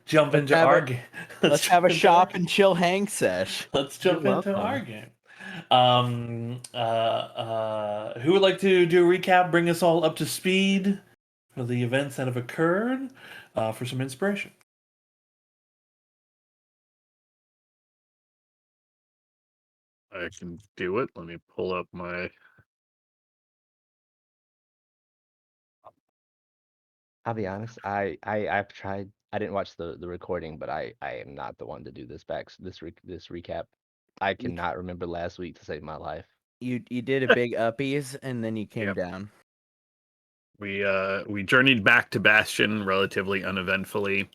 jump into have our a- game. Let's have a jump into shop our- and chill hang sesh. Let's jump You're into our welcome. game. Who would like to do a recap, bring us all up to speed for the events that have occurred, for some inspiration? I can do it. Let me pull up my. I'll be honest. I've tried. I didn't watch the recording, but I am not the one to do this recap. I You cannot remember last week to save my life. you did a big uppies and then you came Yep. down. We journeyed back to Bastion relatively uneventfully.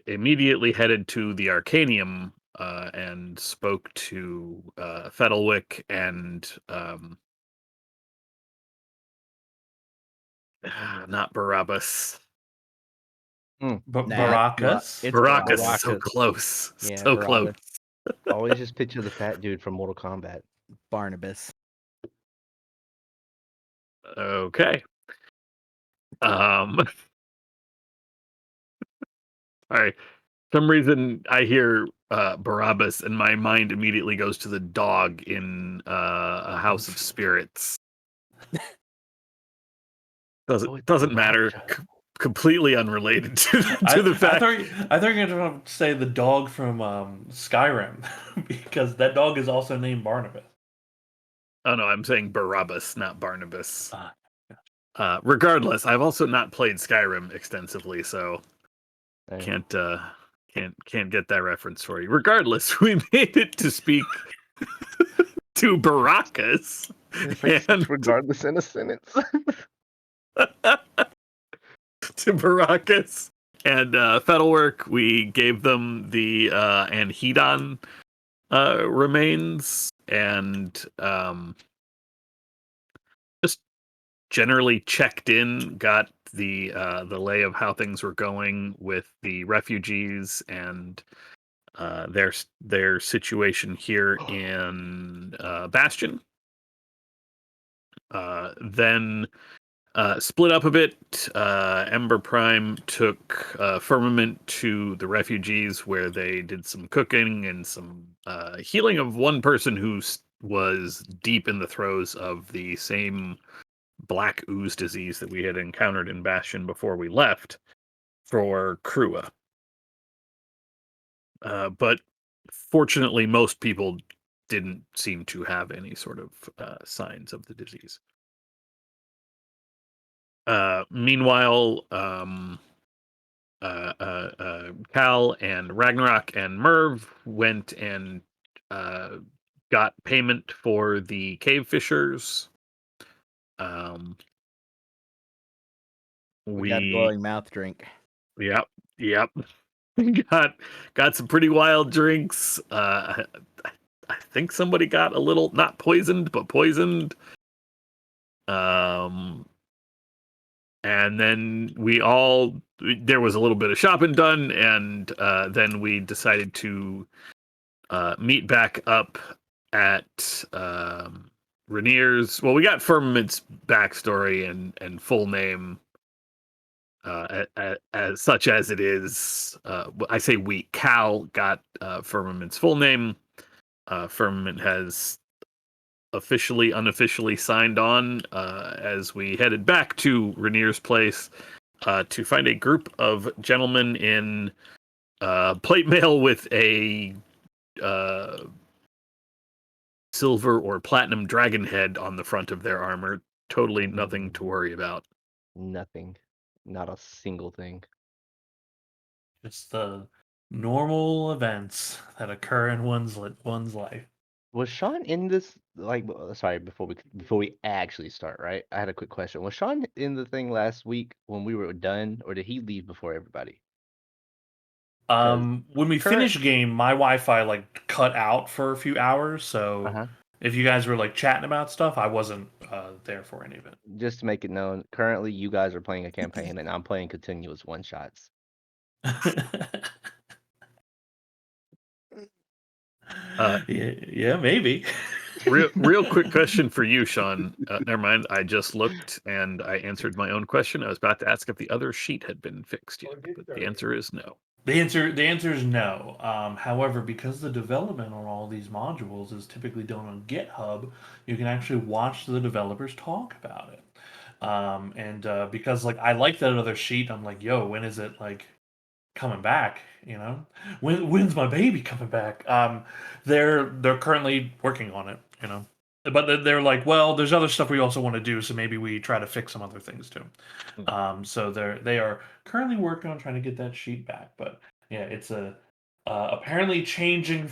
Immediately headed to the Arcanium and spoke to Fettelwick and not Barabbas. Nah, Baracus? it's Baracus, so Baracus. close, Yeah, so close. Barabbas. always just picture the fat dude from Mortal Kombat. Barnabas. Okay. All right. Some reason I hear Barabbas and my mind immediately goes to the dog in A House of Spirits. it's Doesn't matter. Barabbas. Completely unrelated to the fact. I thought you were going to say the dog from Skyrim, because that dog is also named Barnabas. Oh no, I'm saying Barabbas, not Barnabas. Ah, Regardless, I've also not played Skyrim extensively, so Hey, can't get that reference for you. Regardless, we made it to speak to Baracus. it's like And regardless in a sentence. to Baracus and Fettelwork, we gave them the Anhedon remains and just generally checked in, got the lay of how things were going with the refugees and their situation here in Bastion. Then split up a bit. Ember Prime took Firmament to the refugees where they did some cooking and some healing of one person who was deep in the throes of the same black ooze disease that we had encountered in Bastion before we left for Krua. But fortunately, most people didn't seem to have any sort of signs of the disease. Meanwhile, Cal and Ragnarok and Merv went and got payment for the cave fishers. We got a glowing mouth drink. Yep. got some pretty wild drinks. I think somebody got a little not poisoned, but poisoned. And then there was a little bit of shopping done, and then we decided to meet back up at Rainier's. Well, we got Firmament's backstory and full name as such as it is. I say we. Cal got Firmament's full name. Firmament has unofficially signed on as we headed back to Rainier's place to find a group of gentlemen in plate mail with a silver or platinum dragon head on the front of their armor. Totally nothing to worry about. Nothing. Not a single thing. just the normal events that occur in one's life. Was Sean in this? Like, sorry, before we actually start, right? I had a quick question. Was Sean in the thing last week when we were done, or did he leave before everybody? When we finished game, my Wi-Fi like cut out for a few hours, so Uh-huh. if you guys were like chatting about stuff, I wasn't there for any of it. Just to make it known, currently you guys are playing a campaign, and I'm playing continuous one shots. Yeah, maybe. Real quick question for you, Sean. Never mind. I just looked and I answered my own question. I was about to ask if the other sheet had been fixed yet, but the answer is no. The answer is no. However, because the development on all these modules is typically done on GitHub, you can actually watch the developers talk about it. And because like I like that other sheet, I'm like, yo, when is it like coming back? You know, when's my baby coming back? They're currently working on it. You know, but they're like, well, there's other stuff we also want to do, so maybe we try to fix some other things too. So they are currently working on trying to get that sheet back. But yeah, it's a apparently changing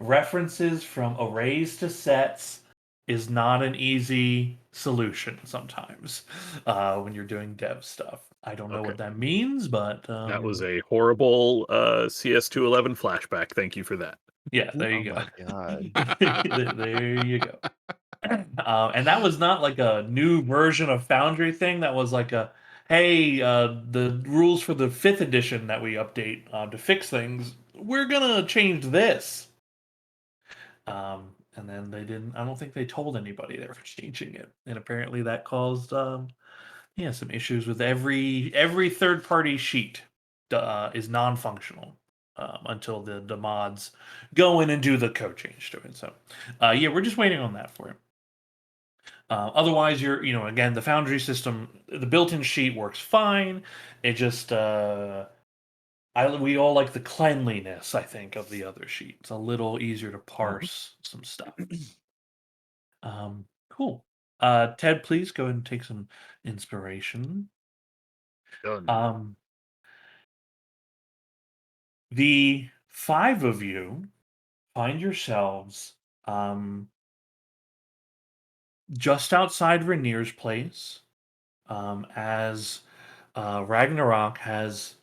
references from arrays to sets is not an easy solution sometimes when you're doing dev stuff. I don't know Okay. what that means, but That was a horrible CS211 flashback. Thank you for that. yeah. There Oh you go. my god. There you go. And that was not like a new version of Foundry thing. That was like a, hey, the rules for the 5th edition that we update to fix things, we're gonna change this. And then they didn't. I don't think they told anybody they were changing it, and apparently that caused yeah, some issues with every third party sheet is non-functional until the mods go in and do the code change to it. So yeah, we're just waiting on that for it. Otherwise, again, the Foundry system, the built-in sheet works fine. It just, we all like the cleanliness, I think, of the other sheet. It's a little easier to parse some stuff. Cool. Ted, please go ahead and take some inspiration. Done. The 5 of you find yourselves just outside Rainier's place, as Ragnarok has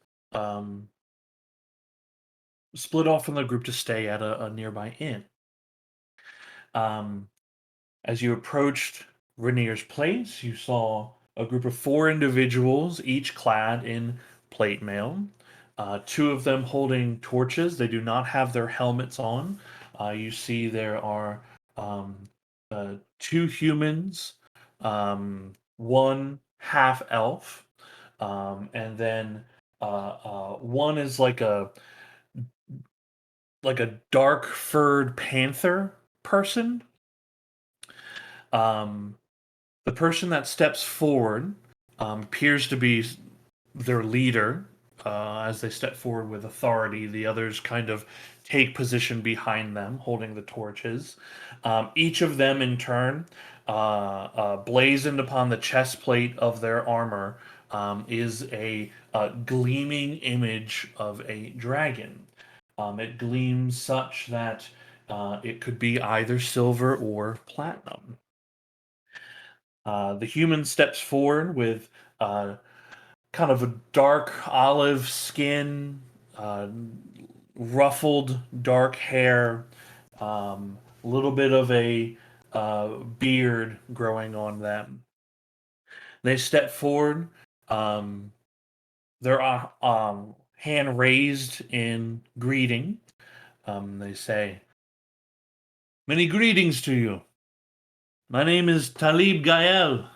split off from the group to stay at a nearby inn. As you approached Rainier's place, you saw a group of 4 individuals, each clad in plate mail. 2 of them holding torches. They do not have their helmets on. You see there are 2 humans, 1 half elf, and then one is like a dark furred panther person. The person that steps forward appears to be their leader. As they step forward with authority, the others kind of take position behind them, holding the torches. Each of them, in turn, blazoned upon the chest plate of their armor is a gleaming image of a dragon. It gleams such that it could be either silver or platinum. The human steps forward with kind of a dark olive skin, ruffled dark hair, a little bit of a beard growing on them. They step forward. They're hand raised in greeting. They say, "Many greetings to you. My name is Talib Gael.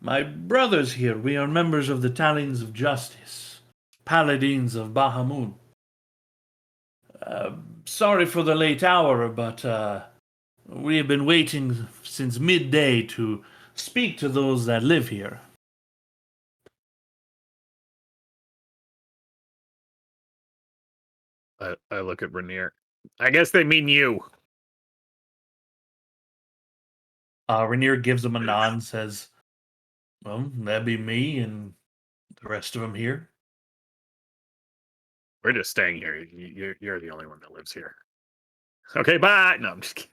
My brothers here, we are members of the Talons of Justice, Paladins of Bahamut. Sorry for the late hour, but we have been waiting since midday to speak to those that live here." I look at Rainier. I guess they mean you. Rainier gives them a nod and says, "Well, that'd be me and the rest of them here." We're just staying here. You're the only one that lives here. Okay, bye. No, I'm just kidding.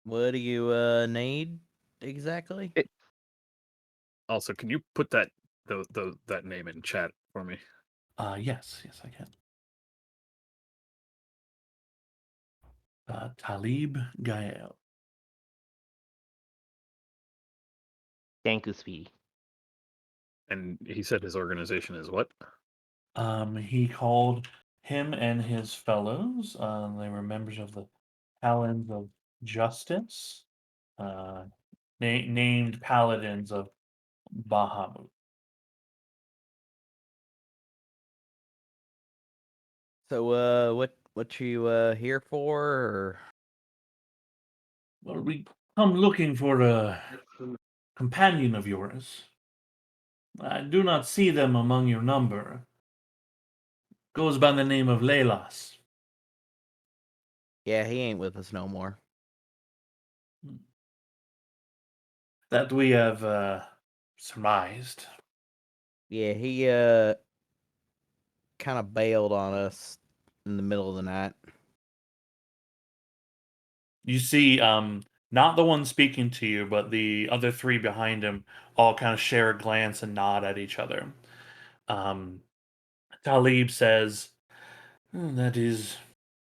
What do you need exactly? Also, can you put that that name in chat for me? Yes, I can. Talib Gael. Thank you, Speedy. And he said his organization is what? He called him and his fellows. They were members of the Talons of Justice, named Paladins of Bahamut. So, what you here for? Or Well, we come looking for a companion of yours. I do not see them among your number. Goes by the name of Leilas. yeah, he ain't with us no more. That we have surmised. Yeah, he kind of bailed on us in the middle of the night. You see, not the one speaking to you, but the other three behind him all kind of share a glance and nod at each other. Um, Talib says, That is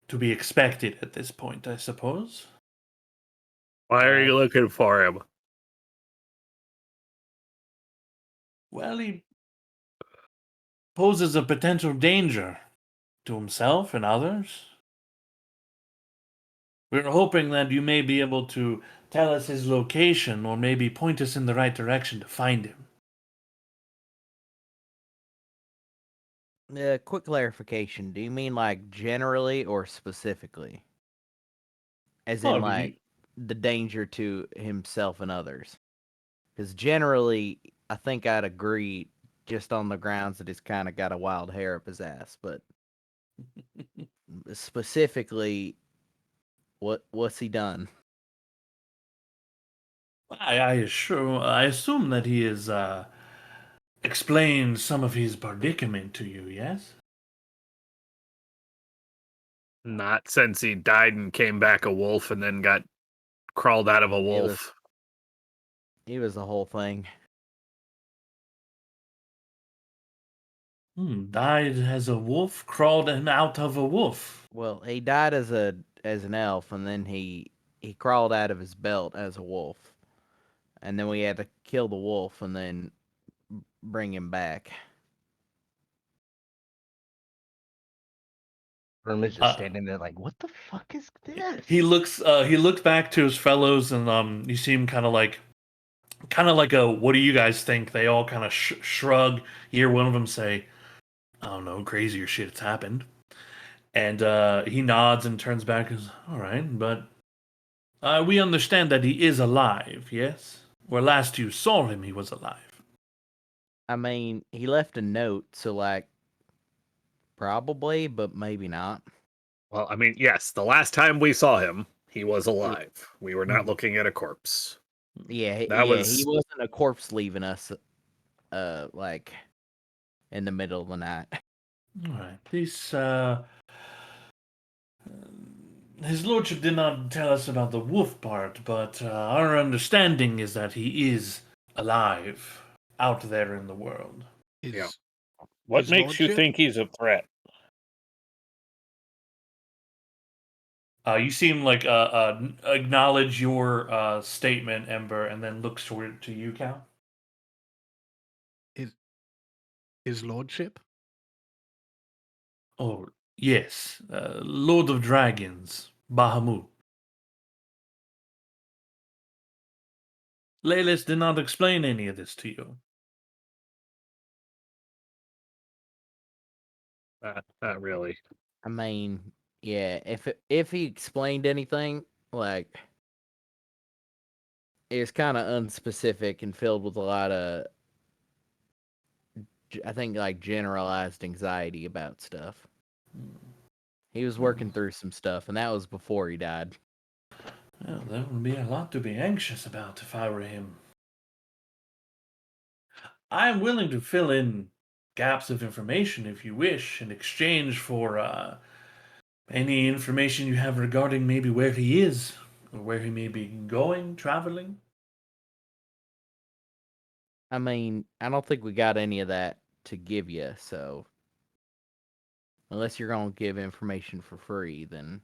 to be expected at this point, I suppose." Why are you looking for him? Well, he poses a potential danger to himself and others. We're hoping that you may be able to tell us his location or maybe point us in the right direction to find him. Quick clarification. Do you mean like generally or specifically? As in Oh, like the danger to himself and others? Because generally, I think I'd agree just on the grounds that he's kind of got a wild hair up his ass. But specifically, what's he done? I assume that he has explained some of his predicament to you, yes? Not since he died and came back a wolf and then got crawled out of a It was wolf. He was the whole thing. Died as a wolf, crawled him out of a wolf. Well, he died as an elf, and then he crawled out of his belt as a wolf, and then we had to kill the wolf and then bring him back. Herman's just Uh, standing there like, what the fuck is this? he looked back to his fellows, and you see him kind of like a, "What do you guys think?" They all kind of shrug. You hear one of them say, "I don't know, crazier shit's happened." And he nods and turns back and says, "All right, but we understand that he is alive, yes? Where last you saw him, he was alive." I mean, he left a note, so like probably, but maybe not. Well, I mean, yes, the last time we saw him, he was alive. We were not Hmm. looking at a corpse. Yeah, That he was wasn't a corpse leaving us, like in the middle of the night. All right. His lordship did not tell us about the wolf part, but our understanding is that he is alive out there in the world. Yeah. His, what his makes you lordship? think he's a threat? You seem like acknowledge your statement, Ember, and then looks toward to you, Cal. His lordship? Oh, yes, Lord of Dragons, Bahamut. Leylis did not explain any of this to you. Not really. I mean, yeah, if he explained anything, like it was kind of unspecific and filled with a lot of, I think, like generalized anxiety about stuff. He was working through some stuff, and that was before he died. Well, there would be a lot to be anxious about if I were him. I am willing to fill in gaps of information if you wish, in exchange for any information you have regarding maybe where he is, or where he may be going, traveling. I mean, I don't think we got any of that to give you, so unless you're gonna give information for free, then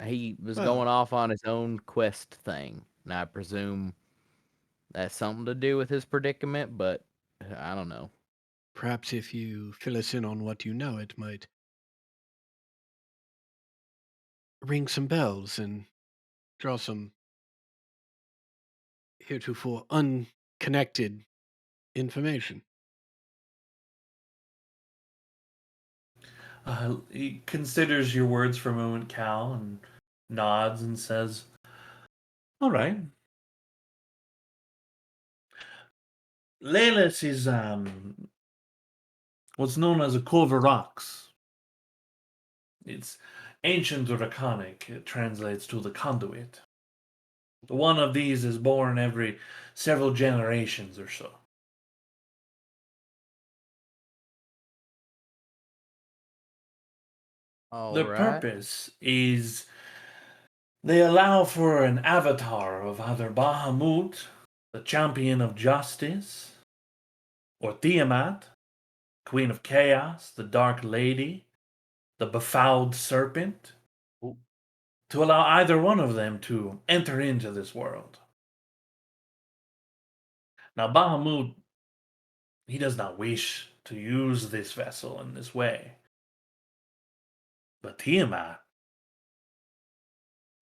he was Well, going off on his own quest thing, and I presume that's something to do with his predicament, but I don't know. perhaps if you fill us in on what you know, it might ring some bells and draw some heretofore unconnected information. He considers your words for a moment, Cal, and nods and says, "All right. Lelis is what's known as a Culver Rocks. It's ancient Draconic. It translates to the conduit. One of these is born every several generations or so. All The right. purpose is they allow for an avatar of either Bahamut, the champion of justice, or Tiamat, queen of chaos, the dark lady, the befouled serpent, Ooh. to allow either one of them to enter into this world. Now, Bahamut, he does not wish to use this vessel in this way. But Tiamat,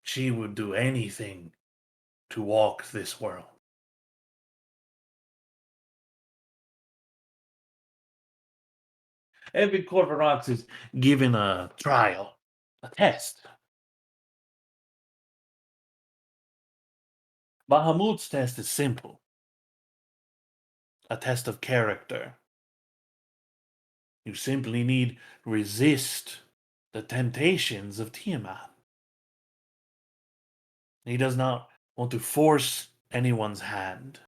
she would do anything to walk this world. Every Corvorox is given a trial, a test. Bahamut's test is simple, a test of character. You simply need resist the temptations of Tiamat. He does not want to force anyone's hand.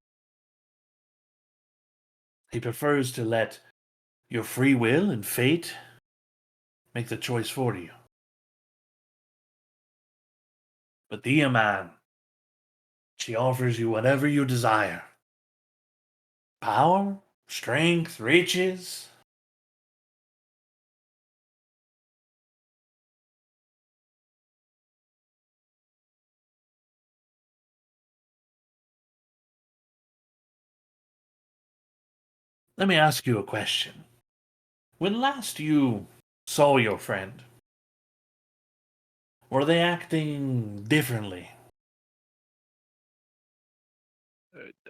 He prefers to let your free will and fate make the choice for you. But Tiamat, she offers you whatever you desire. Power, strength, riches. Let me ask you a question. When last you saw your friend, were they acting differently?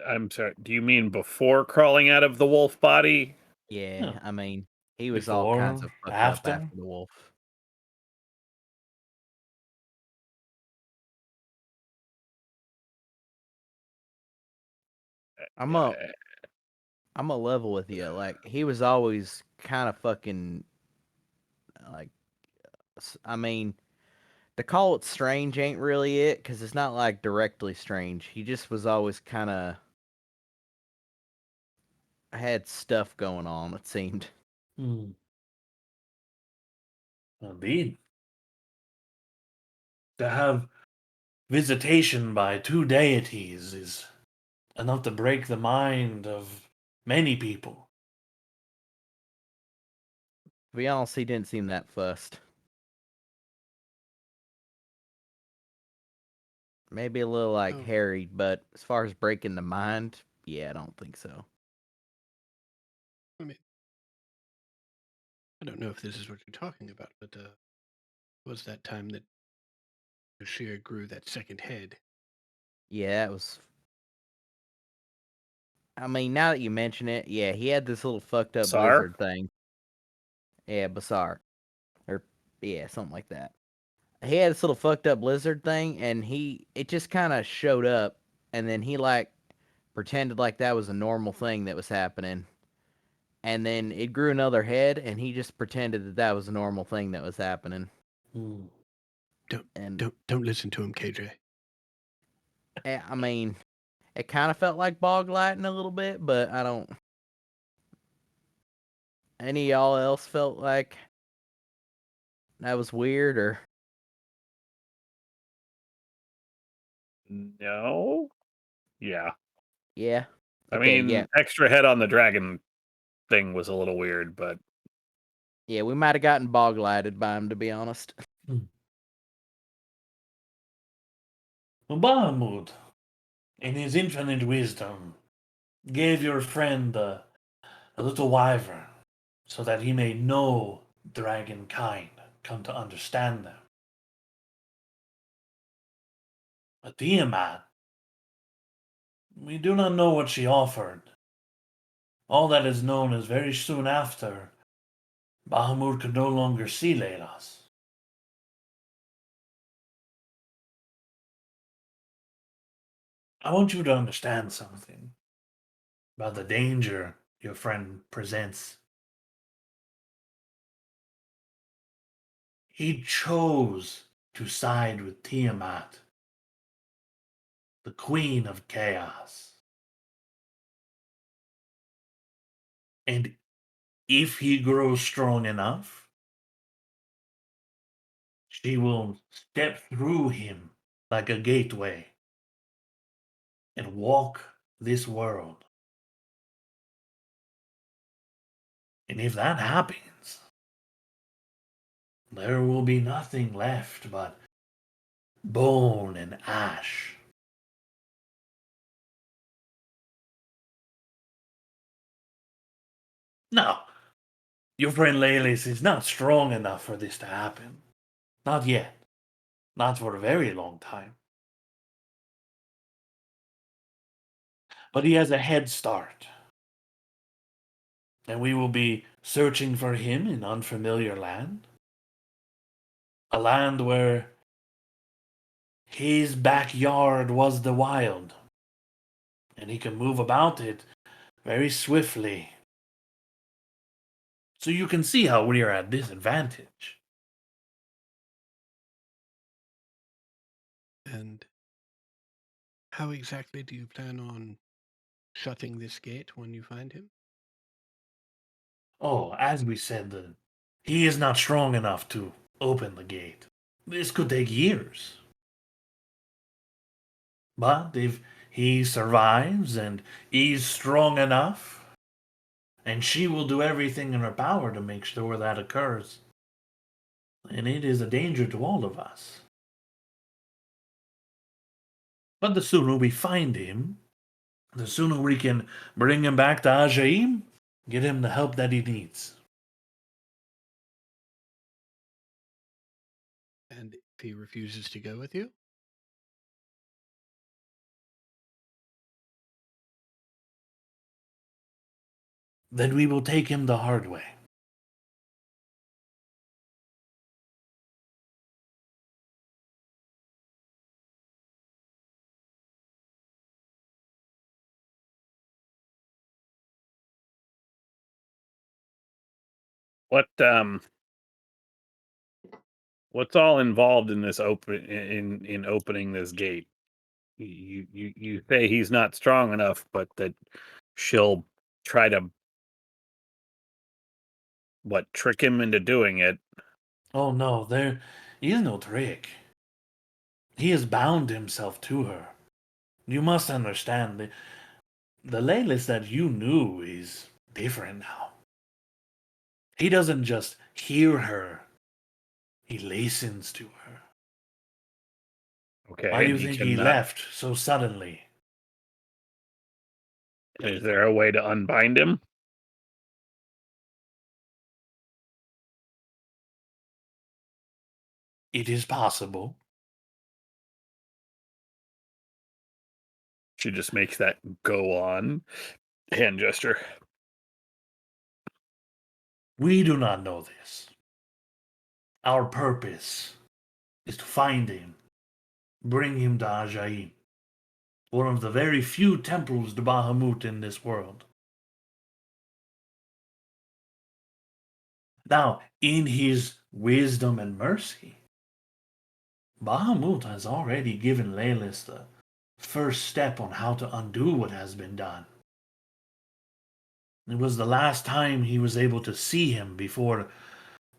I'm sorry. Do you mean before crawling out of the wolf body? Yeah, No. I mean, he was all kinds Before? of fucked up After? after the wolf. I'm a Uh, I'm a level with you. Like he was always kind of fucking like I mean, to call it strange ain't really it cuz it's not like directly strange. He just was always kind of had stuff going on, it seemed. Hmm. Indeed. To have visitation by two deities is enough to break the mind of many people. To be honest, he didn't seem that fussed. Maybe a little like Oh, harried, but as far as breaking the mind, yeah, I don't think so. I mean, I don't know if this is what you're talking about, but was that time that Bashir grew that second head? Yeah, it was. I mean, now that you mention it, yeah, he had this little fucked up Sar? lizard thing. Yeah, Basar. Or, yeah, something like that. He had this little fucked up lizard thing, and it just kind of showed up, and then he, like, pretended like that was a normal thing that was happening. And then it grew another head, and he just pretended that that was a normal thing that was happening. Hmm. And, Don't listen to him, KJ. I mean, it kind of felt like bog lighting a little bit, but I don't. Any of y'all else felt like that was weird or No. Yeah. yeah? I Okay, mean, yeah. extra head on the dragon thing was a little weird, but Yeah, we might have gotten bog lighted by him to be honest. Well, Bahamut, in his infinite wisdom, gave your friend a little wyvern so that he may know dragon kind, come to understand them. But Tiamat, we do not know what she offered. All that is known is very soon after, Bahamut could no longer see Leilas. I want you to understand something about the danger your friend presents. He chose to side with Tiamat, the Queen of Chaos. And if he grows strong enough, she will step through him like a gateway and walk this world. And if that happens, there will be nothing left but bone and ash. Now, your friend Lelis is not strong enough for this to happen. Not yet. Not for a very long time. But he has a head start. And we will be searching for him in unfamiliar land. A land where his backyard was the wild. And he can move about it very swiftly. So you can see how we are at disadvantage. And how exactly do you plan on shutting this gate when you find him? Oh, as we said, he is not strong enough to open the gate. This could take years. But if he survives and is strong enough, and she will do everything in her power to make sure that occurs, then it is a danger to all of us. But the sooner we find him, the sooner we can bring him back to Ajaim, get him the help that he needs. And if he refuses to go with you? Then we will take him the hard way. What what's all involved in this in opening this gate? You say he's not strong enough, but that she'll try to trick him into doing it. Oh no, there is no trick. He has bound himself to her. You must understand, the Lelis that you knew is different now. He doesn't just hear her, he listens to her. Okay. Why do you and think he cannot- left so suddenly? Is there a way to unbind him? It is possible. She just makes that go on hand gesture. We do not know this. Our purpose is to find him, bring him to Ajaim, one of the very few temples to Bahamut in this world. Now, in his wisdom and mercy, Bahamut has already given Lelis the first step on how to undo what has been done. It was the last time he was able to see him before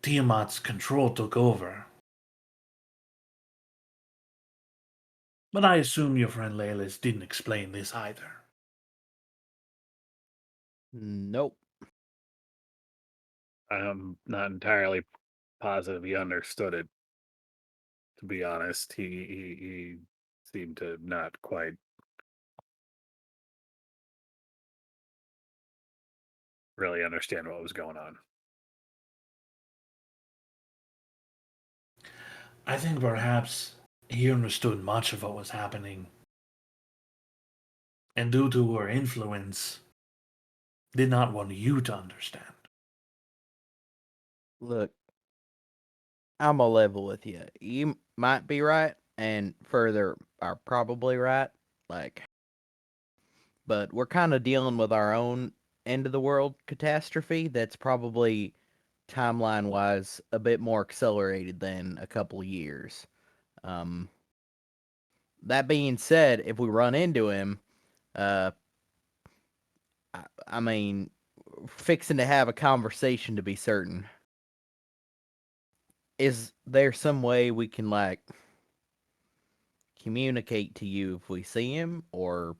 Tiamat's control took over. But I assume your friend Lelis didn't explain this either. Nope. I'm not entirely positive he understood it. To be honest, he seemed to not quite really understand what was going on. I think perhaps he understood much of what was happening, and due to her influence, did not want you to understand. Look, I'm a level with you. You might be right, and further are probably right. Like, but we're kind of dealing with our own end of the world catastrophe that's probably timeline wise a bit more accelerated than a couple years. Um, that being said, if we run into him, uh, I mean, fixing to have a conversation to be certain. Is there some way we can like communicate to you if we see him, or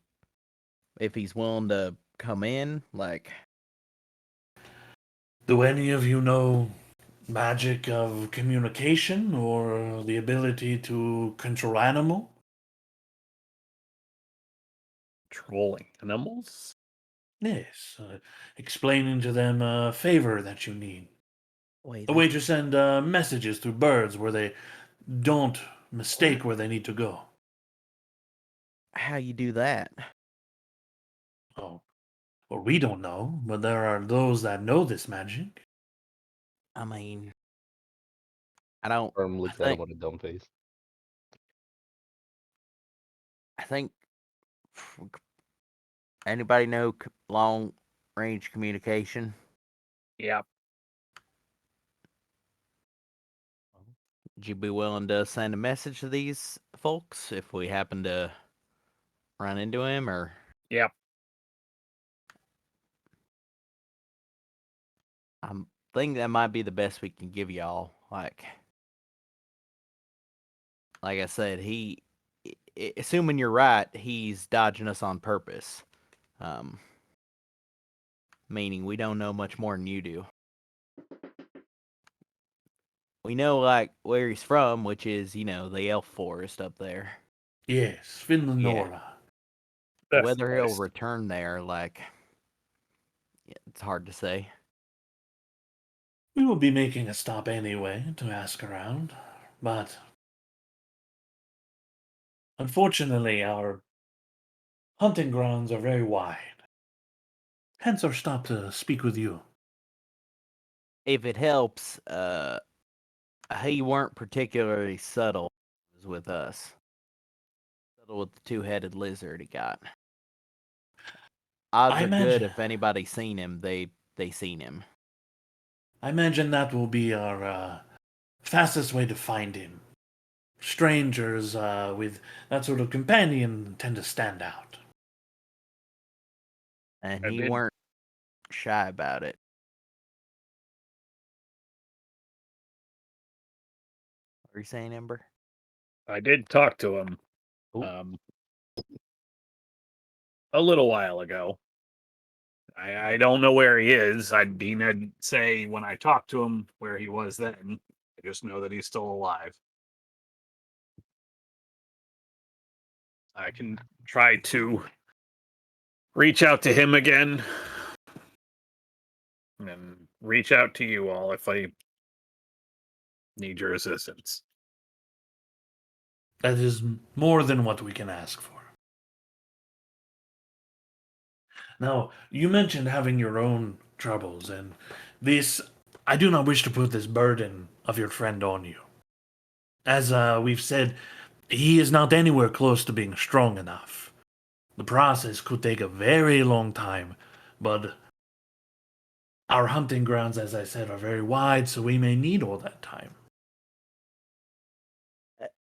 if he's willing to come in? Like, Do any of you know magic of communication or the ability to control animal? Trolling animals? Yes, explaining to them a favor that you need. wait, A way to send messages through birds where they don't mistake where they need to go. how you do that? Oh, well, we don't know, but there are those that know this magic. I mean, I don't. Firm looks at him with a dumb face. I think anybody know long range communication? Yeah. Would you be willing to send a message to these folks if we happen to run into him, or? Yep. I think that might be the best we can give y'all. Like I said, assuming you're right, he's dodging us on purpose. Um, Meaning we don't know much more than you do. We know like where he's from, which is the elf forest up there. Yes, Finland Nora. Whether he'll return there, it's hard to say. We will be making a stop anyway to ask around, but unfortunately our hunting grounds are very wide. Hence our stop to speak with you. If it helps, he weren't particularly subtle with us. Subtle with the two-headed lizard he got. Odds I are imagine- good if anybody's seen him, they seen him. I imagine that will be our fastest way to find him. Strangers with that sort of companion tend to stand out. And I he did- weren't shy about it. What are you saying, Ember? I did talk to him Ooh. a little while ago. I don't know where he is. I'd say when I talked to him where he was then. I just know that he's still alive. I can try to reach out to him again and reach out to you all if I need your assistance. That is more than what we can ask for. Now, you mentioned having your own troubles, and this, I do not wish to put this burden of your friend on you. As we've said, he is not anywhere close to being strong enough. The process could take a very long time, but our hunting grounds, as I said, are very wide, so we may need all that time.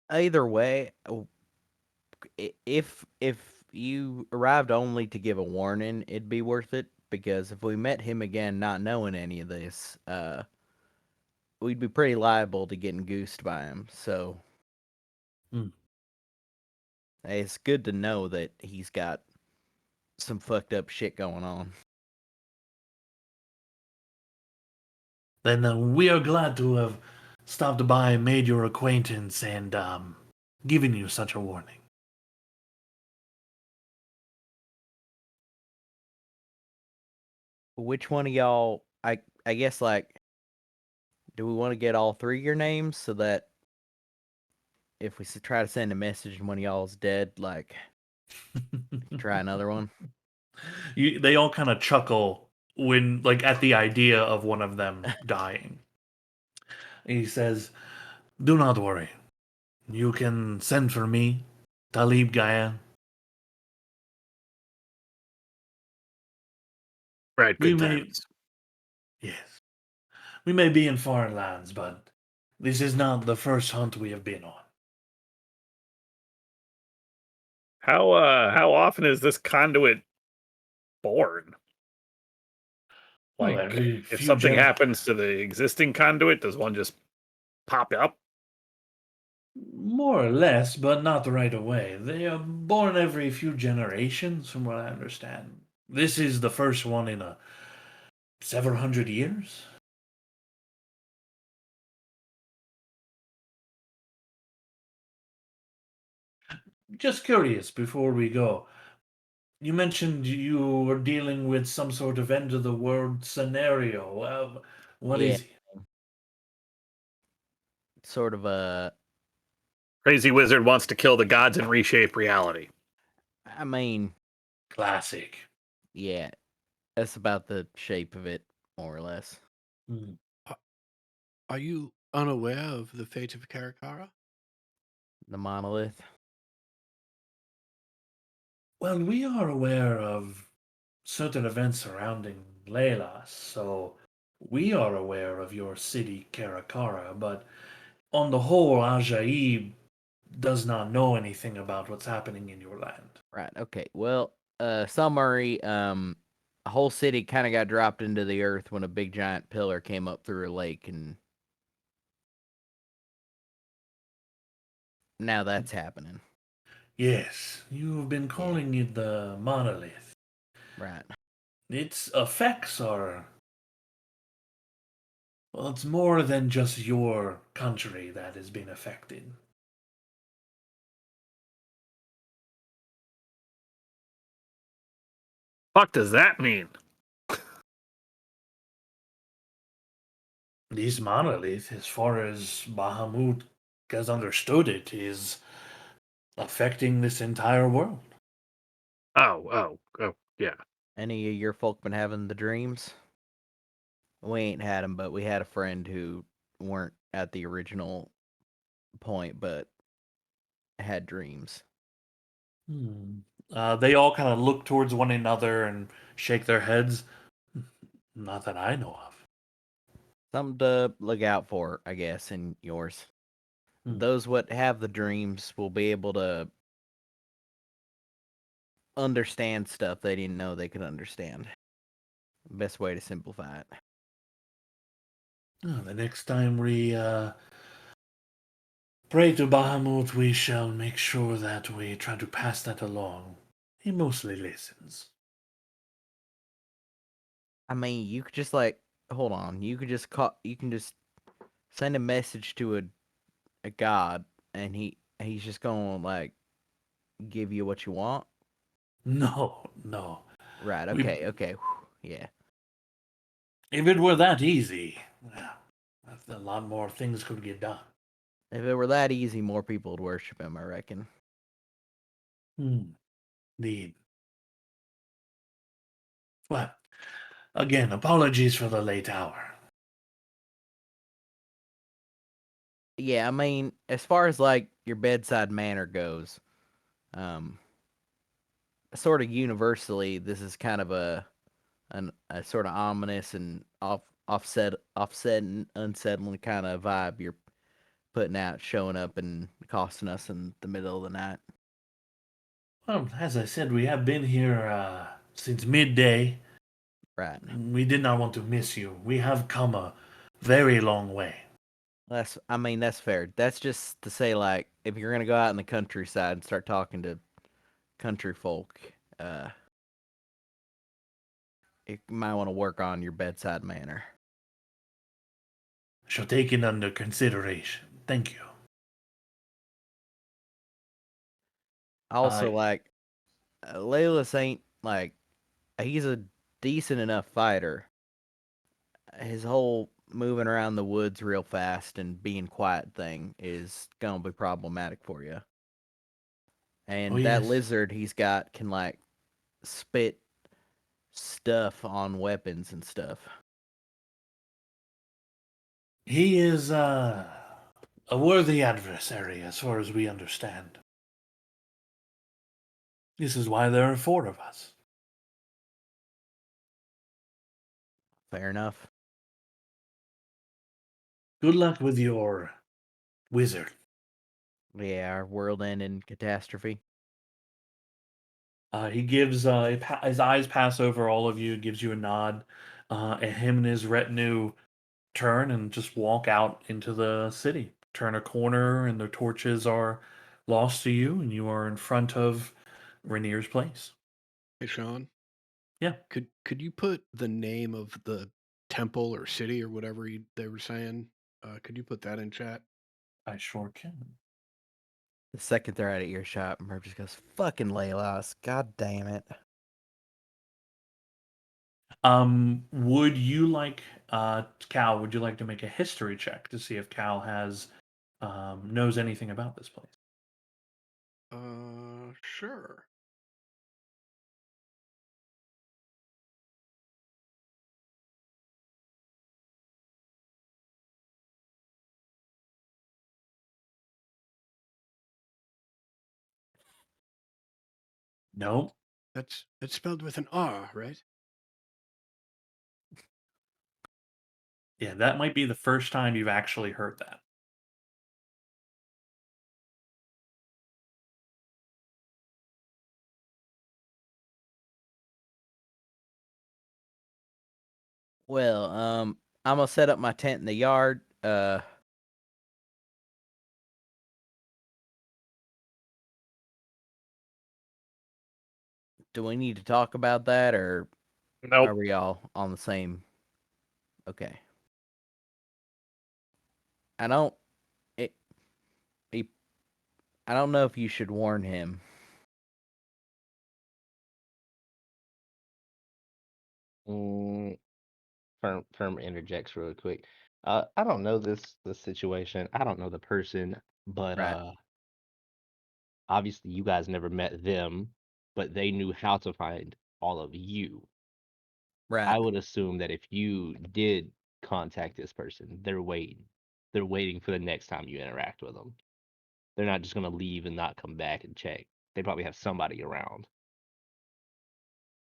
Either way, if you arrived only to give a warning, it'd be worth it, because if we met him again not knowing any of this, we'd be pretty liable to getting goosed by him. So it's good to know that he's got some fucked up shit going on. Then we are glad to have stopped by, made your acquaintance, and given you such a warning. Which one of y'all? I guess do we want to get all three of your names so that if we try to send a message and one of y'all's dead, try another one? They all kind of chuckle when, at the idea of one of them dying. He says, "Do not worry. You can send for me, Talib Gaia. Right, We good may, times. yes, we may be in foreign lands, but this is not the first hunt we have been on. How often is this conduit born? Well, Like, every if few something happens to the existing conduit, does one just pop up? more or less, but not right away. They are born every few generations, from what I understand. This is the first one in several hundred years. Just curious before we go. You mentioned you were dealing with some sort of end of the world scenario. What Yeah. is it? Sort of a. Crazy wizard wants to kill the gods and reshape reality. I mean, Classic. yeah, that's about the shape of it, more or less. Hmm. Are you unaware of the fate of Karakara? The monolith. Well, we are aware of certain events surrounding Layla, so we are aware of your city, Karakara, but on the whole, Ajaib does not know anything about what's happening in your land. Right. Okay. Well, summary. A whole city kind of got dropped into the earth when a big giant pillar came up through a lake, and now that's happening. Yes, you've been Yeah. calling it the monolith. Right. Its effects are. Well, it's more than just your country that has been affected. Fuck does that mean? This monolith, as far as Bahamut has understood it, is affecting this entire world. Oh, yeah. Any of your folk been having the dreams? We ain't had them, but we had a friend who weren't at the original point, but had dreams. They all kind of look towards one another and shake their heads. Not that I know of. Something to look out for, I guess, in yours. Hmm. Those what have the dreams will be able to understand stuff they didn't know they could understand. Best way to simplify it. The next time we pray to Bahamut, we shall make sure that we try to pass that along. He mostly listens. I mean, you could just like hold on. You could just call. You can just send a message to a god, and he's just gonna like give you what you want. No, no. Right. We, Okay. Okay. Yeah. if it were that easy, well, a lot more things could get done. If it were that easy, more people would worship him. I reckon. Indeed. Well, again, apologies for the late hour. Yeah. I mean, as far as like your bedside manner goes, um, sort of universally, this is kind of a sort of ominous and offset and unsettling kind of vibe you're putting out, showing up and costing us in the middle of the night. Well, as I said, we have been here since midday. Right. We did not want to miss you. We have come a very long way. I mean, that's fair. That's just to say, like, if you're gonna go out in the countryside and start talking to country folk, uh, you might want to work on your bedside manner. Shall take it under consideration. Thank you. Also, Uh, like, Leyless ain't like he's a decent enough fighter. His whole moving around the woods real fast and being quiet thing is gonna be problematic for you. oh And that yes. lizard he's got can like spit stuff on weapons and stuff. He is a worthy adversary, as far as we understand. This is why there are 4 of us. Fair enough. Good luck with your wizard. Yeah, our world ending catastrophe. He gives his eyes pass over all of you, gives you a nod, and him and his retinue turn and just walk out into the city. Turn a corner, and the torches are lost to you, and you are in front of Rainier's place. Hey, Sean. Yeah. Could you put the name of the temple or city or whatever they were saying? Could you put that in chat? I sure can. The second they're out of earshot, Merv just goes, "Fucking Laylas, god damn it." Would you like, Cal? Would you like to make a history check to see if Cal has knows anything about this place? Sure. No. That's spelled with an R, right? Yeah, that might be the first time you've actually heard that. Well, I'm gonna set up my tent in the yard. Do we need to talk about that, or Nope. are we all on the same? Okay. I don't. It, he, I don't know if you should warn him. Mm, firm interjects real quick. I don't know this situation. I don't know the person, but Right. obviously you guys never met them, but they knew how to find all of you. Right. I would assume that if you did contact this person, they're waiting. They're waiting for the next time you interact with them. They're not just gonna leave and not come back and check. They probably have somebody around.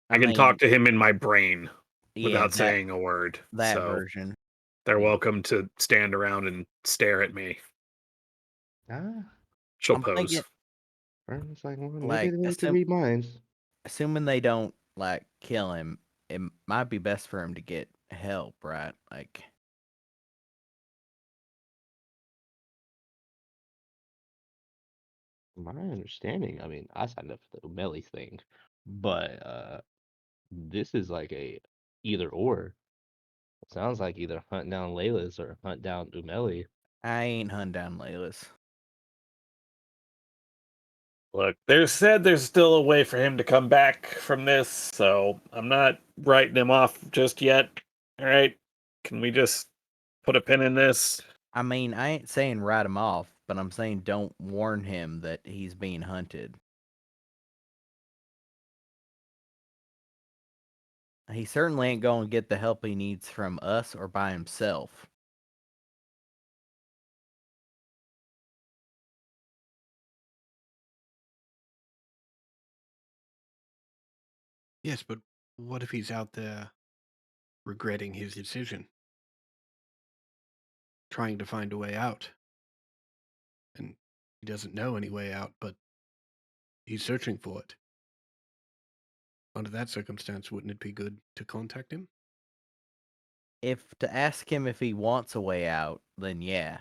I I can mean, talk to him in my brain yeah, without saying a word. that So version. they're Yeah. welcome to stand around and stare at me. Ah, She'll I'm pose. thinking, Vernon's like, well, maybe like, they can read minds. assuming they don't like kill him, it might be best for him to get help, right? Like, My understanding, I mean, I signed up for the Umeli thing, but this is like a either or. It sounds like either hunt down Layla's or hunt down Umeli. I ain't hunting down Layla's. Look, there's still a way for him to come back from this, so I'm not writing him off just yet. All right, can we just put a pin in this? I mean, I ain't saying write him off, but I'm saying don't warn him that he's being hunted. He certainly ain't going to get the help he needs from us or by himself. Yes, but what if he's out there regretting his decision, trying to find a way out, and he doesn't know any way out, but he's searching for it? Under that circumstance, wouldn't it be good to contact him? If to ask him if he wants a way out, then yeah.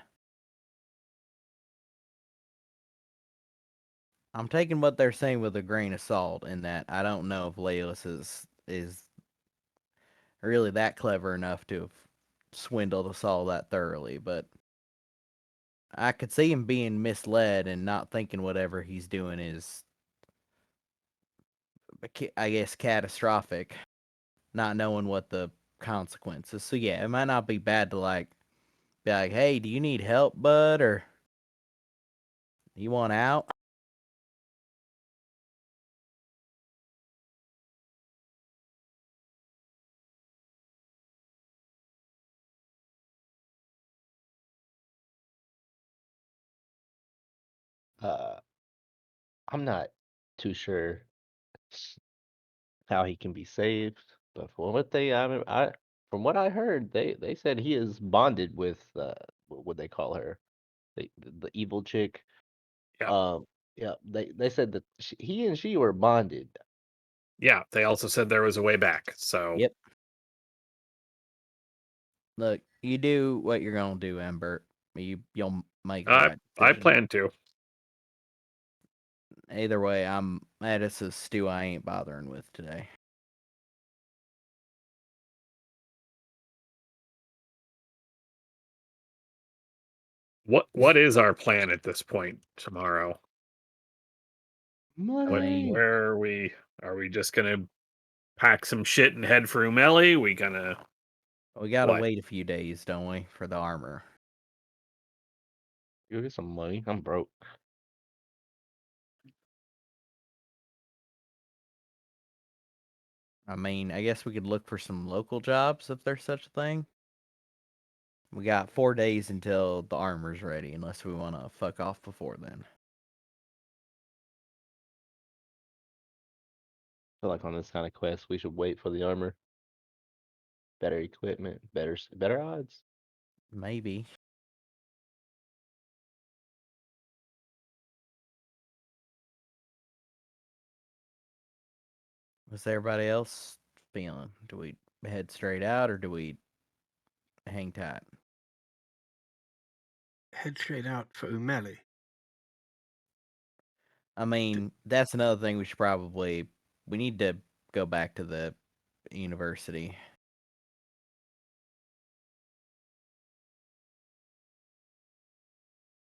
I'm taking what they're saying with a grain of salt in that I don't know if Laelis is really that clever enough to have swindled us all that thoroughly, but I could see him being misled and not thinking whatever he's doing is, I guess, catastrophic, not knowing what the consequences. So yeah, it might not be bad to like be like, "Hey, do you need help, bud, or you want out?" Uh, I'm not too sure how he can be saved, but from what from what I heard, they said he is bonded with what they call her, the evil chick. Yeah. Yeah, they said that he and she were bonded. Yeah, they also said there was a way back. So Yep. Look, you do what you're gonna do, Amber. You'll make the right I decision. plan to. Either way, that is a stew I ain't bothering with today. What is our plan at this point tomorrow? Money. Where are we? Are we just gonna pack some shit and head for Umeli? We gonna We gotta What? wait a few days, don't we, for the armor? Go get some money. I'm broke. I mean, I guess we could look for some local jobs if there's such a thing. We got 4 days until the armor's ready, unless we want to fuck off before then. I feel like on this kind of quest, we should wait for the armor. Better equipment, better odds. Maybe. What's everybody else feeling? Do we head straight out or do we hang tight? Head straight out for Umeli. I mean, that's another thing we need to go back to the university.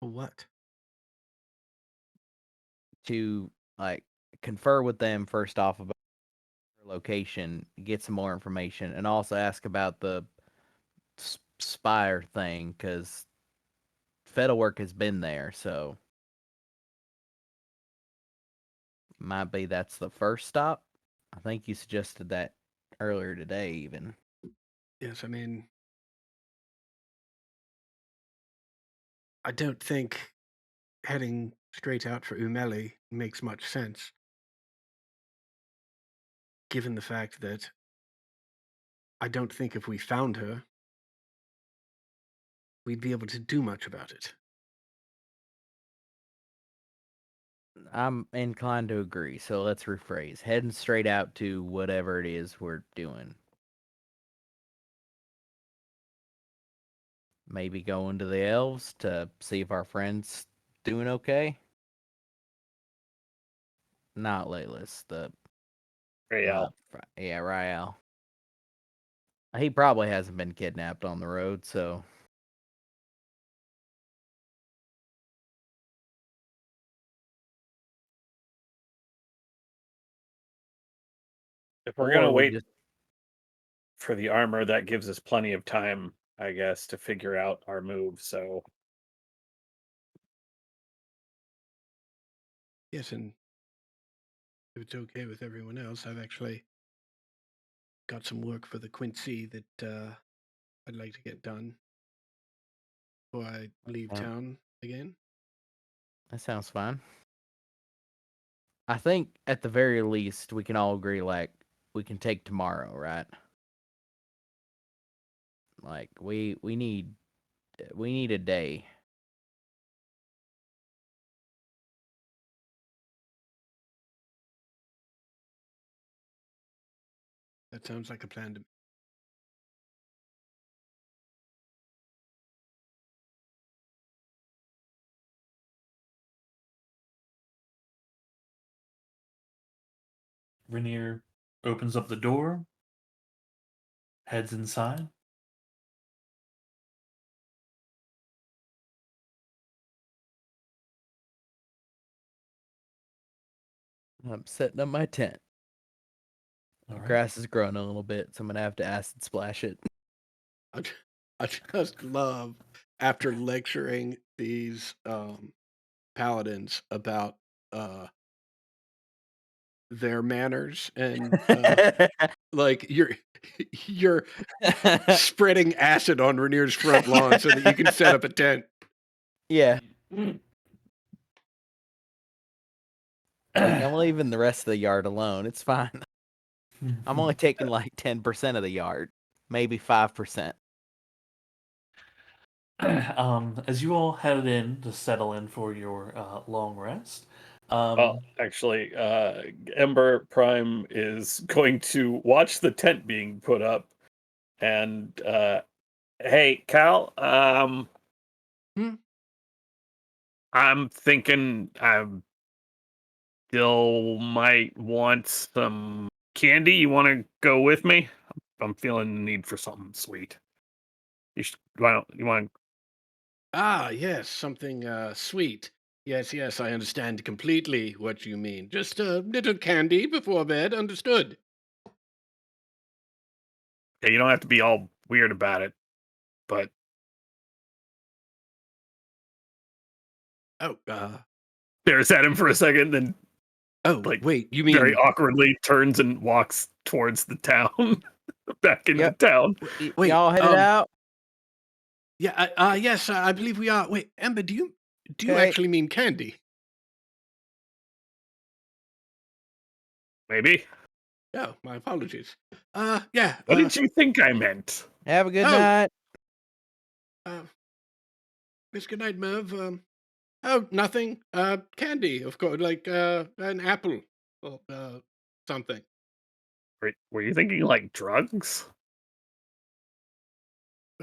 For what? To like confer with them first off about their location, get some more information, and also ask about the Spire thing because Fettelwork has been there, so might be that's the first stop. I think you suggested that earlier today, even. Yes, I mean, I don't think heading straight out for Umeli makes much sense, given the fact that I don't think if we found her, we'd be able to do much about it. I'm inclined to agree, so let's rephrase. Heading straight out to whatever it is we're doing. Maybe going to the elves to see if our friend's doing okay. Not Layla's, Rael. yeah, Rael. He probably hasn't been kidnapped on the road, so If we're or gonna we wait just for the armor, that gives us plenty of time, I guess, to figure out our move. So Yes, and if it's okay with everyone else, I've actually got some work for the Quincy that I'd like to get done before I leave town again. that sounds fine. I think at the very least we can all agree like we can take tomorrow, right? Like we need a day. That sounds like a plan to me. Rainier opens up the door, heads inside. I'm setting up my tent. All right. Grass is growing a little bit, so I'm gonna have to acid splash it. I just love after lecturing these paladins about their manners and like you're spreading acid on Rainier's front lawn so that you can set up a tent. Yeah. Look, I'm leaving the rest of the yard alone. It's fine. I'm only taking like 10% of the yard, maybe 5%. As you all headed in to settle in for your long rest, Well, actually, Ember Prime is going to watch the tent being put up, and hey, Cal, Hmm? I'm thinking I still might want some candy. You want to go with me? I'm feeling the need for something sweet. You want? Ah, yes, something sweet. Yes, yes, I understand completely what you mean. Just a little candy before bed, understood. Yeah, you don't have to be all weird about it, but Oh, stares at him for a second, then like wait, you very mean awkwardly turns and walks towards the town, back into Yep. town. wait, Y'all headed out? yeah, yes, I believe we are. Wait, Ember, do you Okay. actually mean candy? Maybe. Oh, my apologies. Yeah. What did you think I meant? Have a good Oh. night. Miss Goodnight, Merv. Oh, nothing. Candy, of course, like an apple or something. Were you thinking like drugs?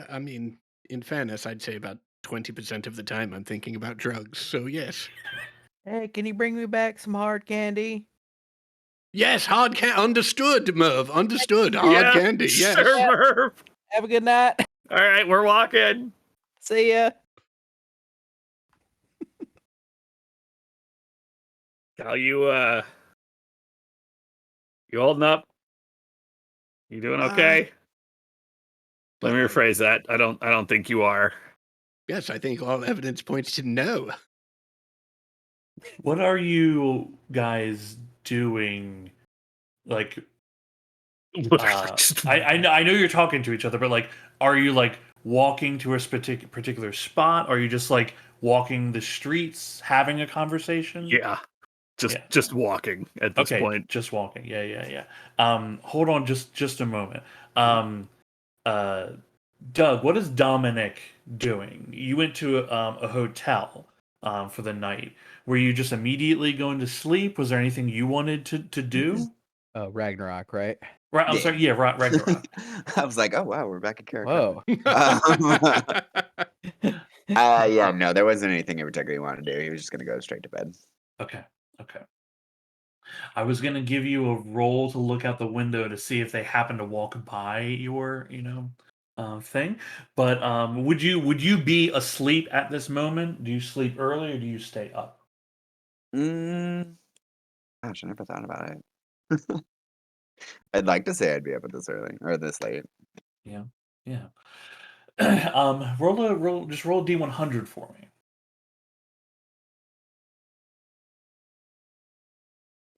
I mean, in fairness, I'd say about 20% of the time I'm thinking about drugs. So yes, Hey, can you bring me back some hard candy? yes, hard candy. Understood, Merv. Understood. Hard Yeah, candy. Yes. sure, Yeah. Merv. Have a good night. All right, we're walking. See ya. Cal, you holding up? You doing okay? Let me rephrase that. I don't think you are. Yes, I think all evidence points to no. what are you guys doing? Like, I know you're talking to each other, but like, are you like walking to a particular spot? Are you just like walking the streets, having a conversation? Yeah. Just walking at this Okay, point. just walking. Yeah. Hold on, just a moment. Uh, Doug, what is Dominic doing? You went to a hotel for the night. Were you just immediately going to sleep? Was there anything you wanted to do? Oh, Ragnarok, right? Right. I'm sorry. Yeah, Ragnarok. I was like, oh wow, we're back in character. Whoa. Yeah, no, there wasn't anything he particularly wanted to do. He was just gonna go straight to bed. Okay. I was gonna give you a roll to look out the window to see if they happen to walk by your, thing. But would you be asleep at this moment? Do you sleep early or do you stay up? Mm, gosh, I never thought about it. I'd like to say I'd be up at this early or this late. Yeah. Just roll a D100 for me.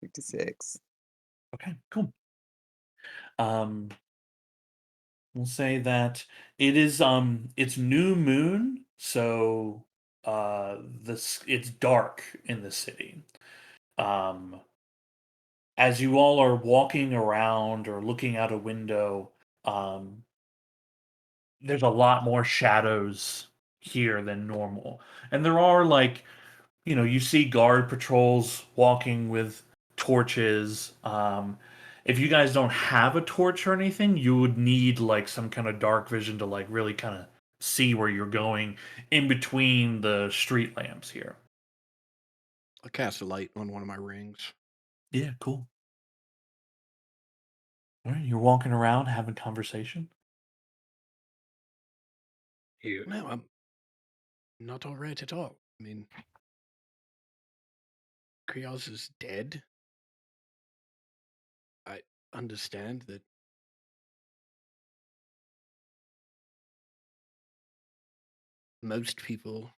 56. Okay, cool. Um, we'll say that it's new moon, so this it's dark in the city. Um, as you all are walking around or looking out a window, um, there's a lot more shadows here than normal, and there are like you see guard patrols walking with torches. If you guys don't have a torch or anything, you would need like some kind of dark vision to like really kind of see where you're going in between the street lamps here. I'll cast a light on one of my rings. Yeah, cool. All right, you're walking around having conversation. No, I'm not all right at all. I mean, Krios is dead. I understand that most people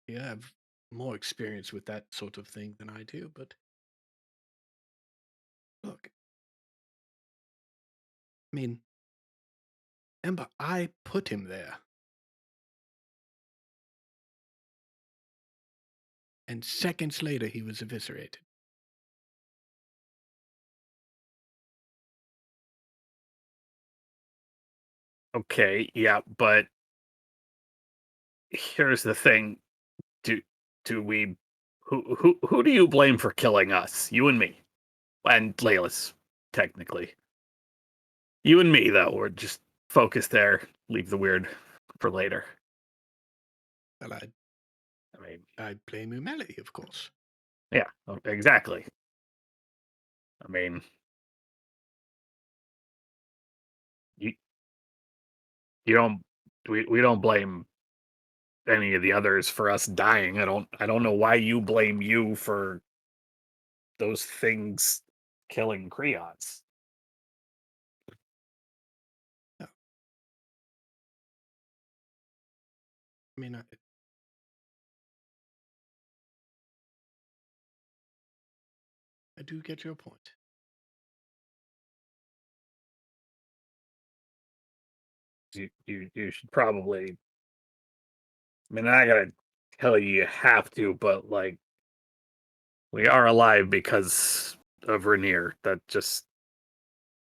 here have more experience with that sort of thing than I do, but look, I mean, Ember, I put him there. And seconds later, he was eviscerated. Okay, yeah, but here's the thing. Do do we who do you blame for killing us? You and me. And Layla's, technically. You and me though, we're just focus there, leave the weird for later. Well, I mean, I blame Umeli, of course. yeah, exactly. I mean, you you don't we don't blame any of the others for us dying. I don't know why you blame you for those things killing Creons. I mean, I do get your point. You should probably. I mean, I gotta tell you, you have to, but like, we are alive because of Rainier. That just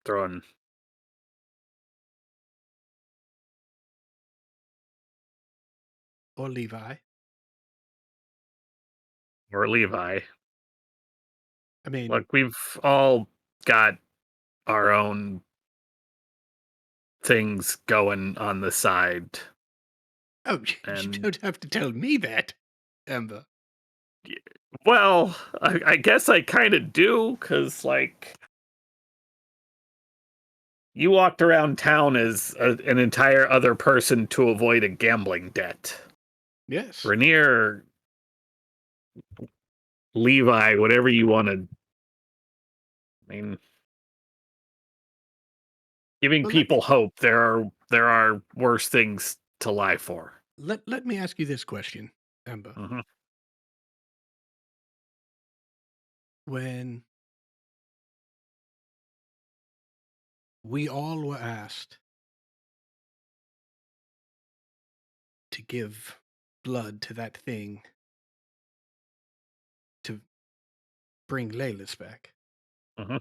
throwing. Or Levi. Or Levi. I mean, Look, we've all got our own things going on the side. oh, you and- don't have to tell me that, Amber. Well, I guess I kind of do, because, like, you walked around town as an entire other person to avoid a gambling debt. Yes. Rainier, Levi, whatever you want to. I mean, giving Well, people hope. There are worse things to lie for. Let me ask you this question, Amber. Mhm. When we all were asked to give blood to that thing to bring Layla's back. Mhm.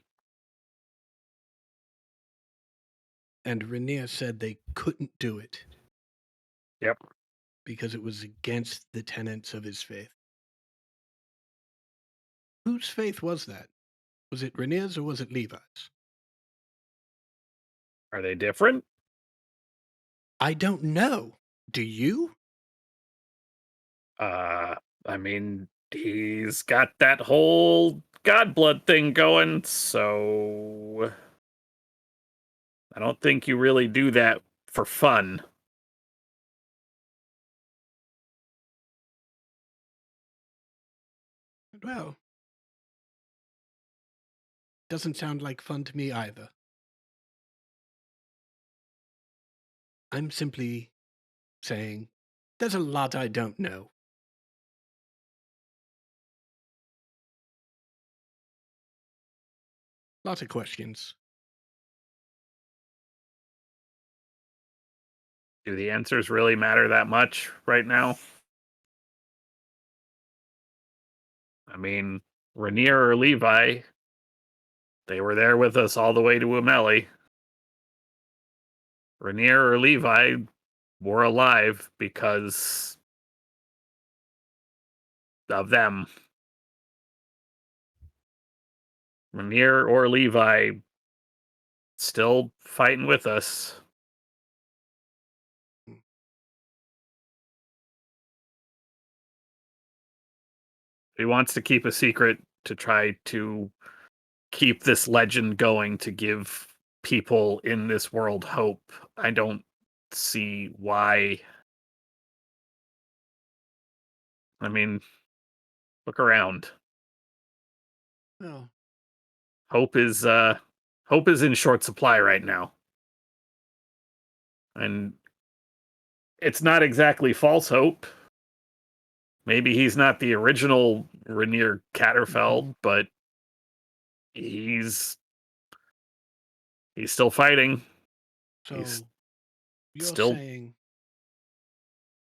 And Rainier said they couldn't do it. Yep. Because it was against the tenets of his faith. Whose faith was that? Was it Rainier's or was it Levi's? Are they different? I don't know. Do you? I mean, he's got that whole god blood thing going, so I don't think you really do that for fun. Well, doesn't sound like fun to me either. I'm simply saying there's a lot I don't know. Lots of questions. Do the answers really matter that much right now? I mean, Rainier or Levi, they were there with us all the way to Umeli. Rainier or Levi were alive because of them. Rainier or Levi still fighting with us. He wants to keep a secret to try to keep this legend going to give people in this world hope. I don't see why. I mean, look around. Well, Hope is in short supply right now. And it's not exactly false hope. Maybe he's not the original Rainier Catterfeld, but he's still fighting. so He's you're still- saying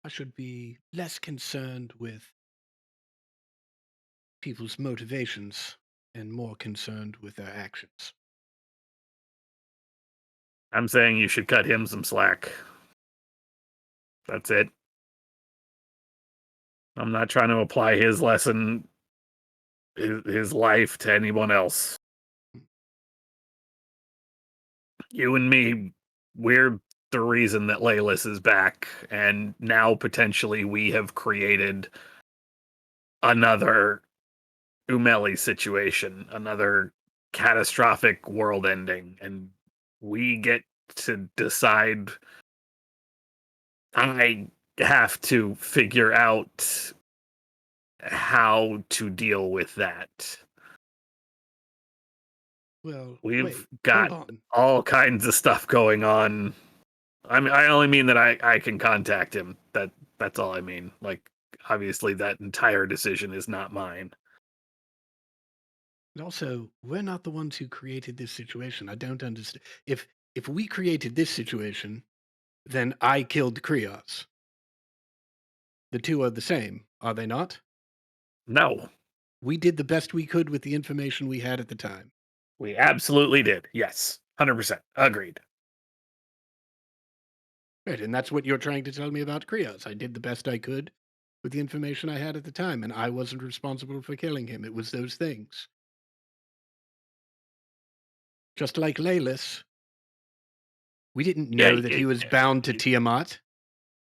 I should be less concerned with people's motivations and more concerned with their actions. I'm saying you should cut him some slack. That's it. I'm not trying to apply his lesson, his life to anyone else. You and me, we're the reason that Laylis is back, and now potentially we have created another Umeli situation, another catastrophic world ending, and we get to decide. I have to figure out how to deal with that. Well, We've wait, got hold on. all kinds of stuff going on. I mean, I only mean that I can contact him. That's all I mean. Like, obviously, that entire decision is not mine. And also, we're not the ones who created this situation. I don't understand. If we created this situation, then I killed Krios. The two are the same, are they not? No, We did the best we could with the information we had at the time. we absolutely did. Yes, 100% agreed. Right, and that's what you're trying to tell me about Krios. I did the best I could with the information I had at the time, and I wasn't responsible for killing him. It was those things. Just like Laylis, we didn't know that he was bound to Tiamat.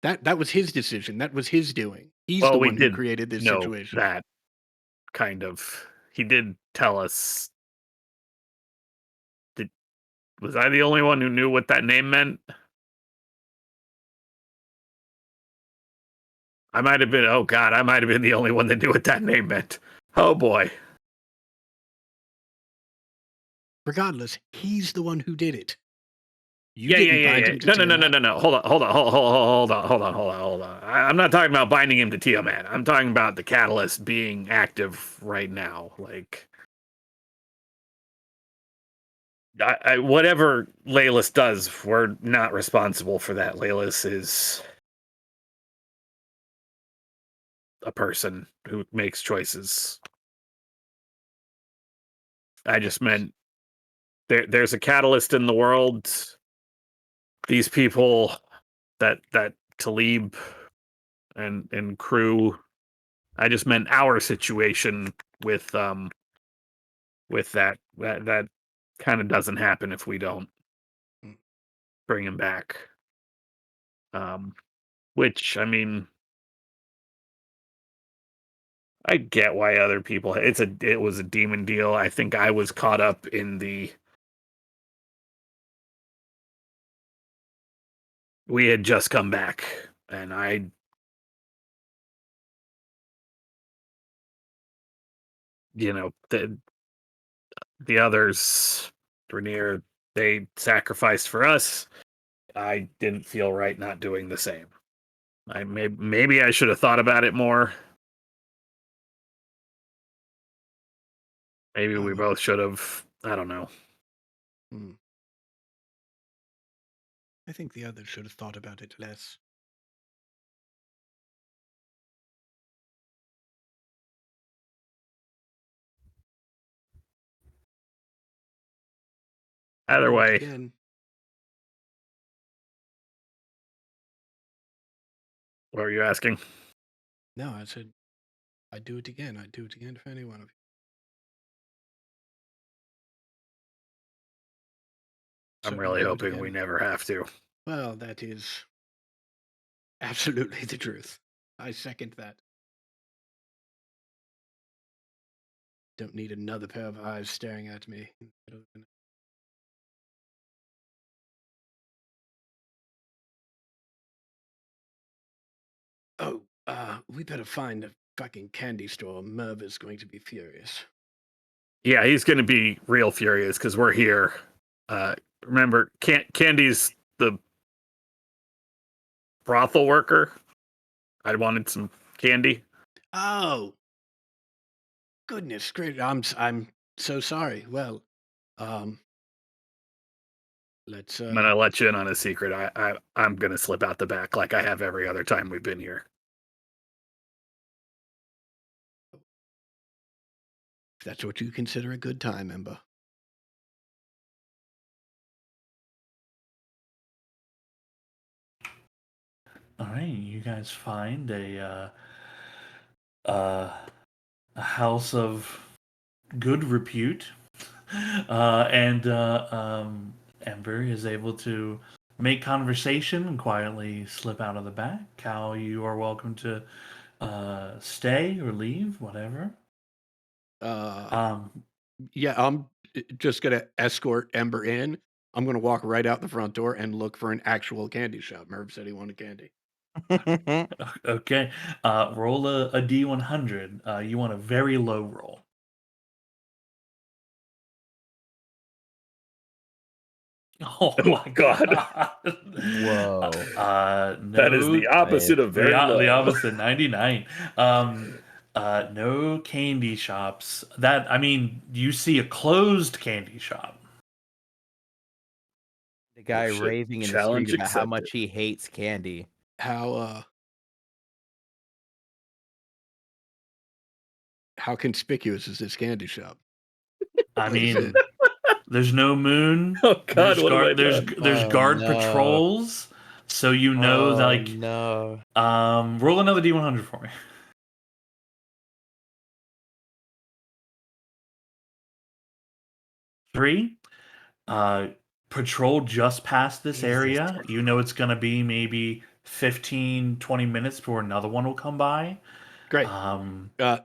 That was his decision. That was his doing. He's Well, the we one who did created this know situation. that kind of. He did tell us. Was I the only one who knew what that name meant? I might have been. Oh God, I might have been the only one that knew what that name meant. Oh boy. Regardless, he's the one who did it. You Yeah. didn't bind him to No. Tiamat. Hold on. I'm not talking about binding him to Tiamat. I'm talking about the catalyst being active right now. Like, whatever Laylis does, we're not responsible for that. Laylis is a person who makes choices. I just meant there's a catalyst in the world. These people, that Talib and crew. I just meant our situation with that kind of doesn't happen if we don't bring him back. Which, I mean, I get why other people. It was a demon deal. I think I was caught up in the. We had just come back, and the others, Rainier, they sacrificed for us. I didn't feel right not doing the same. Maybe I should have thought about it more. Maybe we both should have. I don't know. I think the others should have thought about it less. Either way, Again, what were you asking? no, I said I'd do it again. I'd do it again for any one of you. I'm Certainly really do it hoping we again. never have to. Well, that is absolutely the truth. I second that. Don't need another pair of eyes staring at me. Oh, we better find a fucking candy store. Merv is going to be furious. Yeah, he's going to be real furious because we're here. Remember, Candy's the brothel worker. I wanted some candy. Oh, goodness, great! I'm so sorry. Well, let's. I'm gonna let you in on a secret. I'm gonna slip out the back like I have every other time we've been here. If that's what you consider a good time, Ember. All right, you guys find uh, a house of good repute, and Ember is able to make conversation and quietly slip out of the back. Cal, you are welcome to stay or leave, whatever. Um, Yeah, I'm just gonna escort Ember in. I'm gonna walk right out the front door and look for an actual candy shop. Merv said he wanted candy. okay, roll a D100. You want a very low roll. Oh Oh, my God. god! Whoa. That is No, the opposite of very low. the opposite, 99. No candy shops. That I mean, you see a closed candy shop. The guy shit. raving in the Challenge street about how accepted. much he hates candy. How conspicuous is this candy shop? I Like I said, mean, there's no moon. Oh, God, There's what have I there's done? there's Oh, guard no. patrols, so you know that, like no. roll another D100 for me. Three. Patrol just past this Jesus area. You know it's gonna be maybe 15, 20 minutes before another one will come by. great.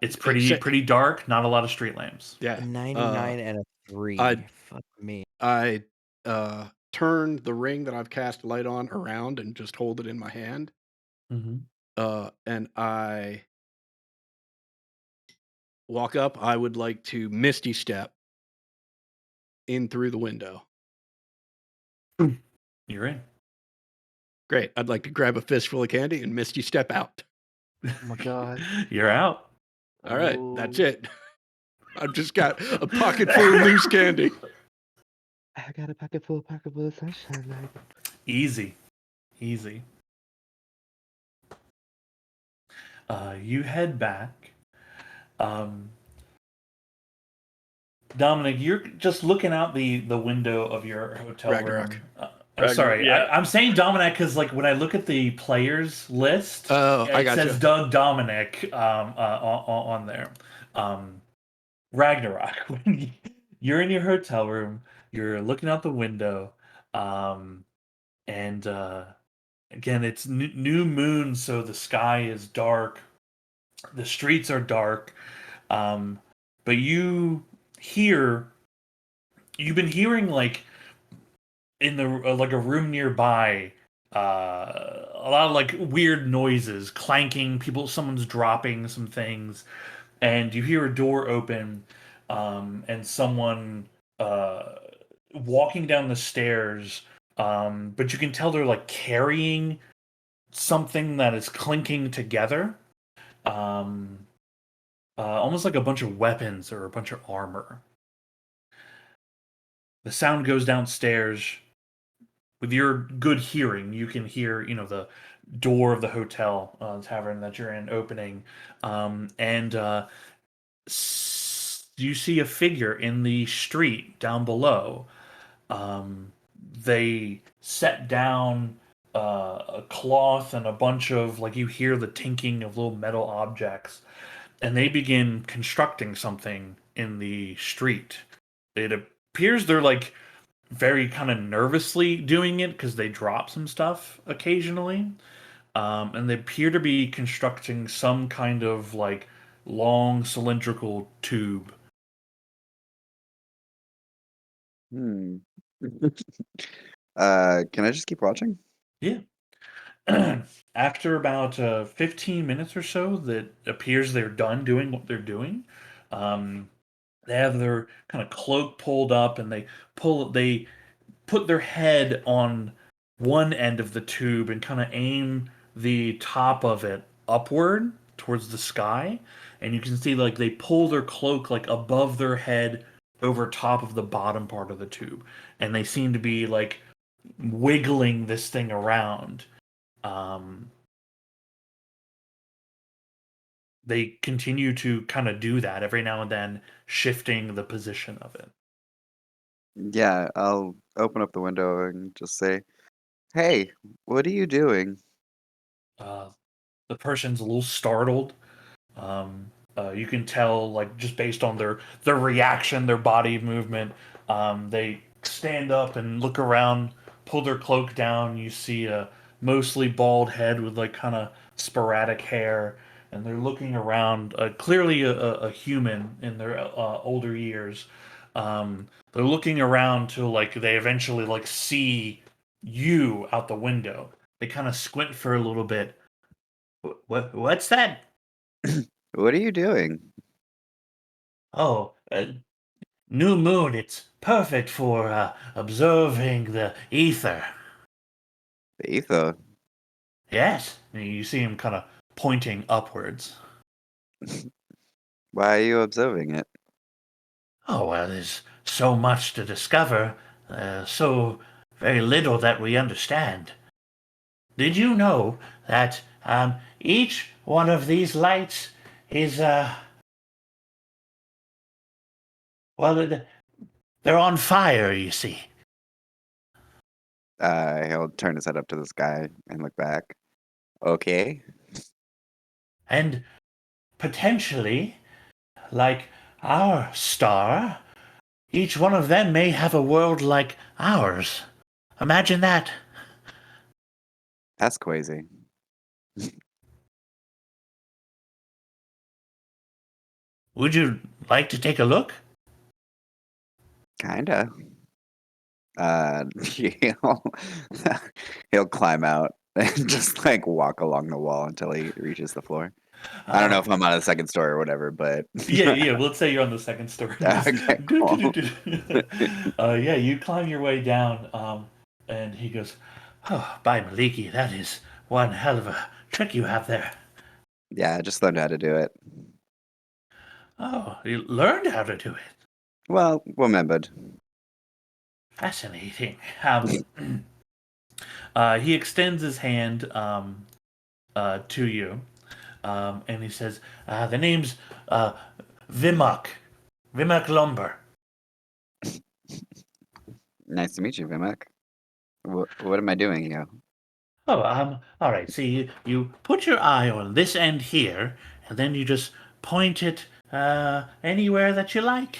It's pretty dark. Not a lot of street lamps. Yeah. A 99 and a 3. Fuck me. I turn the ring that I've cast light on around and just hold it in my hand. Mm-hmm. And I walk up. I would like to Misty Step in through the window. You're in. Great. I'd like to grab a fistful of candy and Misty Step out. Oh my god. You're out. All right, that's Oh, it. I've just got a pocket full of loose candy. I got a pocket full of sunshine, baby. Easy. You head back. Dominic, you're just looking out the window of your hotel Ragnarok. room. Ragnarok, Sorry, yeah. I'm saying Dominic because, like, when I look at the players list, Oh, I it gotcha. says Doug Dominic on there. Ragnarok. When you're in your hotel room, you're looking out the window, and again, it's new moon, so the sky is dark. The streets are dark, but you've been hearing, like, in the like a room nearby, a lot of, like, weird noises, clanking, someone's dropping some things, and you hear a door open, and someone walking down the stairs, but you can tell they're, like, carrying something that is clinking together, almost like a bunch of weapons or a bunch of armor. The sound goes downstairs. With your good hearing, you can hear, the door of the hotel, tavern that you're in opening, and you see a figure in the street down below. They set down a cloth and a bunch of, like, you hear the tinking of little metal objects, and they begin constructing something in the street. It appears they're, like, very kind of nervously doing it because they drop some stuff occasionally. And they appear to be constructing some kind of, like, long cylindrical tube. Can I just keep watching? Yeah. After about 15 minutes or so, that appears they're done doing what they're doing. They have their kind of cloak pulled up, and they put their head on one end of the tube and kind of aim the top of it upward towards the sky, and you can see, like, they pull their cloak, like, above their head over top of the bottom part of the tube, and they seem to be, like, wiggling this thing around. They continue to kind of do that every now and then, shifting the position of it. Yeah, I'll open up the window and just say, "Hey, what are you doing?" The person's a little startled. You can tell, like, just based on their reaction, their body movement. They stand up and look around, pull their cloak down. You see a mostly bald head with like kind of sporadic hair, and they're looking around. Clearly, a human in their older years. They're looking around till like they eventually like see you out the window. They kind of squint for a little bit. What's that? What are you doing? Oh, new moon. It's perfect for observing the ether. The ether. Yes, and you see him kind of pointing upwards. Why are you observing it? Oh well, there's so much to discover, so very little that we understand. Did you know that each one of these lights is well, they're on fire. You see. He'll turn his head up to the sky and look back. Okay. And potentially, like our star, each one of them may have a world like ours. Imagine that. That's crazy. Would you like to take a look? Kinda. He'll, he'll climb out and just like walk along the wall until he reaches the floor. I don't know if I'm on the second story or whatever, but Yeah. Well, let's say you're on the second story. Okay, cool. Yeah, you climb your way down, and he goes, "Oh, by Maliki, that is one hell of a trick you have there." Yeah, I just learned how to do it. Oh, you learned how to do it. Well, remembered. Fascinating. He extends his hand to you, and he says, "The name's Vimak, Vimak Lumber." Nice to meet you, Vimek. What am I doing here? Oh, all right. See, you put your eye on this end here, and then you just point it anywhere that you like.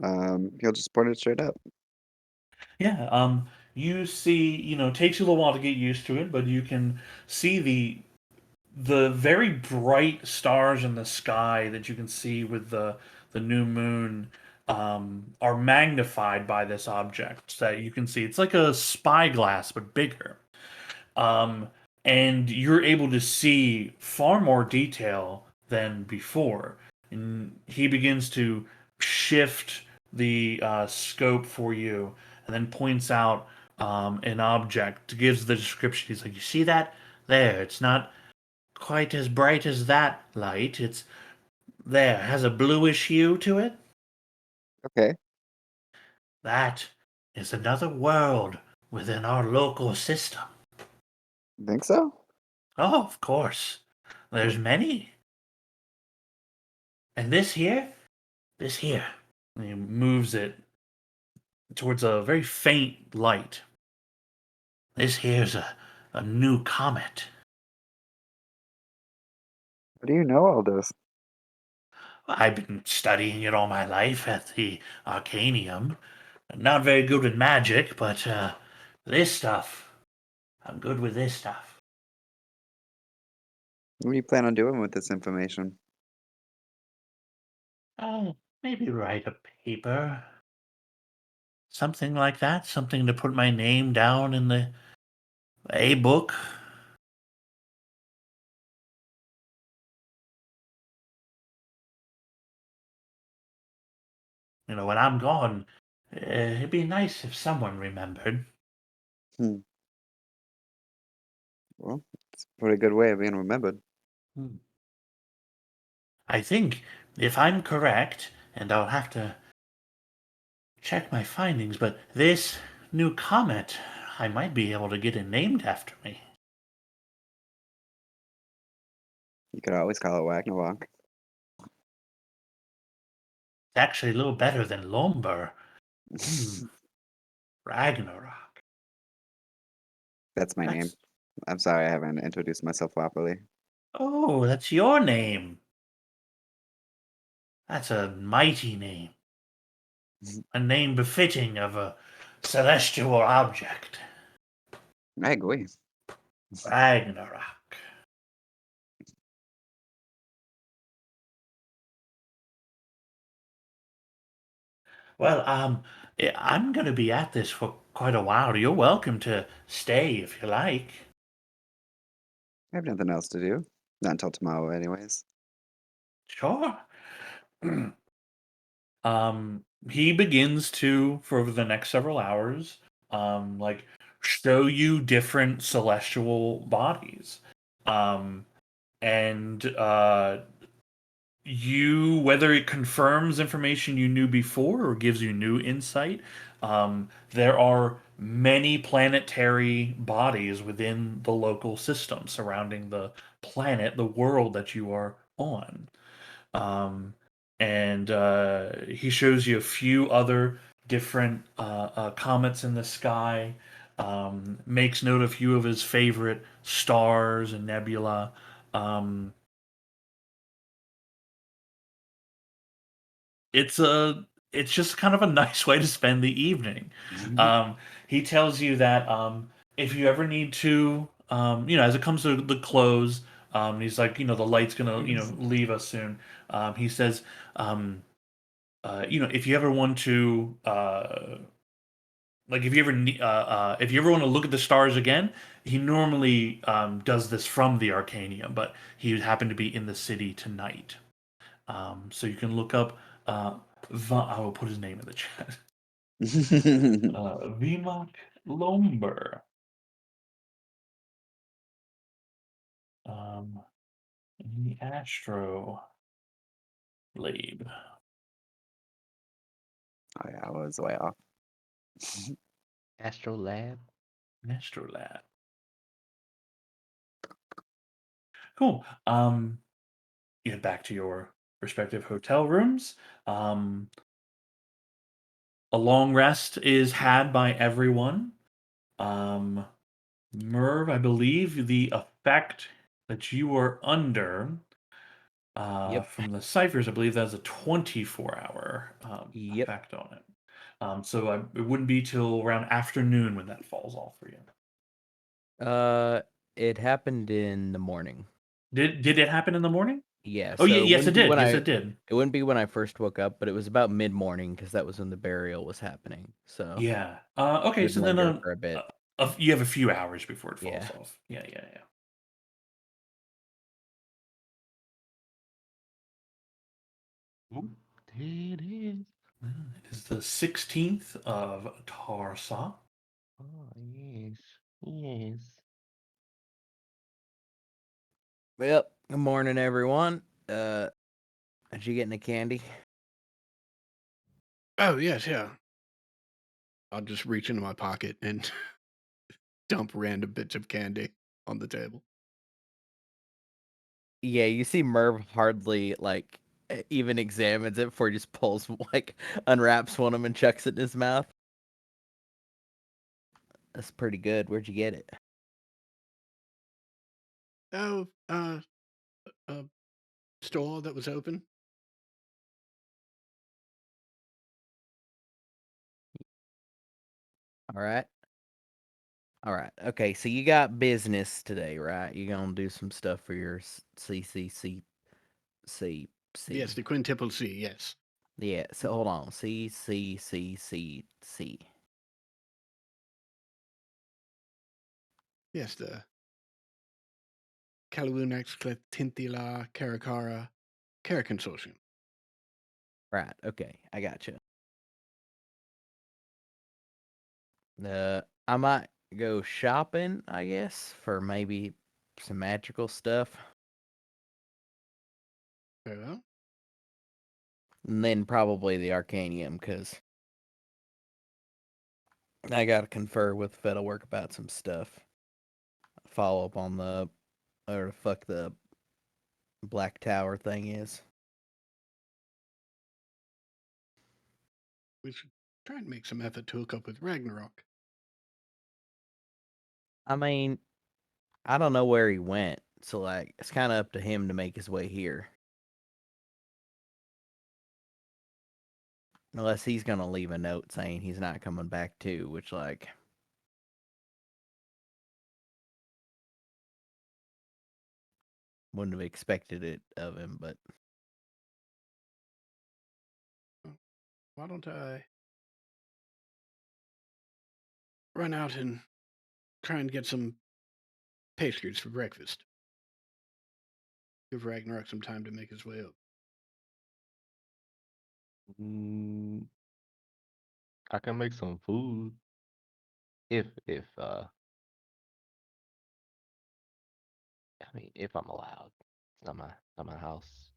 He'll just point it straight up. Yeah. You see, it takes you a little while to get used to it, but you can see the very bright stars in the sky that you can see with the new moon are magnified by this object that you can see. It's like a spyglass, but bigger. um, and you're able to see far more detail than before. And he begins to shift the scope for you, and then points out an object, gives the description. He's like, "You see that? There. It's not quite as bright as that light. It's there. It has a bluish hue to it. Okay. That is another world within our local system." Think so? Oh, of course. There's many. And this here, and he moves it towards a very faint light. This here's a new comet. How do you know all this? I've been studying it all my life at the Arcanium. Not very good at magic, but this stuff, I'm good with this stuff. What do you plan on doing with this information? Oh, maybe write a paper. Something like that. Something to put my name down in the A book. When I'm gone, it'd be nice if someone remembered. Hmm. Well, it's a pretty good way of being remembered. Hmm. I think, if I'm correct, and I'll have to check my findings, but this new comet, I might be able to get it named after me. You could always call it Wagnalok. It's actually a little better than Lomber. Ragnarok. That's my name. That's- I'm sorry I haven't introduced myself properly. Oh, that's your name. That's a mighty name. A name befitting of a celestial object. I agree. Ragnarok. Well, I'm going to be at this for quite a while. You're welcome to stay if you like. I have nothing else to do. Not until tomorrow, anyways. Sure. He begins to, for over the next several hours, like show you different celestial bodies. Um, and you, whether it confirms information you knew before or gives you new insight, there are many planetary bodies within the local system surrounding the planet, the world that you are on. Um, and he shows you a few other different comets in the sky. Makes note of a few of his favorite stars and nebula. Um, it's just kind of a nice way to spend the evening. Um, he tells you that if you ever need to, as it comes to the close, he's like, the light's gonna, leave us soon. He says, um, if you ever want to, like, if you ever want to look at the stars again, he normally does this from the Arcanium, but he happened to be in the city tonight. So you can look up. I will put his name in the chat. Vimak Lomber. Um, the Astro Labe. Oh yeah, I was way off. Astrolab. Astrolab. Cool. You head back to your respective hotel rooms. A long rest is had by everyone. Merv, I believe the effect that you are under Yep. from the ciphers, I believe that's a 24-hour Yep. effect on it. So it wouldn't be till around afternoon when that falls off for you. It happened in the morning. Did it happen in the morning? Yeah. Oh So yeah, it yes it wouldn't be did. when Yes I. it did. It wouldn't be when I first woke up, but it was about mid-morning because that was when the burial was happening. So Yeah. it Okay. would So then linger for a bit. you have a few hours before it falls Yeah. off. Yeah. Yeah. Yeah. There it is. It is the 16th of Tarsa. Oh, yes. Yes. Yep. Good morning, everyone. Did you get any candy? Oh yes, yeah. I'll just reach into my pocket and dump random bits of candy on the table. Yeah, you see Merv hardly even examines it before he just pulls unwraps one of them and chucks it in his mouth. That's pretty good. Where'd you get it? Oh, a store that was open. All right. All right. Okay, so you got business today, right? You gonna do some stuff for your CCCC. Yes, the quintuple C. Yes. Yeah. So hold on. CCCC. Yes, the Kaluunax Cletintila Caracara Care Consortium. Right. Okay. I got you. I might go shopping, I guess, for maybe some magical stuff, Very well. and then probably the Arcanium, because I gotta confer with Fettelwork about some stuff. Follow up on or the fuck the Black Tower thing is. We should try and make some effort to hook up with Ragnarok. I mean, I don't know where he went, so like it's kind of up to him to make his way here. Unless he's gonna leave a note saying he's not coming back too, which like wouldn't have expected it of him, but Why don't I run out and try and get some pastries for breakfast? Give Ragnarok some time to make his way up. Mm, I can make some food if I mean if I'm allowed. It's not my house.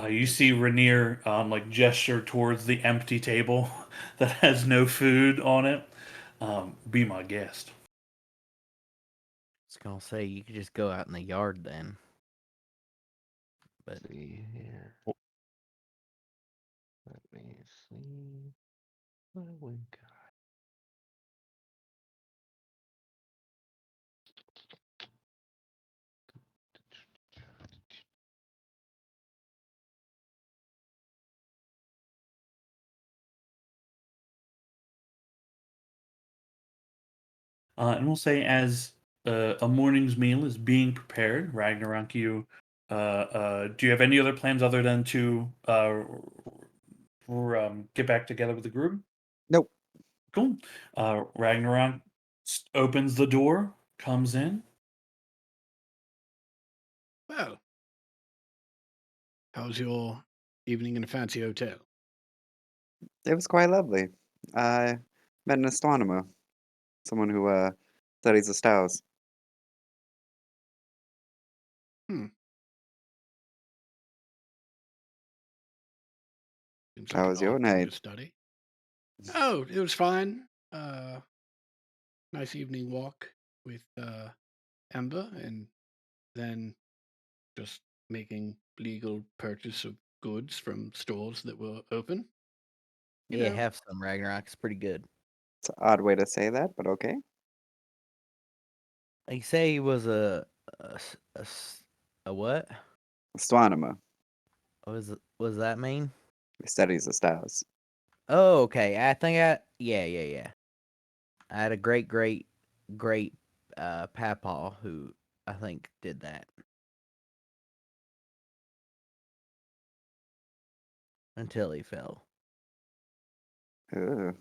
You see Rainier like gesture towards the empty table that has no food on it. Be my guest. I was gonna say you could just go out in the yard then. But Let's see here. Let me see. What have we got? And we'll say as a morning's meal is being prepared, Ragnarok, do you have any other plans other than to get back together with the group? Nope. Cool. Ragnarok opens the door, comes in. Well, how's your evening in a fancy hotel? It was quite lovely. I met an astronomer, someone who studies the stars. Seems How an was your odd thing night? to study. Oh, it was fine. Nice evening walk with Amber, and then just making legal purchase of goods from stores that were open. You yeah, know, have some Ragnarok. It's pretty good. It's an odd way to say that, but okay. You say he was a what? Astronomer. What does that mean? He studies the stars. Oh, okay. I think yeah. I had a great papaw who I think did that until he fell. Ugh.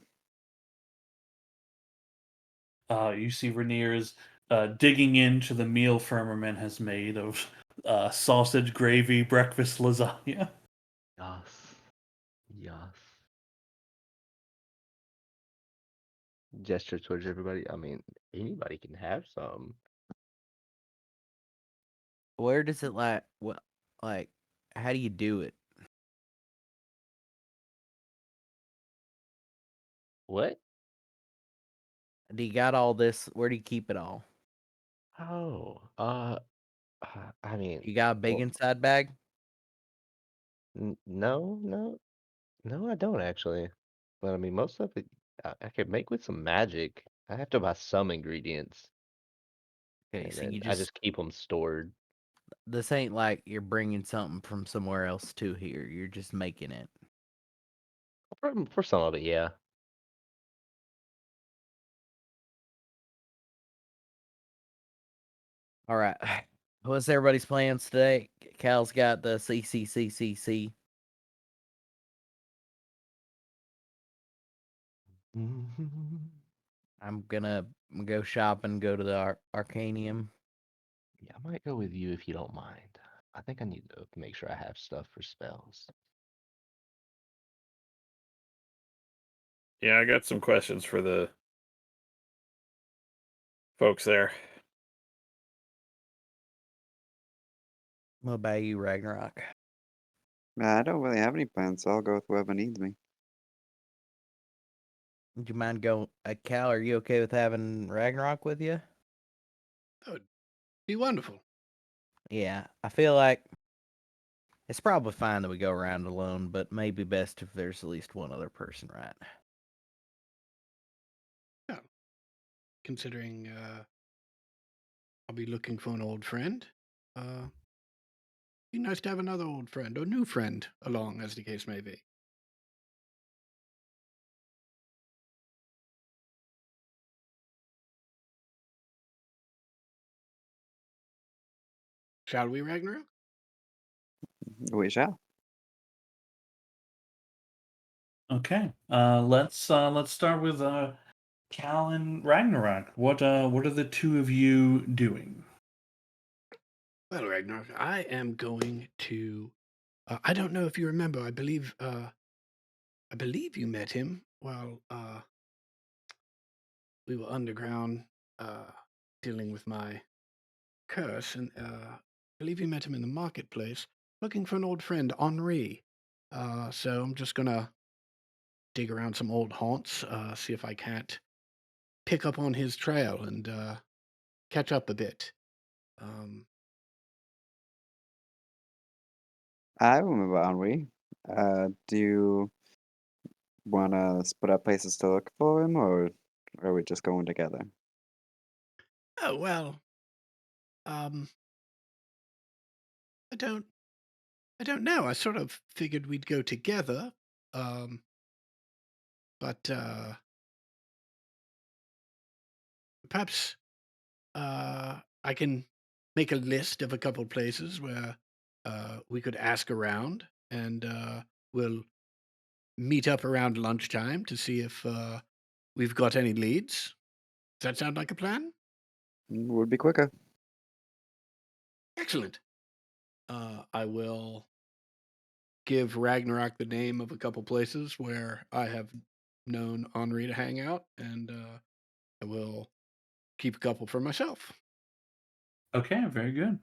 You see Rainier is digging into the meal Firmament has made of sausage, gravy, breakfast lasagna. Yes. Yes. Gesture towards everybody. I mean, anybody can have some. Where does it like how do you do it? What? Do you got all this? Where do you keep it all? Oh, I mean, You got a big well, inside bag? no, I don't actually. But I mean, most of it I could make with some magic. I have to buy some ingredients, Okay, and so then you I just just keep them stored. this ain't like you're bringing something from somewhere else to here. You're just making it. For some of it, yeah. All right. What's everybody's plans today? Cal's got the CCCCC. I'm gonna go shopping, go to the Arcanium. Yeah, I might go with you if you don't mind. I think I need to make sure I have stuff for spells. Yeah, I got some questions for the folks there. What about you, Ragnarok? I don't really have any plans, so I'll go with whoever needs me. Would you mind going? Cal, are you okay with having Ragnarok with you? that would be wonderful. Yeah, I feel like it's probably fine that we go around alone, but maybe best if there's at least one other person, right? Yeah, considering I'll be looking for an old friend. Be nice to have another old friend or new friend along, as the case may be. Shall we, Ragnarok? We shall. Okay. Let's start with Cal and Ragnarok. What are the two of you doing? Well, Ragnarok, I am going to. I don't know if you remember. I believe you met him while we were underground dealing with my curse, and I believe you met him in the marketplace looking for an old friend, Henri. So I'm just gonna dig around some old haunts, see if I can't pick up on his trail and catch up a bit. Um, I remember Henri. Do you want to split up places to look for him, or are we just going together? oh well, um, I don't know. I sort of figured we'd go together, um, but perhaps I can make a list of a couple places where we could ask around, and we'll meet up around lunchtime to see if we've got any leads. Does that sound like a plan? Would be quicker. Excellent. I will give Ragnarok the name of a couple places where I have known Henri to hang out, and I will keep a couple for myself. Okay, very good.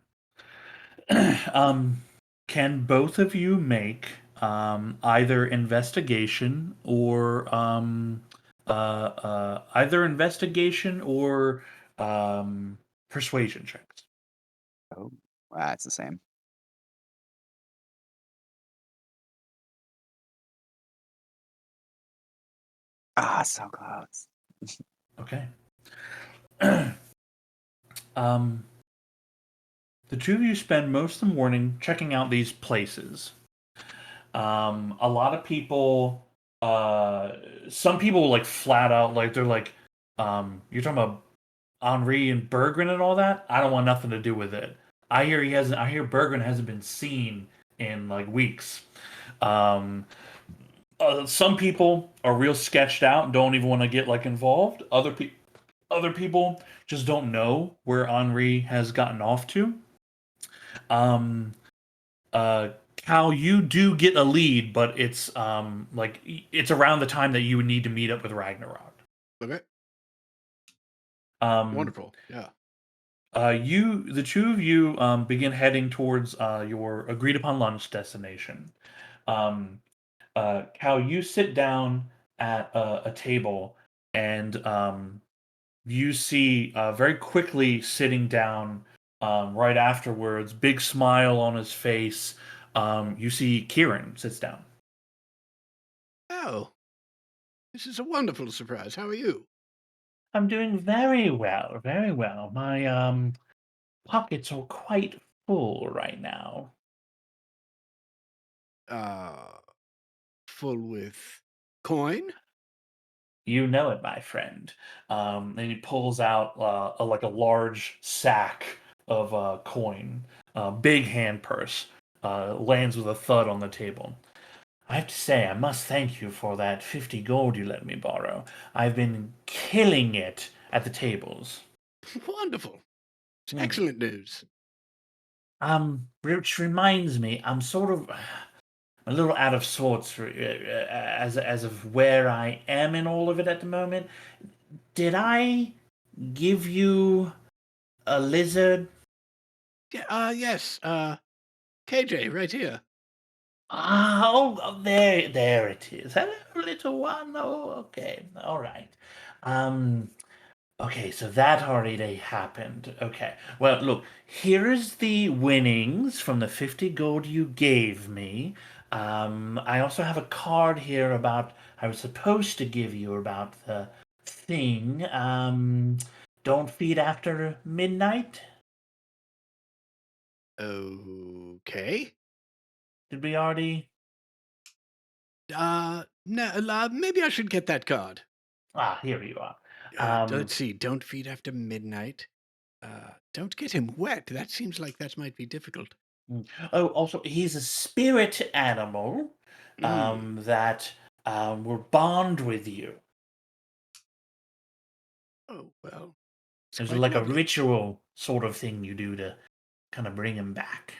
Can both of you make either investigation or persuasion checks? Oh, wow, it's the same. Ah, so close. Okay. um, the two of you spend most of the morning checking out these places. A lot of people, some people like flat out, like they're like, you're talking about Henri and Berggren and all that. I don't want nothing to do with it. I hear Berggren hasn't been seen in like weeks. Um, some people are real sketched out and don't even want to get like involved. Other people just don't know where Henri has gotten off to. Um, Cal, you do get a lead, but it's like it's around the time that you would need to meet up with Ragnarok. Okay. Um, Wonderful. Yeah. the two of you begin heading towards your agreed upon lunch destination. Um, Cal, you sit down at a table, and you see very quickly sitting down right afterwards, big smile on his face. You see Kieran sits down. Oh, this is a wonderful surprise. How are you? I'm doing very well, very well. My pockets are quite full right now. Uh, full with coin? You know it, my friend. And he pulls out like a large sack of coin, big hand purse. Lands with a thud on the table. I have to say, I must thank you for that 50 gold you let me borrow. I've been killing it at the tables. Wonderful. It's Hmm. excellent news. Which reminds me, I'm sort of a little out of sorts as of where I am in all of it at the moment. Did I give you a lizard? Yeah, yes. KJ, right here. There it is. Hello, little one. Oh, okay, all right. Um, okay, so that already happened. Okay, well, look, here's the winnings from the 50 gold you gave me. I also have a card here about I was supposed to give you about the thing. Don't feed after midnight. Okay. Did we already? No, maybe I should get that card. Ah, here you are. Let's see. Don't feed after midnight. Don't get him wet. That seems like that might be difficult. Oh, also, he's a spirit animal. Mm. That will bond with you. Oh, well. It's There's quite like a lovely. ritual sort of thing you do to kind of bring him back.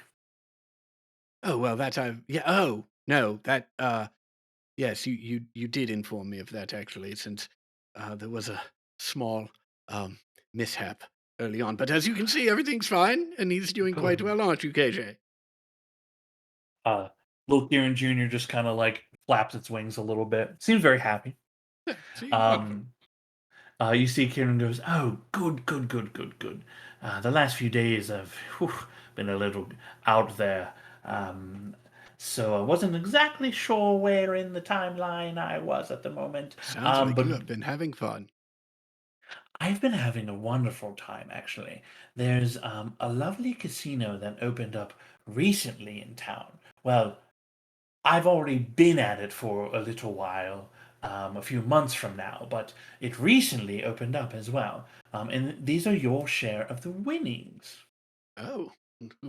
Oh, well, that I've. Yeah. Oh, no. That. Yes, you did inform me of that, actually, since there was a small mishap early on. But as you can see, everything's fine, and he's doing quite well, aren't you, KJ? Little Kieran Jr. just kind of like flaps its wings a little bit. Seems very happy. Yeah, see, wonderful. You see Kieran goes, "Oh, good, good, good, good, good. The last few days have been a little out there. So I wasn't exactly sure where in the timeline I was at the moment. Sounds like But you have been having fun. I've been having a wonderful time, actually. There's a lovely casino that opened up recently in town. Well, I've already been at it for a little while, a few months from now, but it recently opened up as well. And these are your share of the winnings. Oh,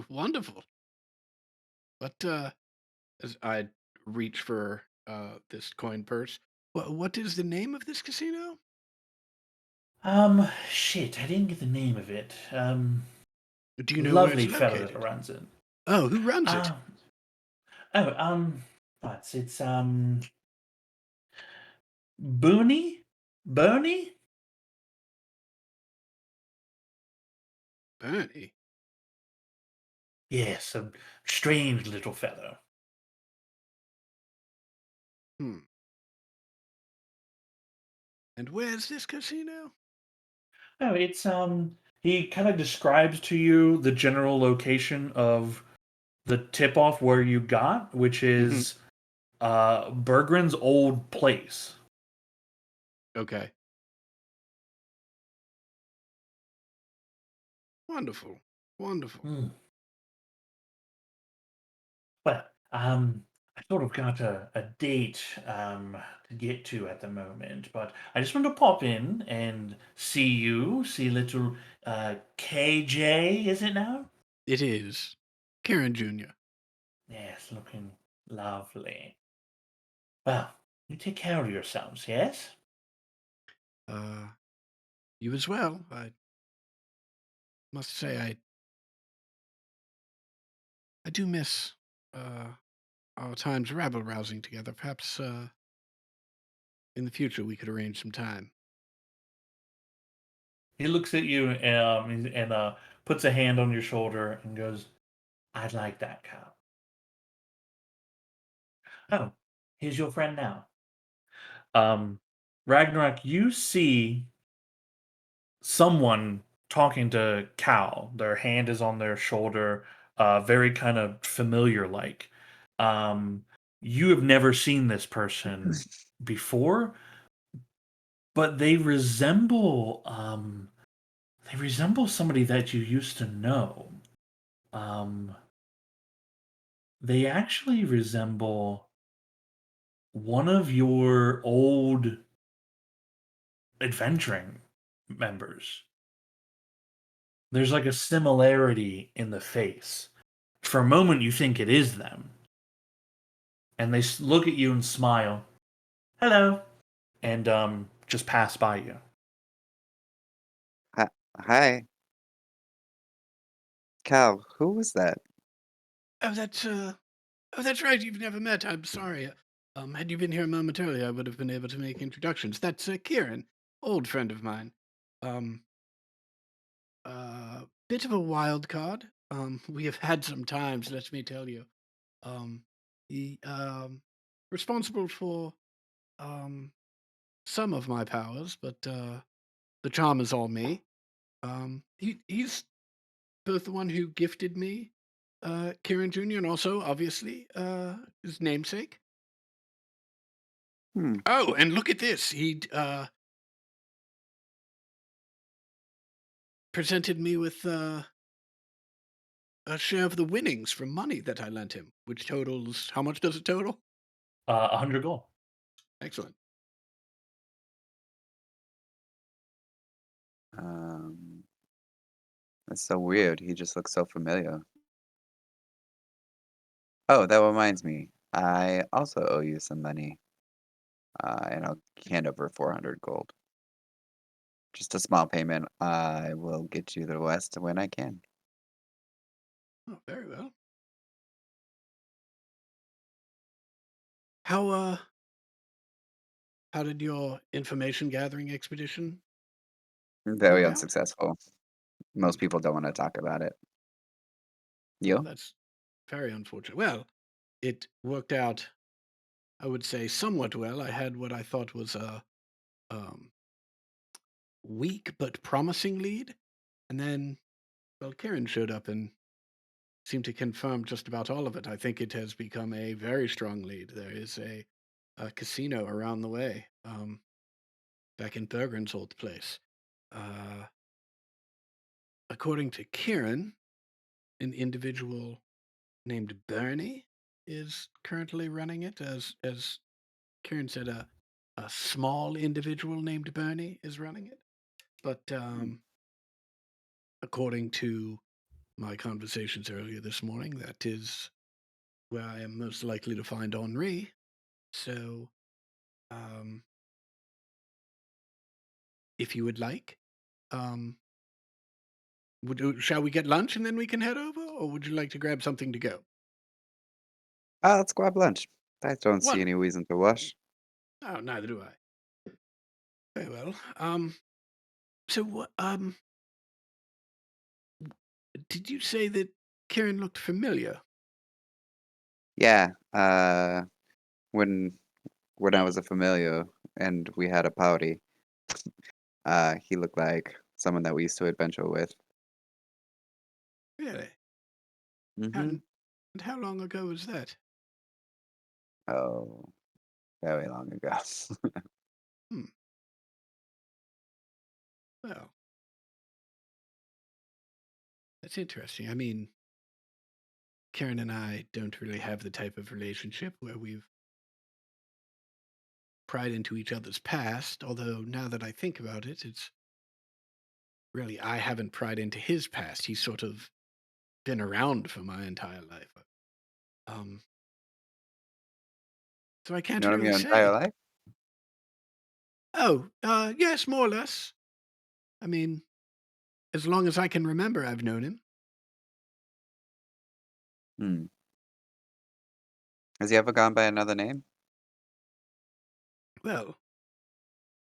wonderful. But as I reach for this coin purse, what is the name of this casino? Shit, I didn't get the name of it. Do you know where Lovely it's fellow that located? runs it. Oh, who runs it? Um, oh, it's Booney? Boney? Bernie. Yes, a strange little fellow. Hmm. And where's this casino? Oh, it's he kind of describes to you the general location of the tip off where you got, which Mhm. is Bergren's old place. Okay. Wonderful. Wonderful. Hmm. Well, I sort of got a date to get to at the moment, but I just wanted to pop in and see little KJ, is it now? It is. Karen Jr. Yes, looking lovely. Well, you take care of yourselves, yes? Uh, you as well. I must say, I do miss our times rabble rousing together. Perhaps in the future we could arrange some time. He looks at you and puts a hand on your shoulder and goes, "I'd like that cow." Oh, here's your friend now. Um, Ragnarok, you see someone talking to Cal. Their hand is on their shoulder, very kind of familiar like. Um, you have never seen this person before, but they resemble somebody that you used to know. Um, they actually resemble one of your old adventuring members. There's like a similarity in the face. For a moment, you think it is them, and they look at you and smile, "Hello," and just pass by you. Hi, Cal. Who was that? Oh, that's right. You've never met. I'm sorry. Had you been here a moment earlier, I would have been able to make introductions. That's Kieran, old friend of mine. Um, bit of a wild card. We have had some times, let me tell you. Um, he responsible for um some of my powers, but the charm is all me. He's both the one who gifted me Kieran Jr. and also obviously his namesake. Hmm. Oh, and look at this. He presented me with a share of the winnings from money that I lent him, which totals, how much does it total? 100 gold. Excellent. Um, that's so weird. He just looks so familiar. Oh, that reminds me. I also owe you some money, and I'll hand over 400 gold. Just a small payment. I will get you the rest when I can. Oh, very well. How did your information gathering expedition Very work out? unsuccessful. Hmm. Most people don't want to talk about it. Well, You? that's very unfortunate. Well, it worked out, I would say, somewhat well. I had what I thought was a um, weak but promising lead, and then, well, Karen showed up and seemed to confirm just about all of it. I think it has become a very strong lead. There is a casino around the way, back in Bergren's old place. Uh, According to Kieran, an individual named Bernie is currently running it. As Kieran said, a small individual named Bernie is running it. But according to my conversations earlier this morning, that is where I am most likely to find Henri. So, um, if you would like, um, shall we get lunch and then we can head over, or would you like to grab something to go? Let's grab lunch. I don't see One. any reason to rush. Oh, neither do I. Very well. So what? Did you say that Karen looked familiar? Yeah, when when I was a familiar and we had a party, he looked like someone that we used to adventure with. Really? Mm-hmm. And how long ago was that? Oh, very long ago. Hmm. Well, that's interesting. I mean, Karen and I don't really have the type of relationship where we've pried into each other's past, although now that I think about it, it's really I haven't pried into his past. He's sort of been around for my entire life. Um, so I can't Known him really your entire say. life? Oh, yes, more or less. I mean, as long as I can remember, I've known him. Hmm. Has he ever gone by another name? Well,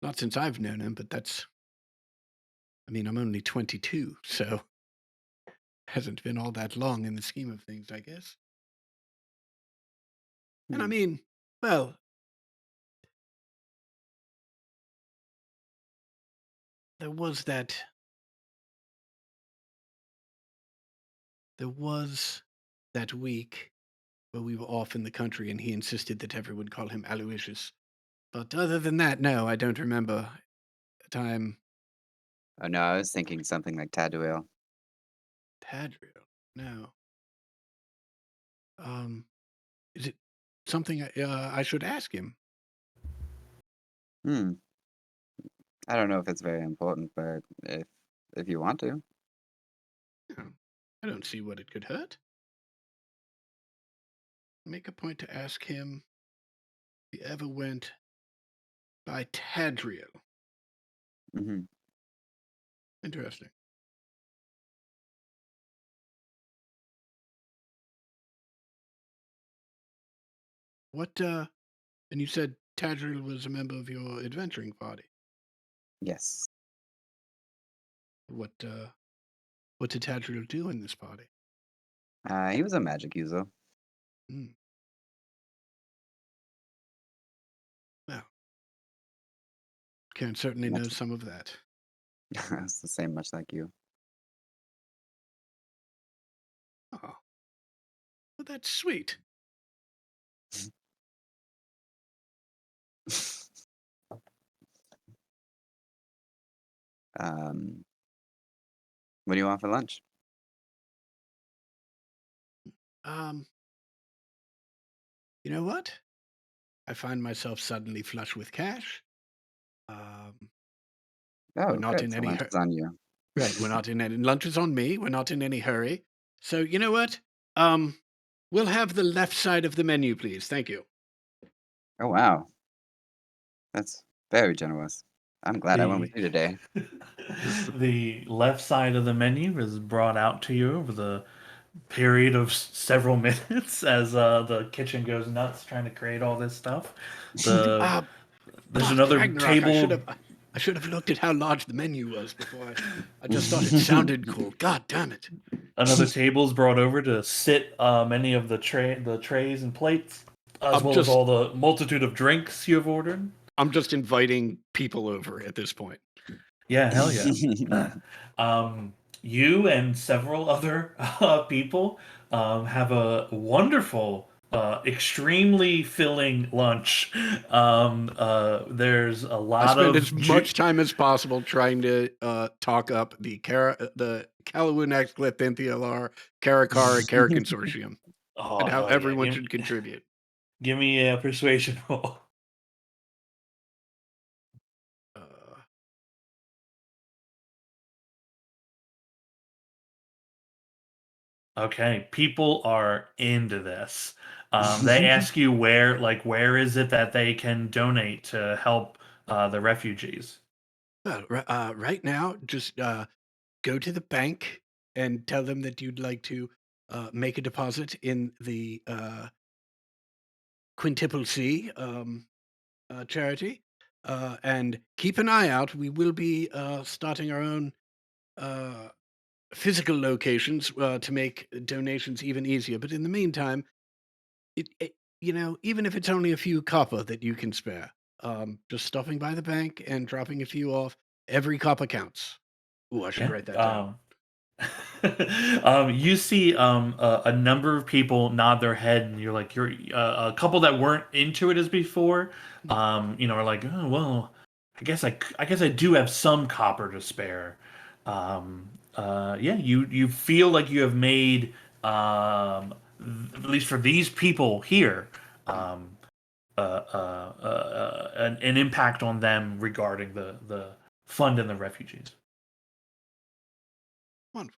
not since I've known him, but that's, I mean, I'm only 22, so hasn't been all that long in the scheme of things, I guess. And I Hmm. mean, well, there was that, there was that week where we were off in the country and he insisted that everyone call him Aloysius. But other than that, no, I don't remember a time. Oh no, I was thinking something like Taduil. Tadriel, no. Um, is it something I should ask him? Hmm. I don't know if it's very important, but if you want to. No, I don't see what it could hurt. Make a point to ask him if he ever went by Tadriel. Mm-hmm. Interesting. What, and you said Tadriel was a member of your adventuring party. Yes. What did Tadriel do in this party? He was a magic user. Hmm. Well, Karen certainly Much knows some of that. it's the same, much like you. Oh, well, that's sweet. Um, What do you want for lunch? Um, you know what? I find myself suddenly flush with cash. Um, Oh, we're not good. in So any lunch hurry. is on you. Right, we're not in any lunch is on me. We're not in any hurry. So you know what? We'll have the left side of the menu, please. Thank you. Oh wow, that's very generous. I'm glad I went with The you today. the left side of the menu is brought out to you over the period of several minutes as the kitchen goes nuts trying to create all this stuff. The there's another Ragnarok, table. I should have looked at how large the menu was before I just thought it sounded cool. God damn it. Another table is brought over to sit many of the trays and plates, as I'm well as just- all the multitude of drinks you have ordered. I'm just inviting people over at this point. Yeah, hell yeah. You and several other people have a wonderful, extremely filling lunch. There's a I lot spend of as much time as possible trying to talk up the Calawun Exglith Karakara Kara Consortium Oh, and how hell yeah. everyone should contribute. Give me a persuasion roll. Uh, Okay, people are into this. They ask you where is it that they can donate to help the refugees? right now, just go to the bank and tell them that you'd like to make a deposit in the Quintuple C charity. And keep an eye out. We will be starting our own physical locations to make donations even easier. But in the meantime, even if it's only a few copper that you can spare, just stopping by the bank and dropping a few off, every copper counts. Ooh, I should Yeah, write that down. You see a number of people nod their head, and you're a couple that weren't into it as before. Are like, oh well, I guess I do have some copper to spare. Yeah, you feel like you have made at least for these people here um, an impact on them regarding the fund and the refugees. Wonderful.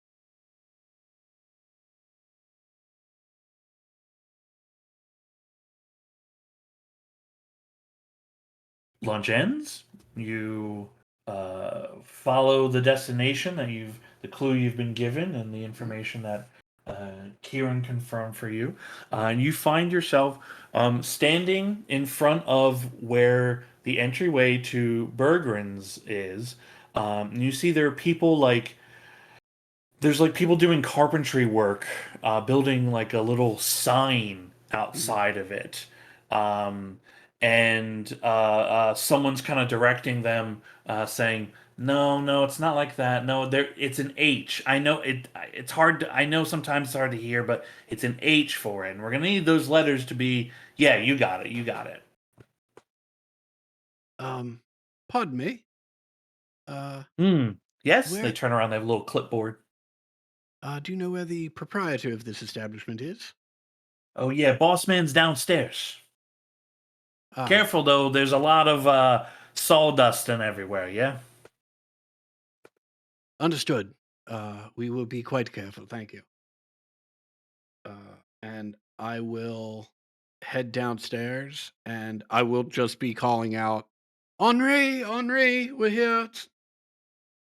Lunch ends. You follow the destination the clue you've been given, and the information that Kieran confirmed for you. And you find yourself standing in front of where the entryway to Bergren's is. And you see there are people there's people doing carpentry work, building like a little sign outside of it. Um, and someone's kind of directing them, saying, "No, no, it's not like that. No, it's an H. I know it. It's hard. I know sometimes it's hard to hear, but it's an H for it. And we're gonna need those letters to be. Yeah, you got it. You got it. Pardon me. Yes." They Where turn around. They have a little clipboard. do you know where the proprietor of this establishment is? Oh yeah, boss man's downstairs. Ah, Careful though, there's a lot of sawdust and everywhere, yeah? understood. We will be quite careful. Thank you. And I will head downstairs, and I will just be calling out, Henri, Henri, we're here.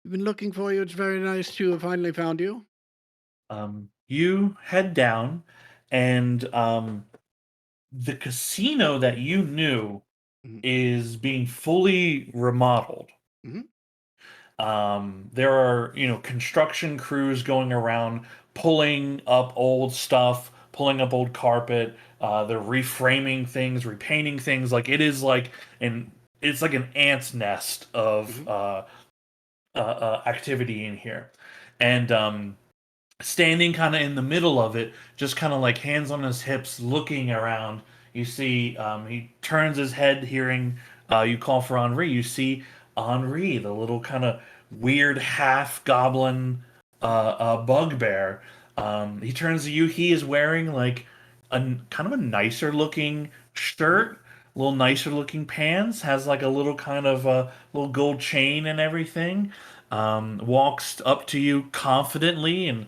We've been looking for you. It's very nice to have finally found you. You head down, and the casino that you knew Mhm. is being fully remodeled. Mhm. There are, construction crews going around pulling up old stuff, pulling up old carpet. They're reframing things, repainting things. It's like an ant's nest of Mhm. activity in here, and standing kind of in the middle of it, just kind of like hands on his hips, looking around. You see, he turns his head, hearing you call for Henri. You see Henri, the little kind of weird half goblin bugbear. He turns to you. He is wearing like kind of a nicer looking shirt, a little nicer looking pants. Has like a little kind of little gold chain and everything. Walks up to you confidently and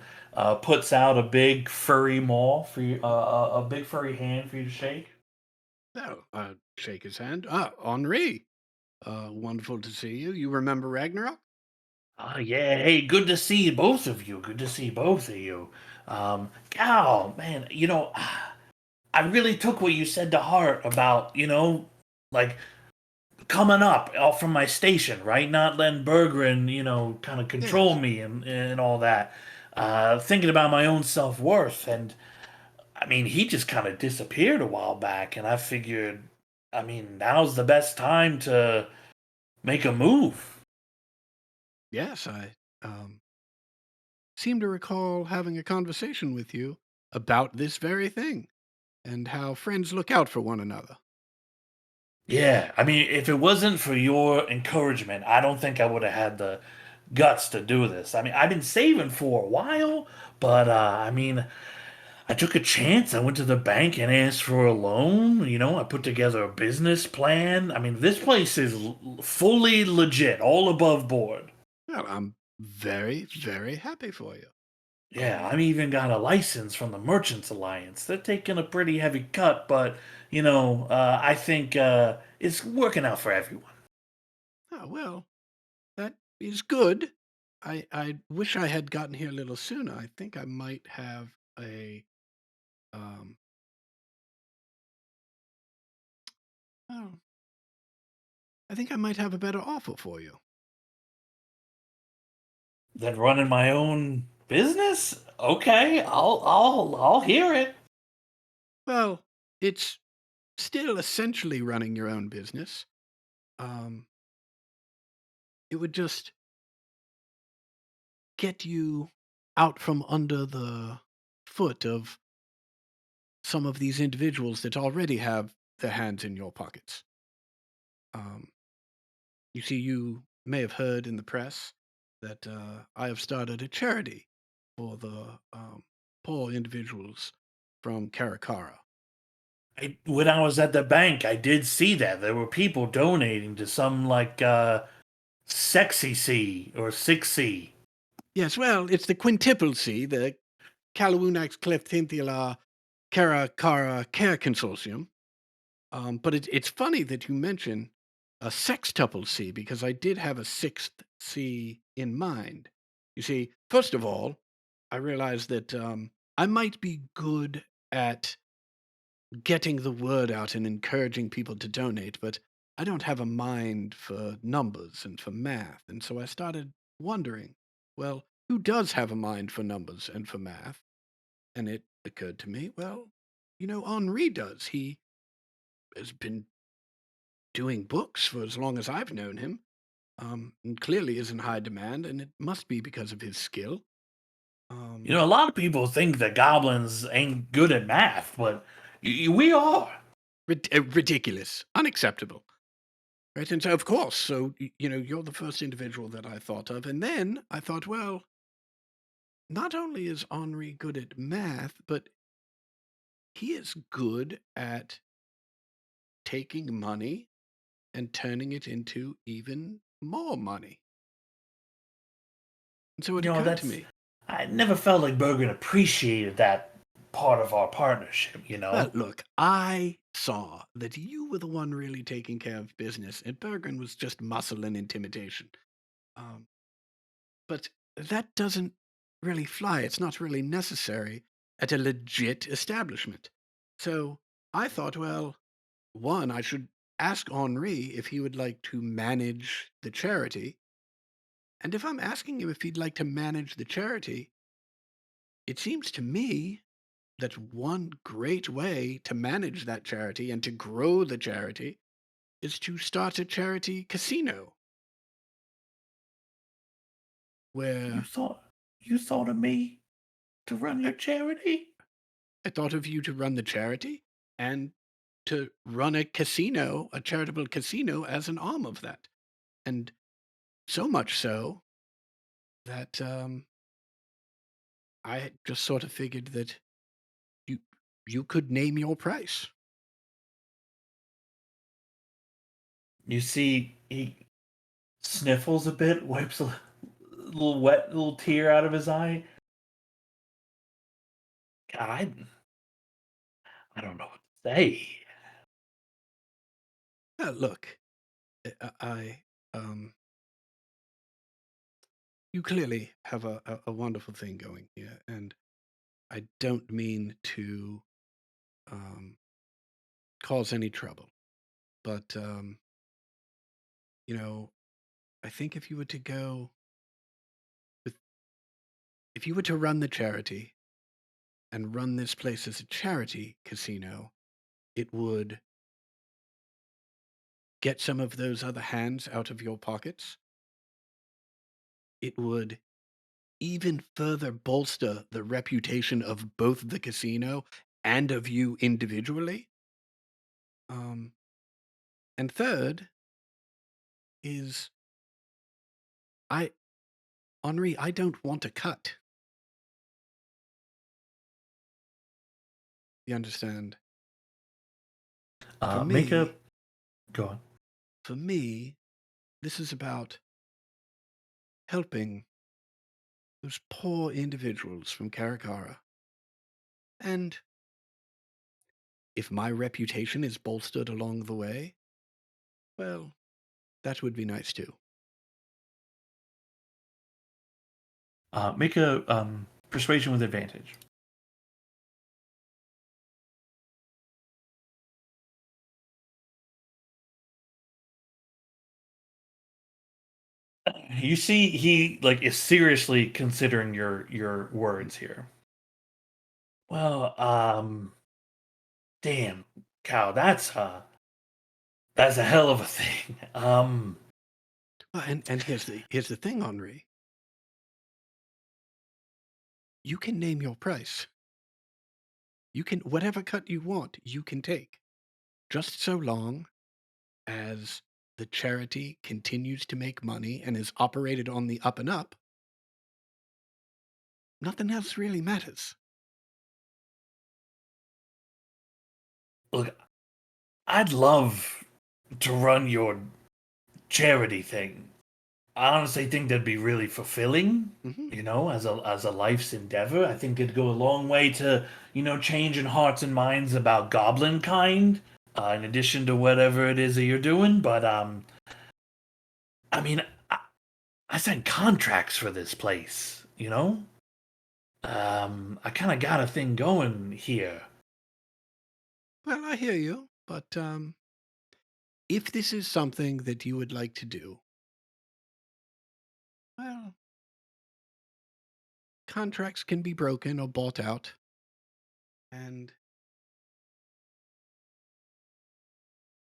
puts out a big furry maw for you, a big furry hand for you to shake. So, shake his hand. Ah, Henri. Wonderful to see you. You remember Ragnarok? Yeah, hey, good to see both of you. Good to see both of you. Gal, man, I really took what you said to heart about, like coming up off from my station, right? Not letting Bergren, kind of control Yes. me and all that. Thinking about my own self worth. And I mean, he just kind of disappeared a while back. And I figured, I mean, now's the best time to make a move. Yes, I seem to recall having a conversation with you about this very thing and how friends look out for one another. Yeah, I mean, if it wasn't for your encouragement, I don't think I would have had the guts to do this. I mean, I've been saving for a while, but I mean, I took a chance. I went to the bank and asked for a loan. I put together a business plan. I mean, this place is fully legit, all above board. Well, I'm very, very happy for you. Yeah, Um, I'm even got a license from the Merchants Alliance. They're taking a pretty heavy cut, but I think it's working out for everyone. well, that is good. I wish I had gotten here a little sooner. I think I might have a um oh, I think I might have a better offer for you. Than running my own business? Okay, I'll hear it. Well, it's still essentially running your own business. Um, it would just get you out from under the foot of some of these individuals that already have their hands in your pockets. Um, you see, you may have heard in the press that I have started a charity for the poor individuals from Karakara. When I was at the bank, I did see that there were people donating to some like sexy C or 6C. Yes, well, it's the Quintuple C, the Kalawunax Clefthintila Karakara Care Consortium. But it's funny that you mention a sextuple C because I did have a sixth C in mind. You see, first of all, I realized that I might be good at getting the word out and encouraging people to donate, but I don't have a mind for numbers and for math. And so I started wondering, well, who does have a mind for numbers and for math? And it occurred to me, well, Henri does. He has been doing books for as long as I've known him, and clearly is in high demand, and it must be because of his skill. Um, A lot of people think that goblins ain't good at math, but we are. ridiculous, unacceptable. Right, and so of course, so you're the first individual that I thought of, and then I thought, well, not only is Henri good at math, but he is good at taking money and turning it into even more money. And so it occurred to That's me, I never felt like Bergen appreciated that part of our partnership. look, I saw that you were the one really taking care of business, and Bergen was just muscle and intimidation. Um, but that doesn't really fly. It's not really necessary at a legit establishment. So I thought, well, one, I should ask Henri if he would like to manage the charity. And if I'm asking him if he'd like to manage the charity, it seems to me that one great way to manage that charity and to grow the charity is to start a charity casino You where thought you thought of me to run your charity? I thought of you to run the charity and to run a casino, a charitable casino, as an arm of that. And so much so that I just sort of figured that you you could name your price. You see, he sniffles a bit, wipes a little wet little tear out of his eye. God, I don't know what to say. Look, I you clearly have a wonderful thing going here, and I don't mean to um, cause any trouble. But you know, I think if you were to go with, if you were to run the charity and run this place as a charity casino, it would get some of those other hands out of your pockets. It would even further bolster the reputation of both the casino and of you individually. Um, and third is I, Henri, I don't want a cut. You understand? For Make a me, go on. for me, this is about helping those poor individuals from Karakara. And if my reputation is bolstered along the way, well, that would be nice too. Make a persuasion with advantage. You see, he like is seriously considering your words here. Well, damn, cow, that's a hell of a thing. Well, and here's the thing, Henri. You can name your price. You can whatever cut you want, you can take. Just so long as the charity continues to make money and is operated on the up and up, nothing else really matters. Look, I'd love to run your charity thing. I honestly think that'd be really fulfilling, Hmm. as a life's endeavor. I think it'd go a long way to, changing hearts and minds about goblin kind, in addition to whatever it is that you're doing. But I mean, I signed contracts for this place, I kind of got a thing going here. Well, I hear you, but if this is something that you would like to do, well, contracts can be broken or bought out. And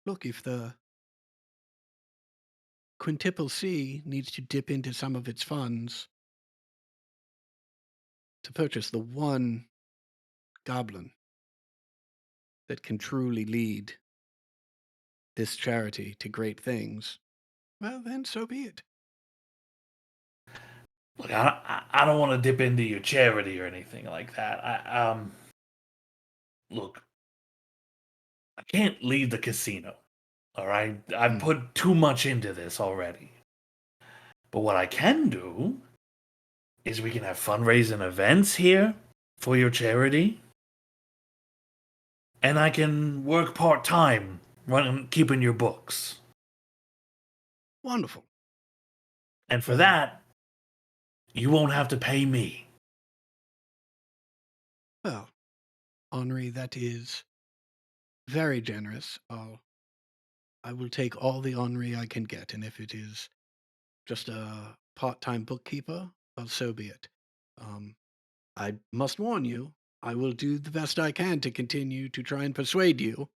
look, if the Quintuple C needs to dip into some of its funds to purchase the one goblin that can truly lead this charity to great things, well, then so be it. Look, I don't want to dip into your charity or anything like that. Look, I can't leave the casino. All right, I've Mm. put too much into this already. But what I can do is we can have fundraising events here for your charity, and I can work part time running, keeping your books. Wonderful. And for Well- that, you won't have to pay me. Well, Henri, that is very generous. I will take all the Henri I can get, and if it is just a part-time bookkeeper, well, so be it. I must warn you, I will do the best I can to continue to try and persuade you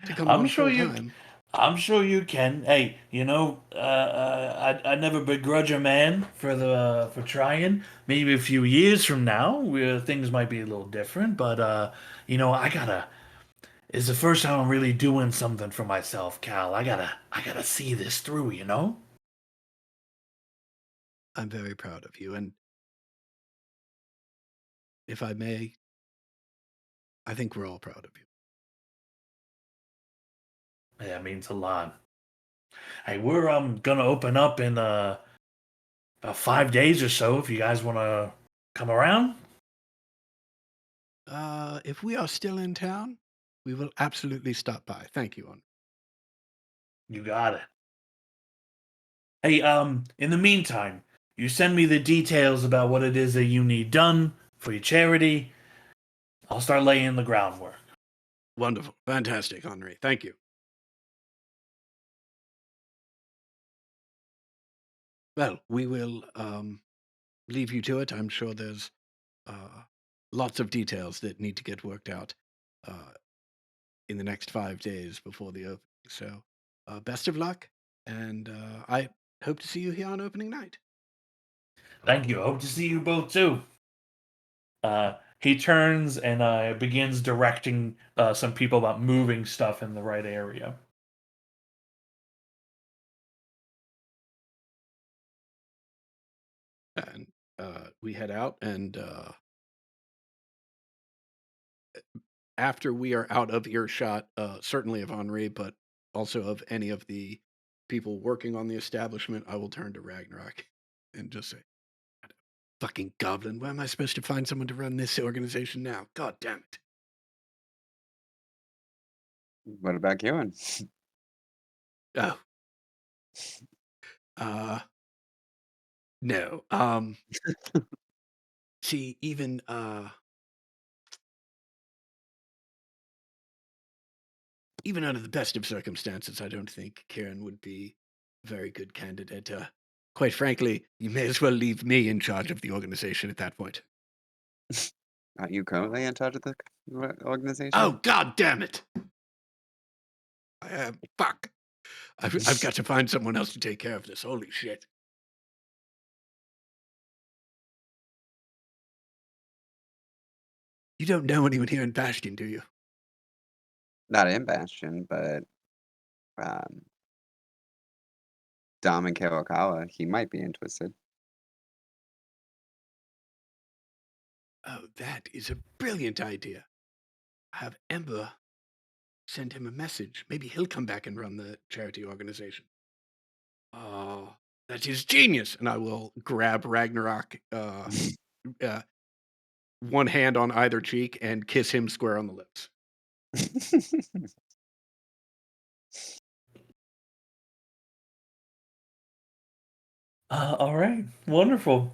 to come I'm on sure full you. time. I'm sure you can. Hey, I never begrudge a man for trying. Maybe a few years from now, where things might be a little different. But I gotta. It's the first time I'm really doing something for myself, Cal. I gotta see this through. I'm very proud of you, and if I may, I think we're all proud of you. That means a lot. Hey, we're gonna open up in about 5 days or so. If you guys want to come around, If we are still in town, we will absolutely stop by. Thank you, Henri. you got it. Hey, in the meantime, you send me the details about what it is that you need done for your charity. I'll start laying the groundwork. Wonderful. Fantastic, Henri. Thank you. Well, we will leave you to it. I'm sure there's lots of details that need to get worked out in the next 5 days before the opening. So, best of luck, and I hope to see you here on opening night. Thank you. I hope to see you both too. He turns and begins directing some people about moving stuff in the right area. And we head out, and after we are out of earshot, certainly of Henri, but also of any of the people working on the establishment, I will turn to Ragnarok and just say, fucking goblin, where am I supposed to find someone to run this organization now? God damn it. What about Kieran? Oh. No. See, even under the best of circumstances, I don't think Kieran would be a very good candidate. Quite frankly, you may as well leave me in charge of the organization at that point. Aren't you currently in charge of the organization? Oh, God damn it! Fuck. I've got to find someone else to take care of this. Holy shit. You don't know anyone here in Bastion, do you? Not in Bastion, but um, Dom and Kadokawa, he might be interested. Oh, that is a brilliant idea. Have Ember send him a message. Maybe he'll come back and run the charity organization. Oh, that is genius. And I will grab Ragnarok, one hand on either cheek, and kiss him square on the lips. All right, wonderful.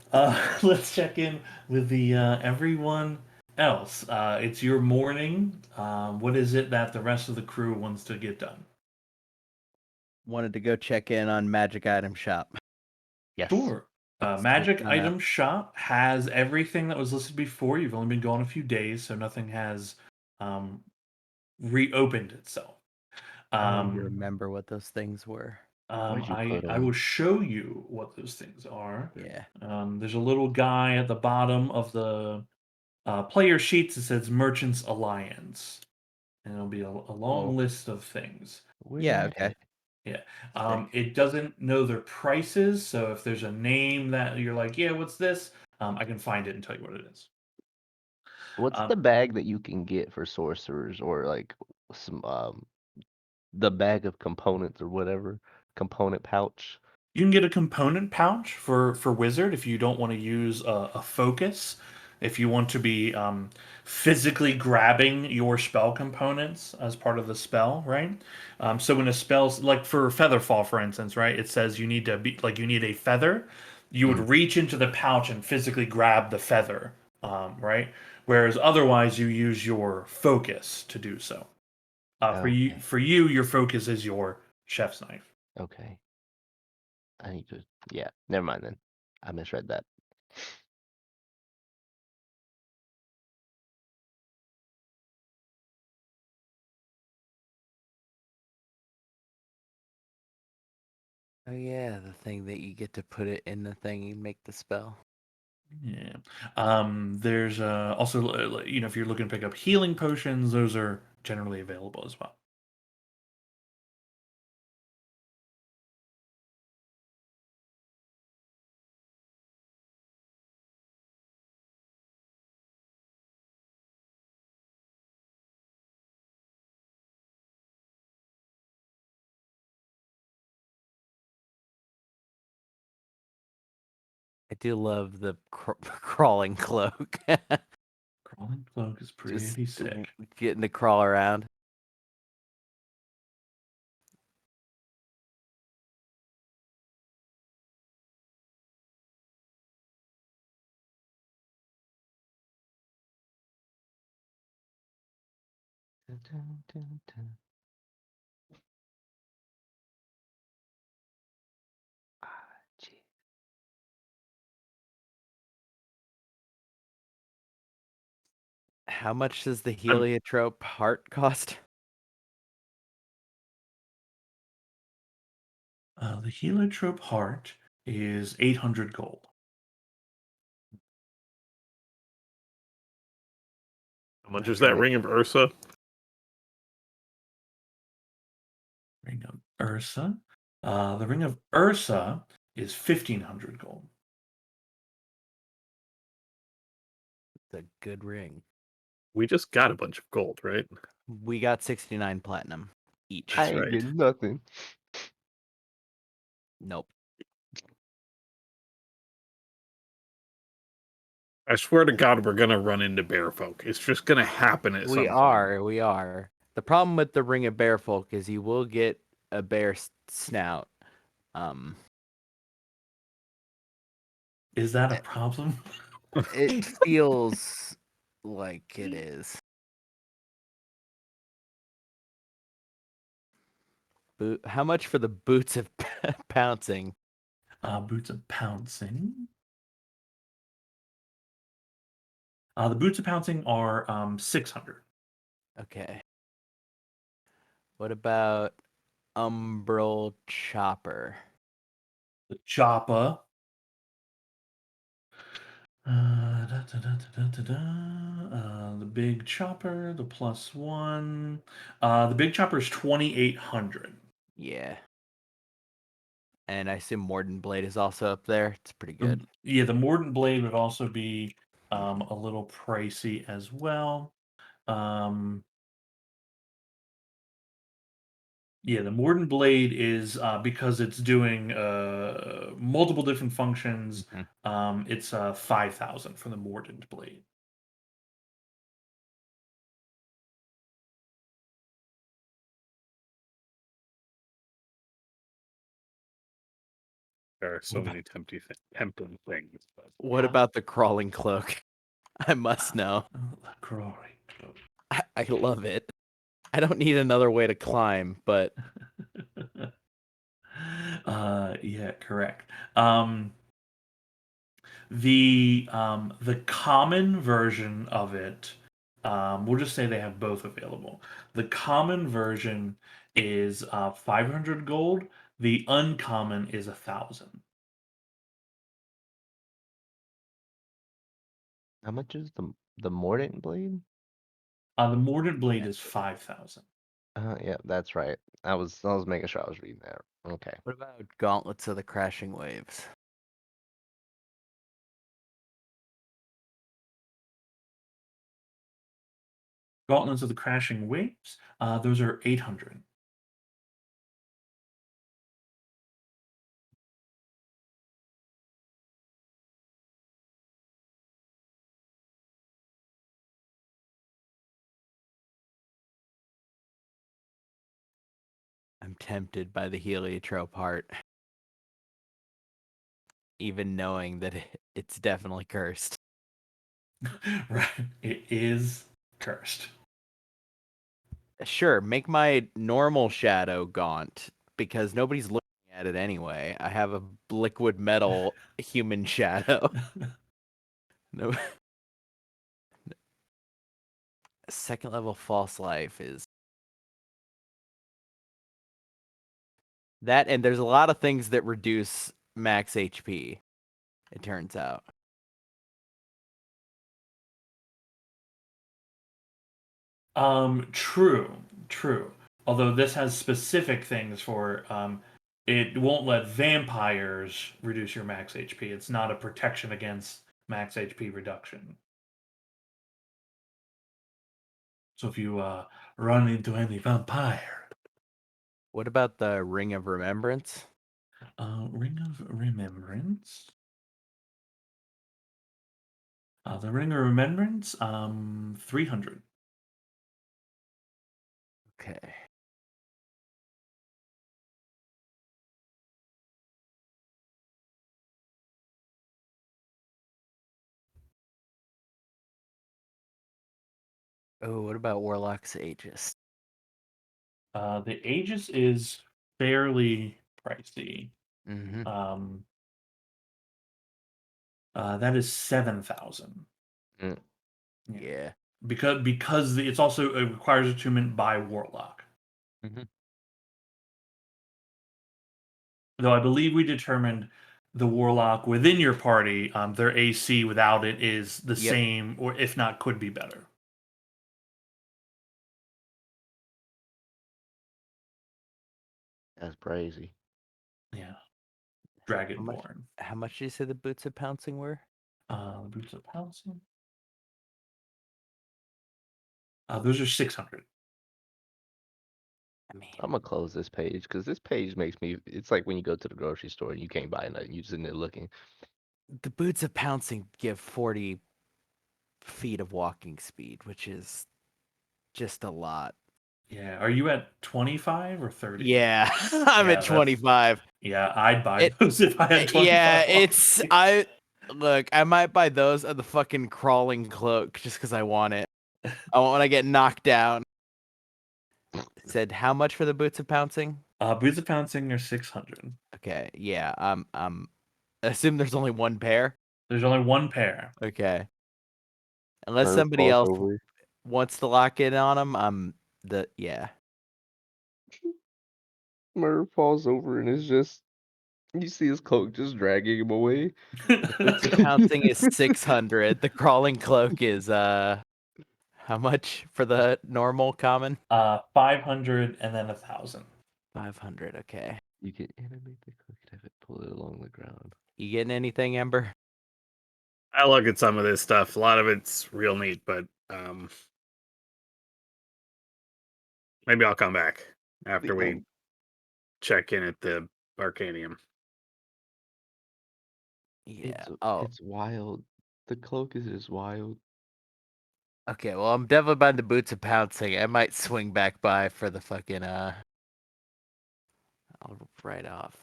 Let's check in with the everyone else. It's your morning. What is it that the rest of the crew wants to get done? Wanted to go check in on Magic Item Shop. Yes. Sure. Let's Magic check that out. Item Shop has everything that was listed before. You've only been gone a few days, so nothing has reopened itself. Do you remember what those things were? Where'd you put I will 'em? show you what those things are. Yeah. There's a little guy at the bottom of the player sheets that says Merchants Alliance, and it'll be a long Oh. list of things. Where's Yeah, that okay. at? It doesn't know their prices, so if there's a name that you're like, yeah, what's this? I can find it and tell you what it is. What's Um, the bag that you can get for sorcerers, or like some the bag of components or whatever component pouch? You can get a component pouch for wizard if you don't want to use a focus. If you want to be physically grabbing your spell components as part of the spell, right? So when a spell's like for Featherfall, for instance, right? It says you need to be like you need a feather. You would reach into the pouch and physically grab the feather, right? Whereas otherwise, you use your focus to do so. Okay. For you, your focus is your chef's knife. Okay. I need to. Yeah. Never mind then. I misread that. Oh yeah, the thing that you get to put it in the thing and make the spell. Yeah. There's also, if you're looking to pick up healing potions, those are generally available as well. do love the crawling cloak. Crawling cloak is Just pretty sick. getting to crawl around. Dun, dun, dun, dun. Ah, gee. How much does the heliotrope heart cost? The heliotrope heart is 800 gold. How much is that ring of Ursa? Ring of Ursa. The ring of Ursa is 1500 gold. It's a good ring. We just got a bunch of gold, right? We got 69 platinum each. That's I ain't right. getting nothing. Nope. I swear to God, we're gonna run into bear folk. It's just gonna happen at some We point. are. The problem with the ring of bear folk is you will get a bear snout. Is that a problem? It feels like it is. How much for the boots of pouncing? Boots of pouncing. The boots of pouncing are 600. Okay. What about umbral chopper? The chopper. The big chopper, the +1. The big chopper is 2800. Yeah. And I assume Morden Blade is also up there. It's pretty good. Yeah, the Mordant Blade would also be a little pricey as well. Yeah, the Mordant Blade is because it's doing multiple different functions. It's 5,000 for the Mordant Blade. There are so many tempting things. But What about the crawling cloak? I must know. The Glory Cloak. I love it. I don't need another way to climb, but Yeah, correct. The common version of it, we'll just say they have both available. The common version is 500 gold. The uncommon is 1,000. How much is the Mordant blade? The Mordant Blade is 5,000. Yeah, that's right. I was making sure I was reading that. Okay. what about Gauntlets of the Crashing Waves? Gauntlets of the Crashing Waves, those are 800. I'm tempted by the heliotrope heart. Even knowing that it's definitely cursed. Right, it is cursed. Sure, make my normal shadow gaunt because nobody's looking at it anyway. I have a liquid metal human shadow. No. Second level false life is that, and there's a lot of things that reduce max HP, it turns out. True. Although this has specific things for it won't let vampires reduce your max HP. It's not a protection against max HP reduction. So if you run into any vampire, What about the Ring of Remembrance? Ring of Remembrance. The Ring of Remembrance, 300. Okay. Oh, what about Warlock's Aegis? The Aegis is fairly pricey. Mm-hmm. That is 7,000. Mm. Yeah. Because it's also it requires attunement by Warlock. Mhm. Though I believe we determined the Warlock within your party, their AC without it is the Yep. same, or if not, could be better. That's crazy. Yeah. How much? Dragonborn. How much did you say the Boots of Pouncing were? The Boots of Pouncing. Those are 600. I mean, I'm gonna close this page because this page makes me. It's like when you go to the grocery store and you can't buy nothing. You just in there looking. the Boots of Pouncing give 40 feet of walking speed, which is just a lot. Yeah. Are you at 25 or 30? Yeah, I'm Yeah, at 25. Yeah, I'd buy It- those if I had 25. Yeah, walking it's speed. I might buy those or the fucking crawling cloak just because I want it. I want when I get knocked down. Said how much for the Boots of Pouncing? Boots of Pouncing are 600. Okay, yeah, I assume there's only one pair. There's only one pair. Okay, unless Merv somebody falls else over. wants to lock in on them, yeah. Merv falls over and is just. You see his cloak just dragging him away. Boots of Pouncing is 600. The crawling cloak is how much for the normal common? 500 and then 1,000. 500. Okay. You can animate the cloak and have it pull it along the ground. You getting anything, Ember? I look at some of this stuff. A lot of it's real neat, but maybe I'll come back after we check in at the Arcanium. Yeah. Oh, It's wild. The cloak is just wild. okay. Well, I'm definitely buying the Boots of Pouncing. I might swing back by for the fucking I'll write off.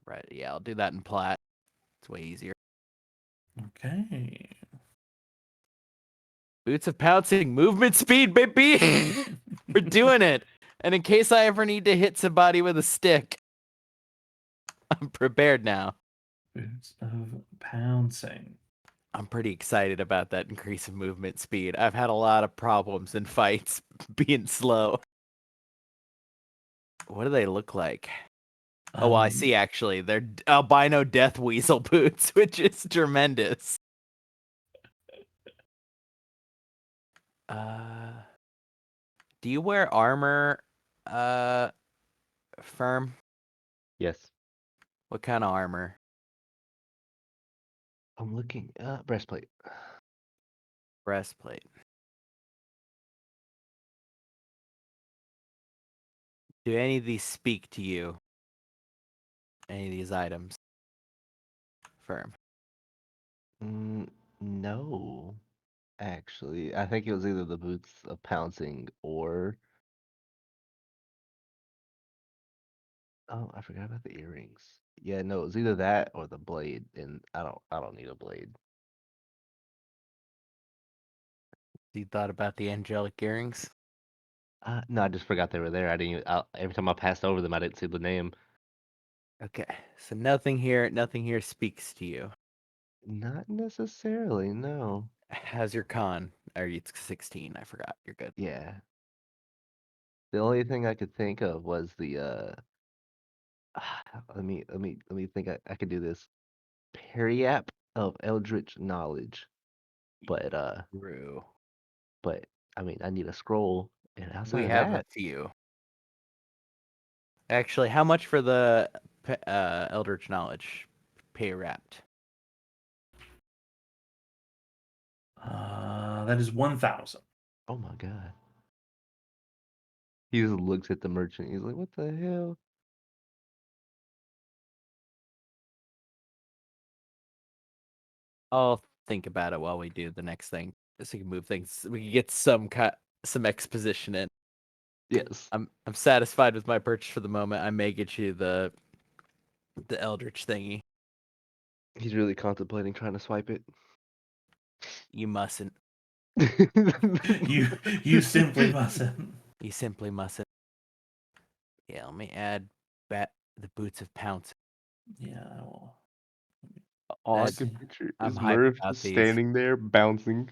Right. Yeah, I'll do that in plat. It's way easier. Okay. Boots of Pouncing, movement speed, baby. We're doing it. And in case I ever need to hit somebody with a stick, I'm prepared now. Boots of Pouncing. I'm pretty excited about that increase of movement speed. I've had a lot of problems in fights being slow. What do they look like? Oh, well, I see actually. They're albino death weasel boots, which is tremendous. Do you wear armor, Firm? Yes. What kind of armor? I'm looking. Breastplate. Breastplate. Do any of these speak to you? Any of these items? Firm. No. Actually, I think it was either the boots of pouncing or. Oh, I forgot about the earrings. Yeah, no, it was either that or the blade, and I don't need a blade. You thought about the angelic earrings? No, I just forgot they were there. I didn't. Every time I passed over them, I didn't see the name. Okay, so nothing here speaks to you. Not necessarily. No. How's your con? Or it's 16, I forgot. You're good. Yeah. The only thing I could think of was the let me think I could do this. Periap of Eldritch Knowledge. But True. but I mean I need a scroll, and outside We of have a that, few. Actually, how much for the Eldritch Knowledge pay wrapped? That is 1,000. oh my god. He just looks at the merchant. He's like, "What the hell?" Oh, think about it while we do the next thing. So we can move things. We can get some exposition in. Yes. I'm satisfied with my purchase for the moment. I may get you the Eldritch thingy. He's really contemplating trying to swipe it. You mustn't. You simply mustn't. You simply mustn't. Yeah, let me add the boots of Pounce. Yeah, I will. All I That's- can picture I'm is hyped Merv about just these. standing there bouncing.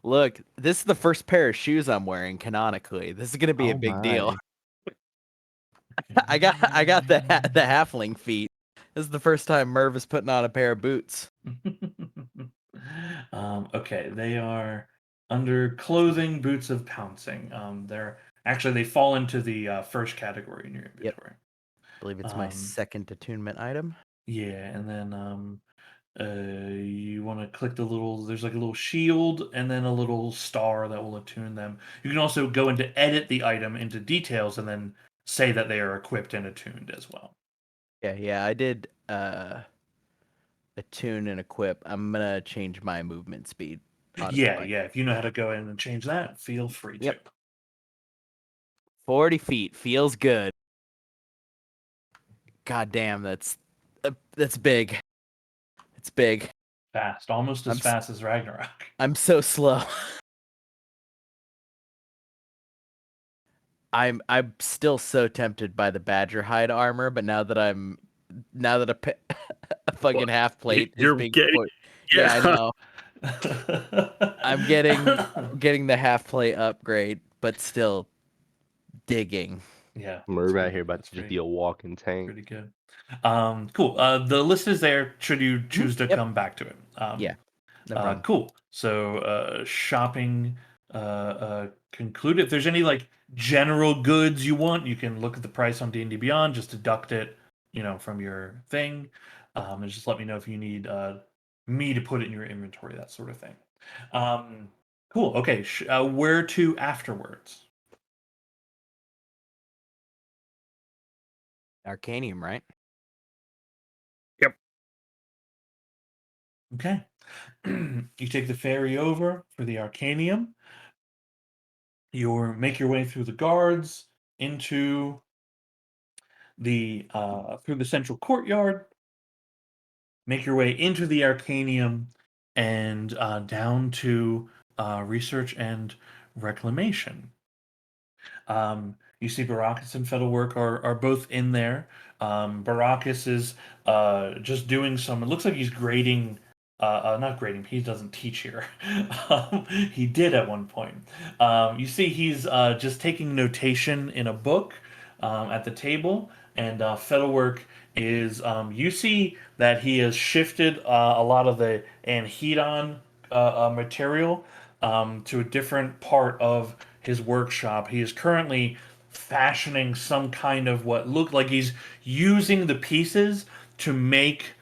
Look, this is the first pair of shoes I'm wearing canonically. This is gonna be a Oh big deal. my. I got the halfling feet. This is the first time Merv is putting on a pair of boots. Okay, they are under clothing, boots of pouncing. They fall into the first category in your inventory. I believe it's my Um, second attunement item. Yeah, and then you want to click there's like a little shield and then a little star that will attune them. You can also go into edit the item into details and then say that they are equipped and attuned as well. Yeah, I did attune and equip. I'm gonna change my movement speed. on Yeah, display. if you know how to go in and change that, feel free to. Yep. 40 feet feels good. God damn, that's big. It's big. Fast, almost as I'm s- fast as Ragnarok. I'm so slow. I'm still so tempted by the badger hide armor, but now that a fucking half plate is You're being getting- put. Yeah, I know. I'm getting the half plate upgrade, but still digging. Yeah, Merv that's out pretty- here about that's to just pretty- be a walking tank. Pretty good. Cool. The list is there. Should you choose to Yep. come back to it? Yeah, no problem. Cool. So, shopping concluded. If there's any like general goods you want, you can look at the price on D&D Beyond. Just deduct it, from your thing, and just let me know if you need me to put it in your inventory, that sort of thing. Cool. Okay. Where to afterwards? Arcanium, right? Okay. You take the ferry over for the Arcanium. You make your way through the guards into through the central courtyard. Make your way into the Arcanium and down to research and reclamation. You see Baracus and Fettlework are both in there. Baracus is just doing some. It looks like he's grading. Not grading. He doesn't teach here. He did at one point. You see, he's just taking notation in a book at the table, and Fettlework is. You see that he has shifted a lot of the anhedon material to a different part of his workshop. He is currently fashioning some kind of what looked like he's using the pieces to make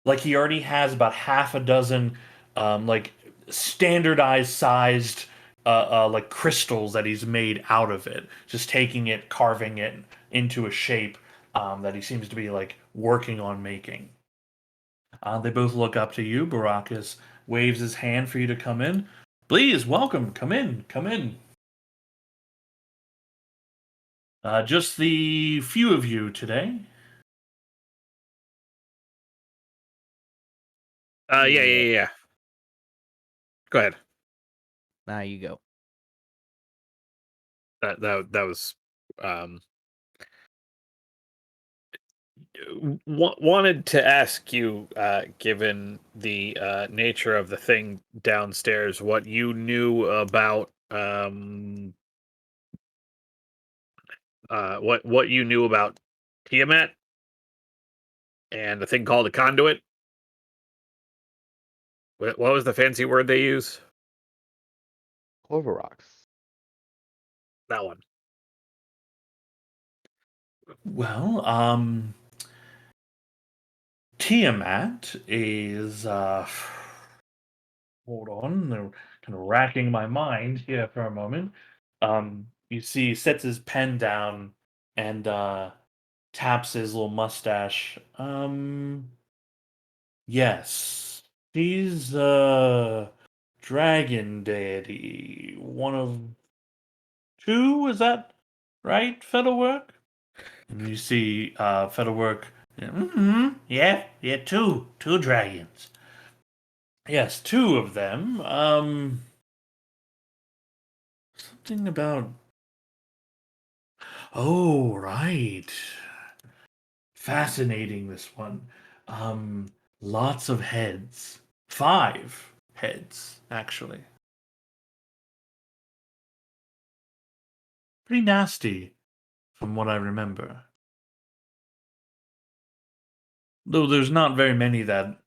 like he already has about half a dozen like standardized sized like crystals that he's made out of it, just taking it, carving it into a shape that he seems to be like working on making. They both look up to you. Baracus waves his hand for you to come in. Please, welcome. Come in. Come in. Just the few of you today. Yeah. Go ahead. Now you go. That was wanted to ask you, given the nature of the thing downstairs, what you knew about what you knew about Tiamat and the thing called a conduit. What was the fancy word they use? Clover rocks. That one. Well, Tiamat is hold on, they're kind of racking my mind here for a moment. You see, he sets his pen down and taps his little mustache. Yes. She's dragon deity. One of two, is that right, Featherwork? And you see Featherwork. Yeah, two dragons. Yes, two of them. Something about. Oh, right. Fascinating, this one. Lots of heads. 5 heads, actually. Pretty nasty, from what I remember. Though there's not very many that,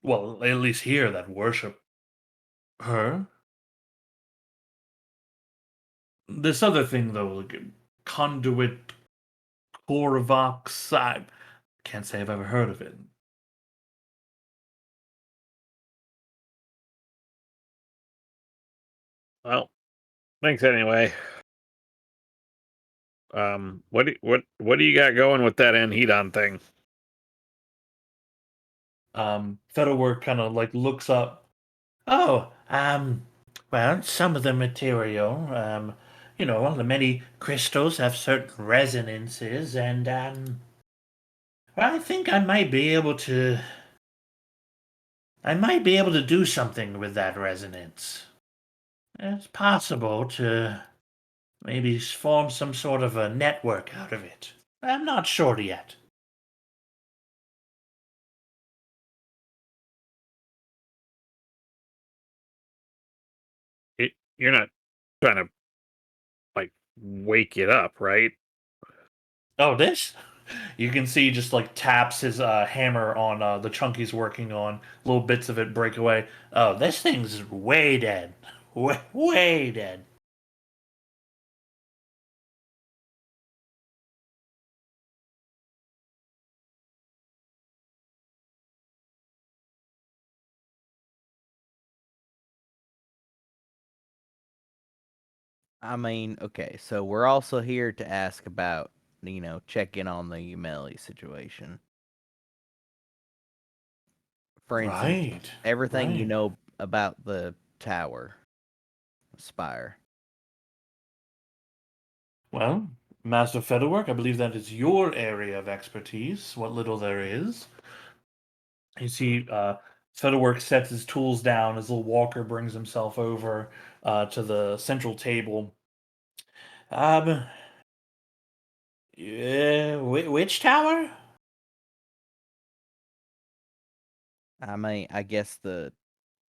well, at least here, that worship her. This other thing, though, like Conduit Corvox, I can't say I've ever heard of it. Well, thanks anyway. What do you got going with that Anhedon thing? Featherwork kind of like looks up. Oh, well, some of the material, the many crystals have certain resonances, and, well, I might be able to do something with that resonance. It's possible to maybe form some sort of a network out of it. I'm not sure yet. You're not trying to like wake it up, right? Oh, this? You can see just like taps his hammer on the chunk he's working on. Little bits of it break away. Oh, this thing's way dead. Way dead. I mean, okay, so we're also here to ask about, check in on the Umeli situation. For instance, Right. everything you Right. know about the tower, spire. Well, Master Featherwork, I believe that is your area of expertise, what little there is. You see, Featherwork sets his tools down as little Walker brings himself over to the central table. Um, which tower? I mean, I guess the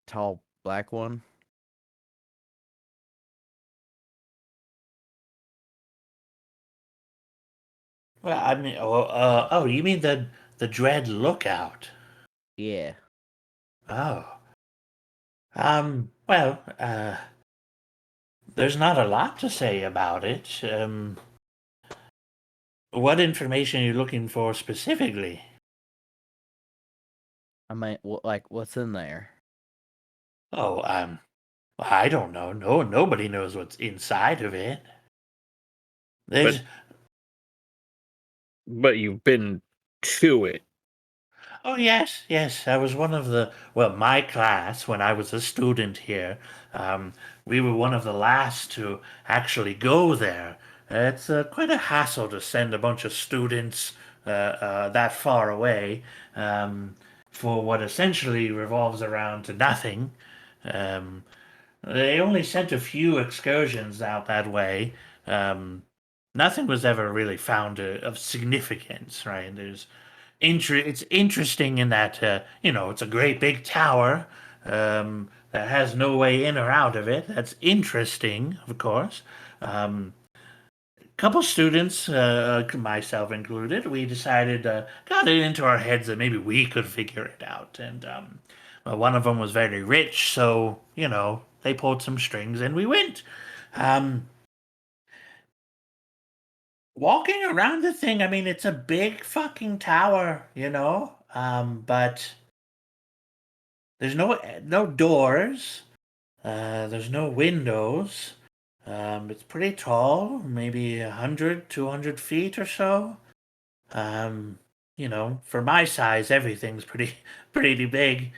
tall black one. Well, I mean, oh, you mean the Dread Lookout? Yeah. Oh, well, there's not a lot to say about it. What information are you looking for specifically? I mean, what's in there? Oh, I don't know. No, nobody knows what's inside of it. There's, But you've been to it. oh yes, I was one of my class when I was a student here. We were one of the last to actually go there. It's quite a hassle to send a bunch of students that far away for what essentially revolves around to nothing. Um, they only sent a few excursions out that way. Um, Nothing was ever really found of significance, right? It's interesting in that it's a great big tower that has no way in or out of it. That's interesting, of course. Couple students, myself included, we decided, got it into our heads that maybe we could figure it out. And well, one of them was very rich, so they pulled some strings and we went. Um, Walking around the thing, I mean, it's a big fucking tower, but there's no doors. There's no windows. It's pretty tall, maybe 100, 200 feet or so. For my size, everything's pretty pretty big.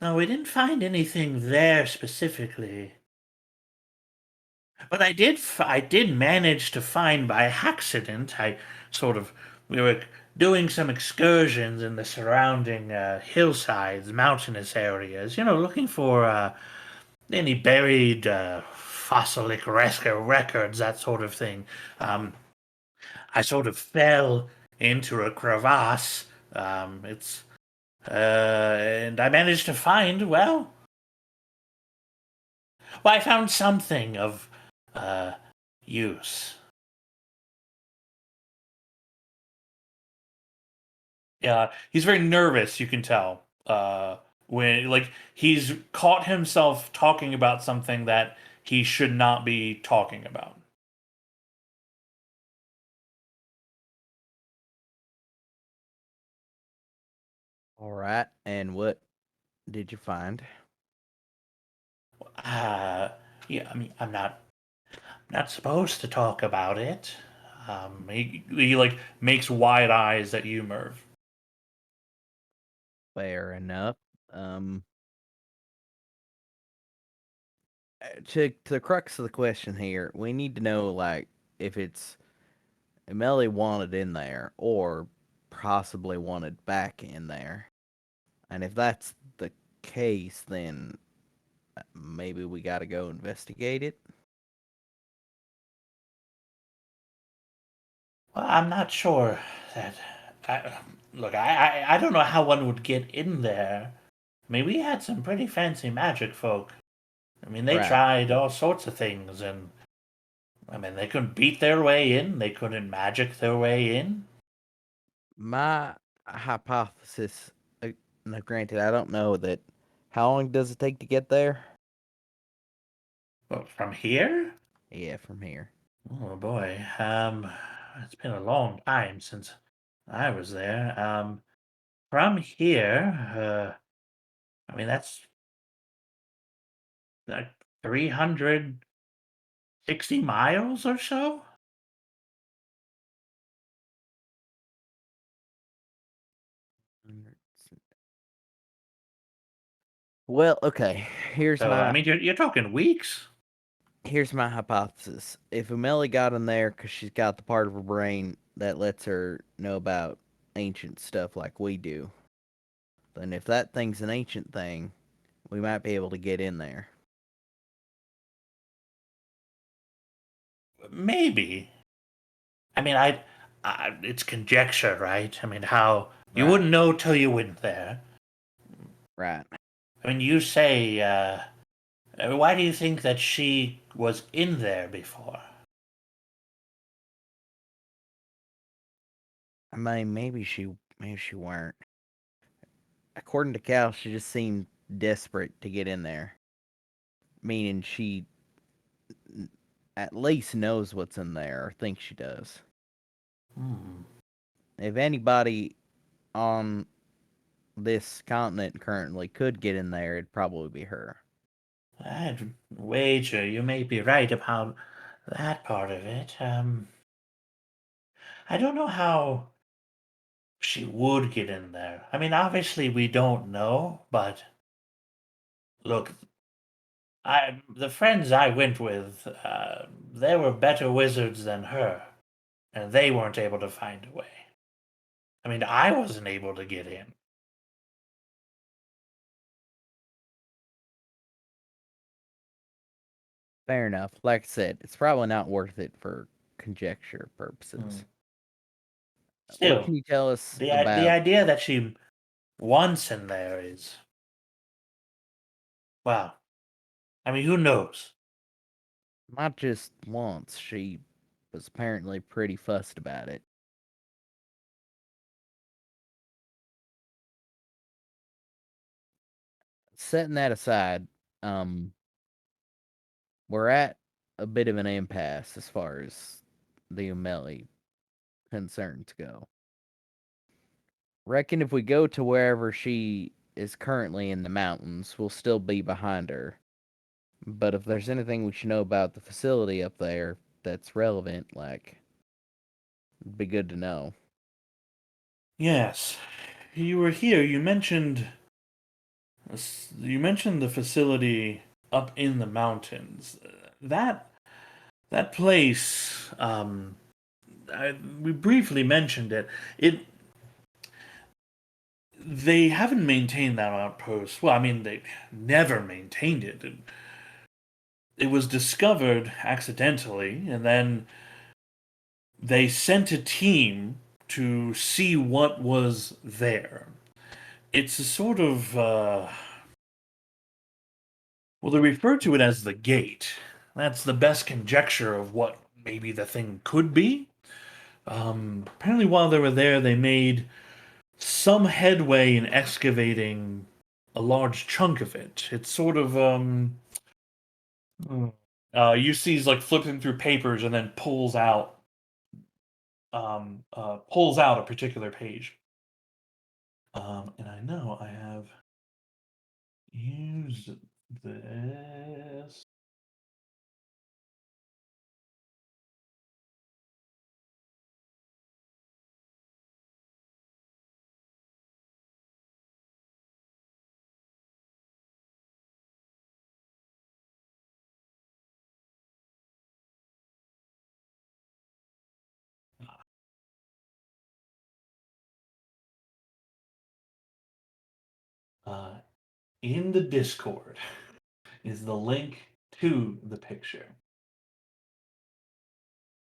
No, we didn't find anything there specifically. But I did manage to find by accident. We were doing some excursions in the surrounding hillsides, mountainous areas. Looking for any buried fossilic records, that sort of thing. I sort of fell into a crevasse. It's and I managed to find I found something of uh, use. Yeah, he's very nervous. You can tell when he's caught himself talking about something that he should not be talking about. All right. And what did you find? Uh, yeah, I mean, I'm not supposed to talk about it. He makes wide eyes at you, Merv. Fair enough. Um, to the crux of the question here, we need to know if it's Melly wanted in there or possibly wanted back in there. And if that's the case, then maybe we got to go investigate it. Well, I'm not sure that. I don't know how one would get in there. I mean, we had some pretty fancy magic folk. I mean, they Right. tried all sorts of things, and I mean, they couldn't beat their way in. They couldn't magic their way in. My hypothesis, now granted, I don't know that. How long does it take to get there? Well, from here? Yeah, from here. Oh boy. It's been a long time since I was there. From here, I mean, that's like 360 miles or so. Well, okay. Here's So, I my mean, you're talking weeks. here's my hypothesis. If Umeli got in there because she's got the part of her brain that lets her know about ancient stuff like we do, then if that thing's an ancient thing, we might be able to get in there. Maybe. I mean, it's conjecture, right? I mean, how you Right. wouldn't know till you went there. Right. I mean, you say, why do you think that she was in there before? I mean, maybe she weren't. According to Cal, she just seemed desperate to get in there. Meaning she at least knows what's in there or thinks she does. Hmm. If anybody on this continent currently could get in there, it'd probably be her. I'd wager you may be right about that part of it. I don't know how she would get in there. I mean, obviously we don't know, but look, the friends I went with, they were better wizards than her, and they weren't able to find a way. I mean, I wasn't able to get in. Fair enough. Like I said, it's probably not worth it for conjecture purposes. Hmm. What Still, can you tell us the about? idea that she wants in there is, well, I mean, who knows? Not just once. She was apparently pretty fussed about it. Setting that aside, um, we're at a bit of an impasse as far as the Umeli concerns go. Reckon if we go to wherever she is currently in the mountains, we'll still be behind her. But if there's anything we should know about the facility up there that's relevant, it'd be good to know. Yes, you were here. You mentioned You mentioned the facility up in the mountains. That place, we briefly mentioned it. They haven't maintained that outpost. Well, I mean, they never maintained it. It was discovered accidentally, and then they sent a team to see what was there. It's a sort of, well, they refer to it as the gate. That's the best conjecture of what maybe the thing could be. Apparently, while they were there, they made some headway in excavating a large chunk of it. It's sort of you see he's like flipping through papers and then pulls out a particular page. And I know I have used this. Uh, in the Discord is the link to the picture.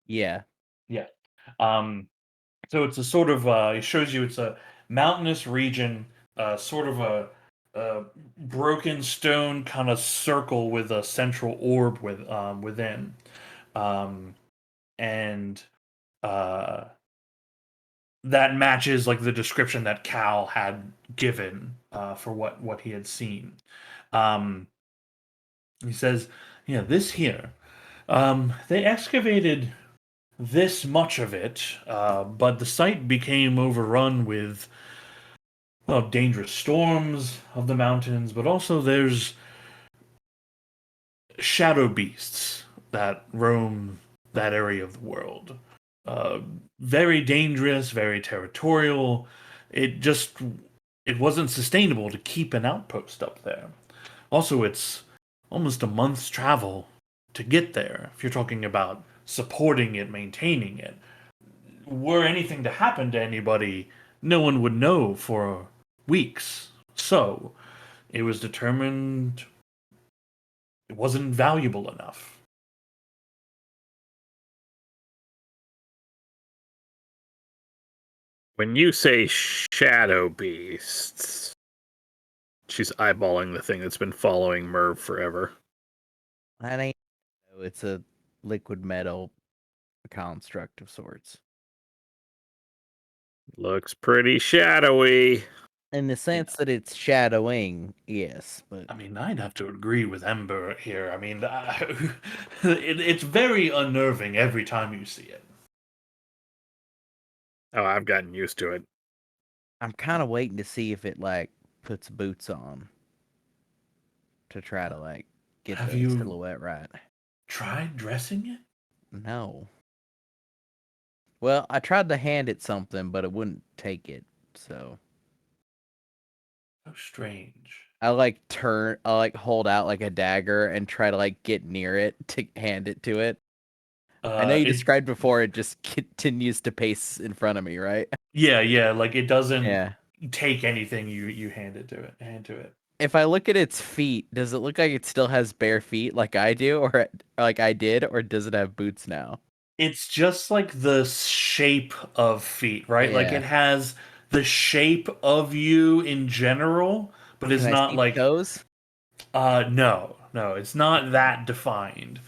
Yeah. Yeah. So it's a sort of it shows you it's a mountainous region, sort of a broken stone kind of circle with a central orb within, and uh, that matches like the description that Cal had given for what he had seen. He says, "Yeah, this here. They excavated this much of it, but the site became overrun with well, dangerous storms of the mountains, but also there's shadow beasts that roam that area of the world. Uh, Very dangerous, very territorial. It just it wasn't sustainable to keep an outpost up there. Also, it's almost a month's travel to get there. If you're talking about supporting it, maintaining it, were anything to happen to anybody, no one would know for weeks. So it was determined it wasn't valuable enough. When you say shadow beasts, she's eyeballing the thing that's been following Merv forever. That ain't. It's a liquid metal construct of sorts. Looks pretty shadowy. In the sense that it's shadowing, yes, but I mean, I'd have to agree with Ember here. I mean, it's very unnerving every time you see it. Oh, I've gotten used to it. I'm kind of waiting to see if it like puts boots on to try to like get Have the you- silhouette right. Tried dressing it? No. Well, I tried to hand it something, but it wouldn't take it. So So strange. I like hold out like a dagger and try to like get near it to hand it to it. I know you described before it just continues to pace in front of me, right? Yeah, like it doesn't Yeah. take anything you hand to it. If I look at its feet, does it look like it still has bare feet like I do, or like I did, or does it have boots now? It's just like the shape of feet, right? Like Yeah. it has the shape of you in general, but it's Can I not see like toes? no, it's not that defined.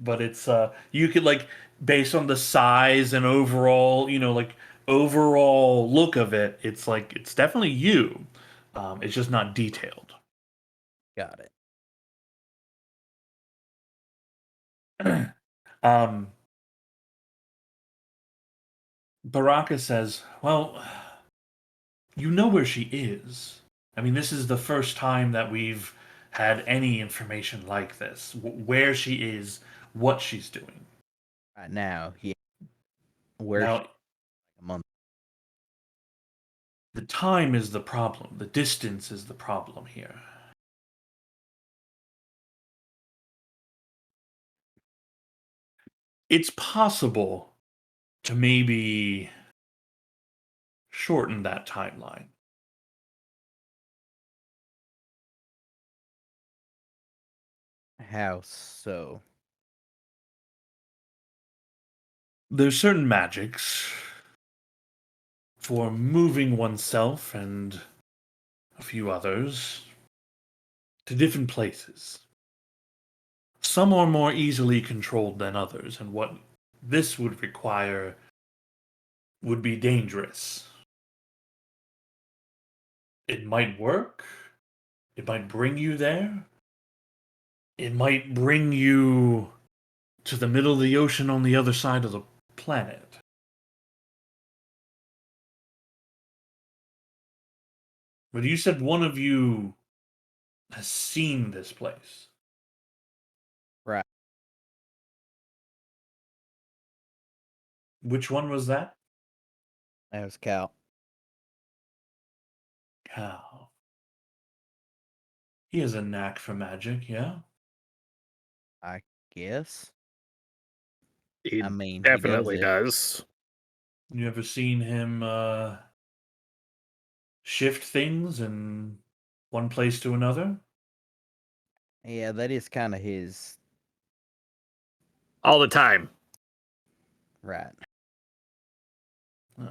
But it's you could like based on the size and overall, like overall look of it, it's like it's definitely you. It's just not detailed. Got it. Baraka says, "Well, you know where she is. I mean, this is the first time that we've had any information like this. Where she is, what she's doing. Right now, yeah. Where Now, a month. The time is the problem. The distance is the problem here. It's possible to maybe shorten that timeline. How so? There's certain magics for moving oneself and a few others to different places. Some are more easily controlled than others, and what this would require would be dangerous. It might work, it might bring you there, it might bring you to the middle of the ocean on the other side of the planet. But you said one of you has seen this place. Right. Which one was that? That was Cal. Cal. He has a knack for magic, yeah? I guess. He I mean, definitely he does does. You ever seen him shift things in one place to another? it. Yeah, that is kind of his. All the time. Right. Oh.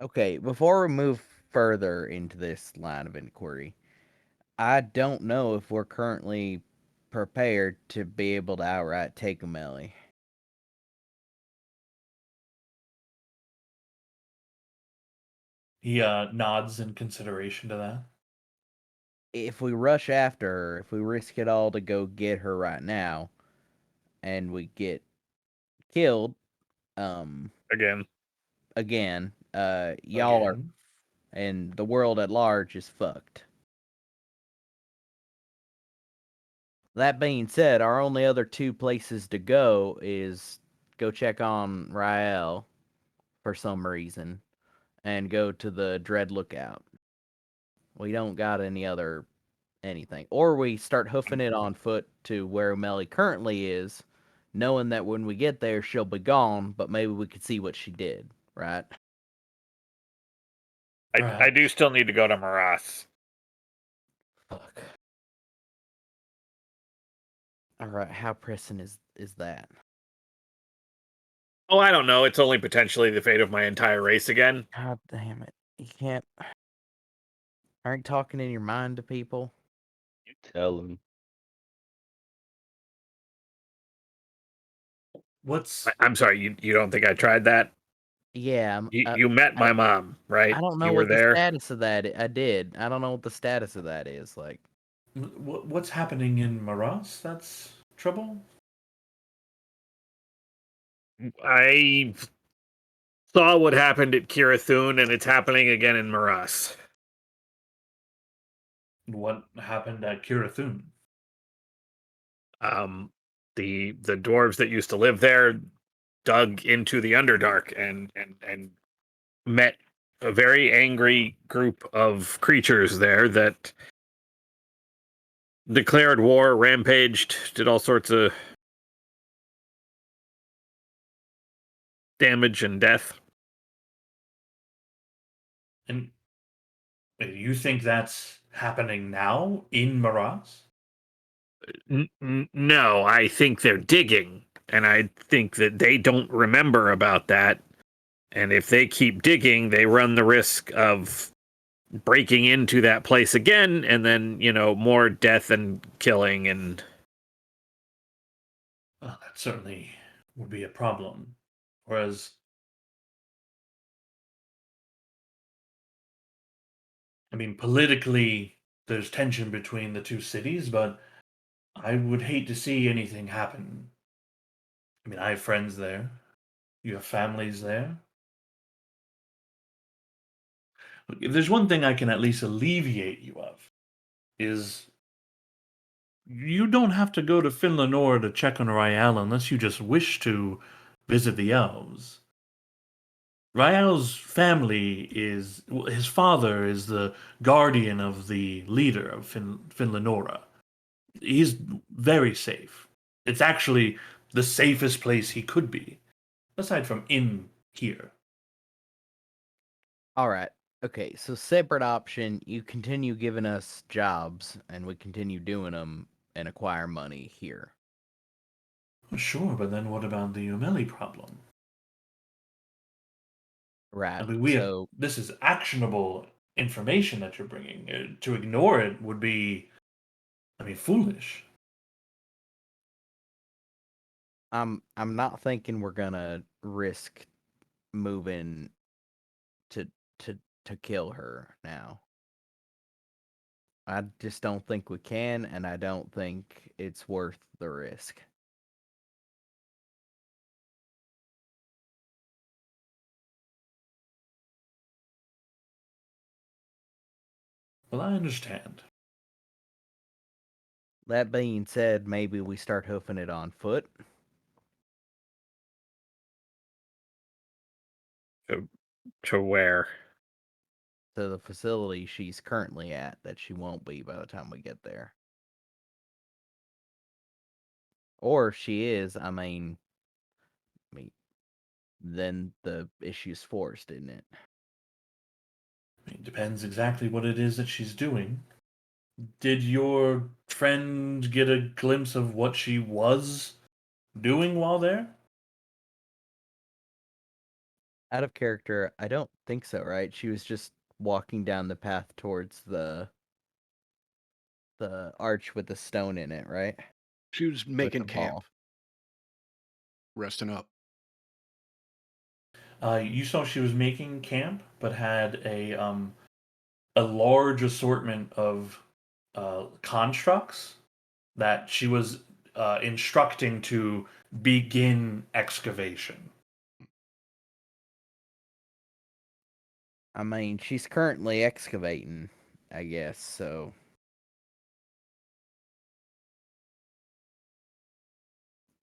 Okay, before we move further into this line of inquiry, I don't know if we're currently prepared to be able to outright take O'Malley. He nods in consideration to that. If we rush after her, if we risk it all to go get her right now, and we get killed, Again. again, y'all are, Again. and the world at large is fucked. That being said, our only other two places to go is go check on Rael for some reason and go to the Dread Lookout. We don't got any other anything. Or we start hoofing it on foot to where Melly currently is, knowing that when we get there she'll be gone, but maybe we could see what she did, right? I do still need to go to Maras. Fuck. Alright, how pressing is that? Oh, I don't know. It's only potentially the fate of my entire race again. God damn it. You can't aren't talking in your mind to people? You tell him. What's I'm sorry, you don't think I tried that? Yeah, You met my mom, right? I don't know You were what the there. status of that I did. I don't know what the status of that is. Like, what's happening in Maras? That's trouble? I saw what happened at Kirathun, and it's happening again in Maras. What happened at Kirathun? The dwarves that used to live there dug into the Underdark and met a very angry group of creatures there that declared war, rampaged, did all sorts of damage and death. And you think that's happening now in Maras? No, I think they're digging, and I think that they don't remember about that. And if they keep digging, they run the risk of breaking into that place again, and then, more death and killing. And Well, that certainly would be a problem. Whereas, I mean, politically, there's tension between the two cities, but I would hate to see anything happen. I mean, I have friends there. You have families there. Look, if there's one thing I can at least alleviate you of, is you don't have to go to Finlanor to check on Ryal unless you just wish to visit the elves. Rael's family his father is the guardian of the leader of Finlanora. He's very safe. It's actually the safest place he could be, aside from in here. All right. Okay, so separate option, you continue giving us jobs and we continue doing them and acquire money here. Sure, but then what about the Umeli problem? Right. I mean, we have So this is actionable information that you're bringing. To ignore it would be, I mean, foolish. I'm not thinking we're gonna risk moving to to kill her now. I just don't think we can, and I don't think it's worth the risk. Well, I understand. That being said, maybe we start hoofing it on foot. To where? To the facility she's currently at, that she won't be by the time we get there. Or if she is, I mean, then the issue's forced, isn't it? It depends exactly what it is that she's doing. Did your friend get a glimpse of what she was doing while there? Out of character, I don't think so, right? She was just walking down the path towards the arch with the stone in it, right? She was making the camp, ball. resting up. You saw she was making camp, but had a large assortment of constructs that she was instructing to begin excavation. I mean, she's currently excavating, I guess, so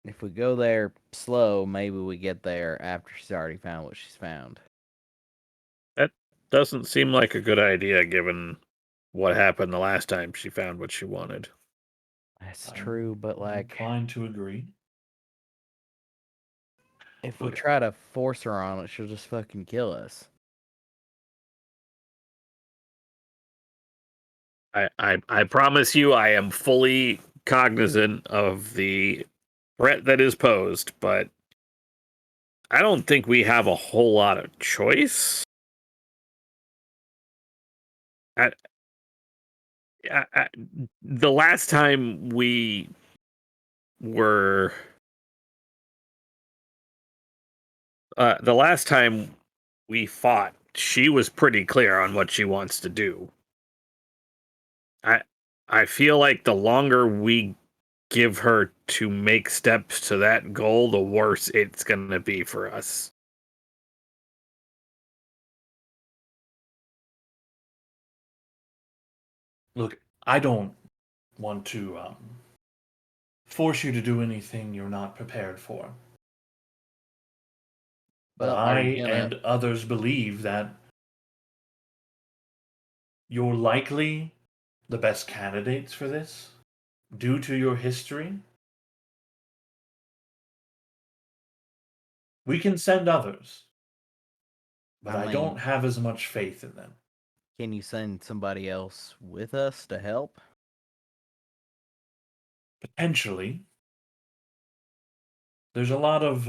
if we go there slow, maybe we get there after she's already found what she's found. That doesn't seem like a good idea given what happened the last time she found what she wanted. That's I'm true, but like, inclined to agree. if we But try to force her on it, she'll just fucking kill us. I promise you I am fully cognizant of the threat that is posed, but I don't think we have a whole lot of choice. The last time we were the last time we fought, she was pretty clear on what she wants to do. I feel like the longer we give her to make steps to that goal, the worse it's going to be for us. look, I don't want to force you to do anything you're not prepared for. But Well, I are you gonna? and others believe that you're likely the best candidates for this due to your history. We can send others, but I I mean, don't have as much faith in them. can you send somebody else with us to help? Potentially, there's a lot of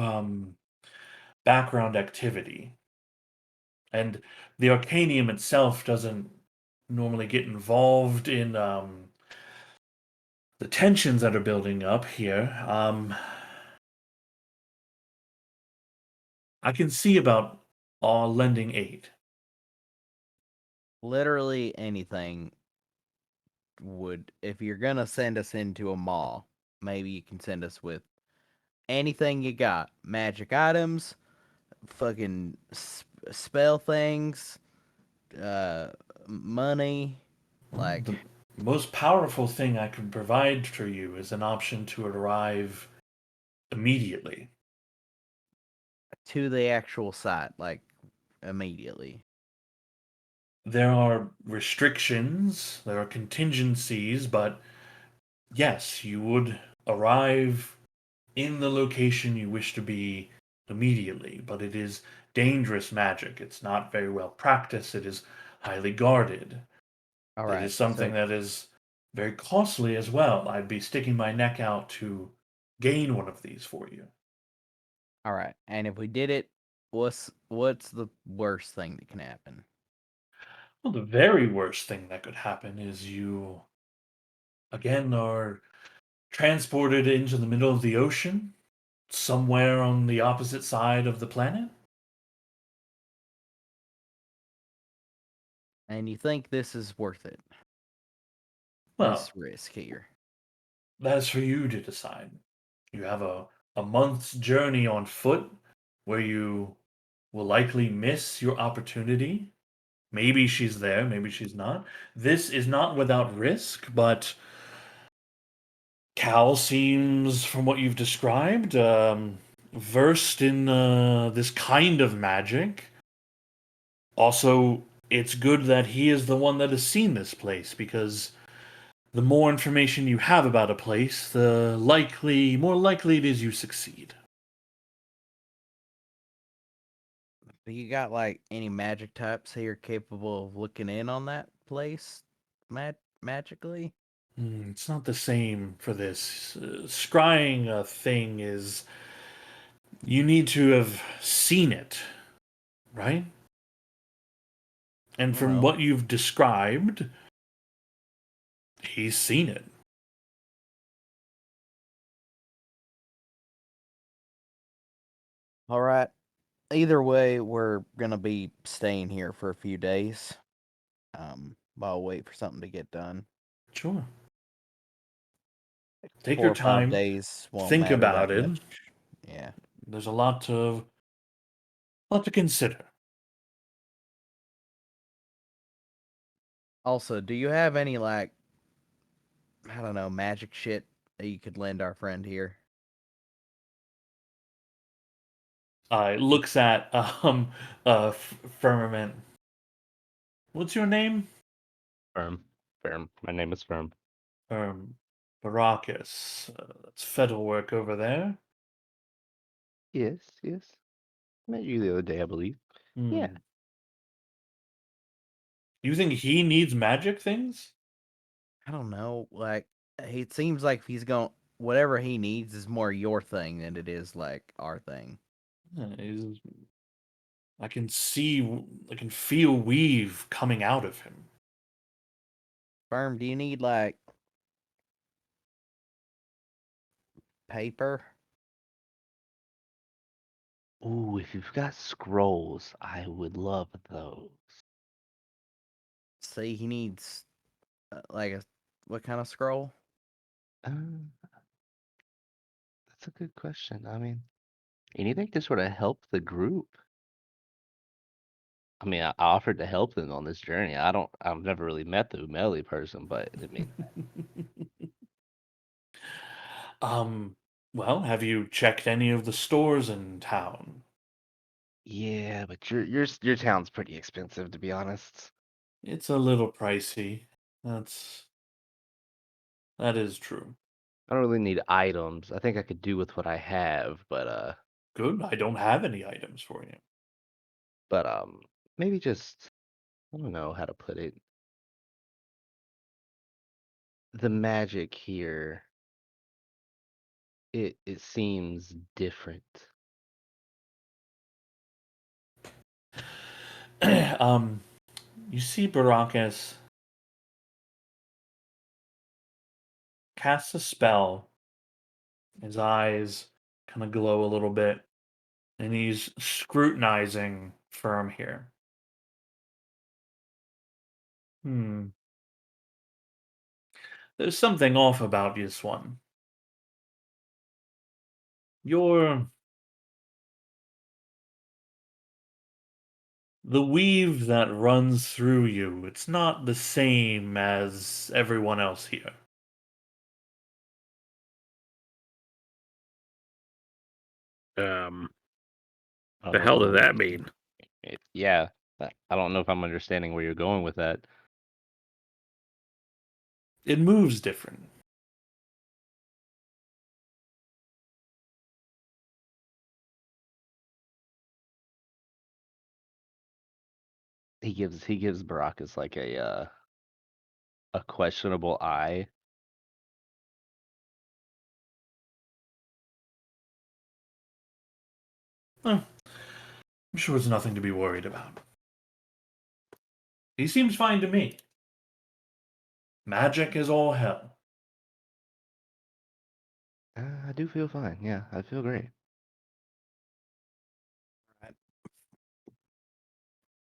background activity, and the Arcanium itself doesn't normally get involved in the tensions that are building up here. I can see about lending aid. Literally anything would. If you're gonna send us into a mall, maybe you can send us with anything you got. Magic items, fucking spell things, money, like The most powerful thing I can provide for you is an option to arrive immediately. to the actual site. Like immediately? There are restrictions, there are contingencies, but yes, you would arrive in the location you wish to be immediately, but it is dangerous magic. It's not very well practiced, it is highly guarded. All It right. is something So, that is very costly as well. I'd be sticking my neck out to gain one of these for you. all right. And if we did it, what's the worst thing that can happen? Well, the very worst thing that could happen is you, again, are transported into the middle of the ocean, somewhere on the opposite side of the planet. And you think this is worth it? Well, This risk here. that's for you to decide. You have a month's journey on foot where you will likely miss your opportunity. Maybe she's there, maybe she's not. This is not without risk, but Cal seems, from what you've described, versed in this kind of magic. Also, it's good that he is the one that has seen this place because the more information you have about a place, the more likely it is you succeed. Do you got like any magic types here capable of looking in on that place magically? It's not the same for this. Scrying a thing is you need to have seen it, right? And from Well, what you've described, he's seen it. all right. Either way, we're gonna be staying here for a few days. While I wait for something to get done. Sure. Take 4 your or 5 time, days won't think matter about that it. much. Yeah. There's a lot to consider. Also, do you have any like I don't know magic shit that you could lend our friend here? Looks at Firmament. What's your name? Firm. Firm. My name is Firm. Um, Baracus. That's Fettle work over there. Yes, yes. Met you the other day, I believe. Yeah. Hmm. You think he needs magic things? I don't know. Like it seems like he's going whatever he needs is more your thing than it is like our thing. I can see, I can feel weave coming out of him. Firm, do you need like paper? Ooh, if you've got scrolls, I would love those. See, he needs like a what kind of scroll? Um, that's a good question. I mean, anything to sort of help the group. I mean, I offered to help them on this journey. I've never really met the Umeli person, but I mean, um, well, have you checked any of the stores in town? yeah, but your town's pretty expensive, to be honest. It's a little pricey. That is true. I don't really need items. I think I could do with what I have, Good. I don't have any items for you. but maybe just I don't know how to put it. The magic here, it seems different. um, you see Baracus cast a spell. His eyes kind of glow a little bit, and he's scrutinizing Firm here. Hmm. There's something off about this one. Your the weave that runs through you, it's not the same as everyone else here. Um, I don't the know what hell the does weave that is. mean? Yeah, I don't know if I'm understanding where you're going with that. It moves different. He gives Baracus like a questionable eye. I'm sure it's nothing to be worried about. He seems fine to me. Magic is all hell. I do feel fine. Yeah, I feel great.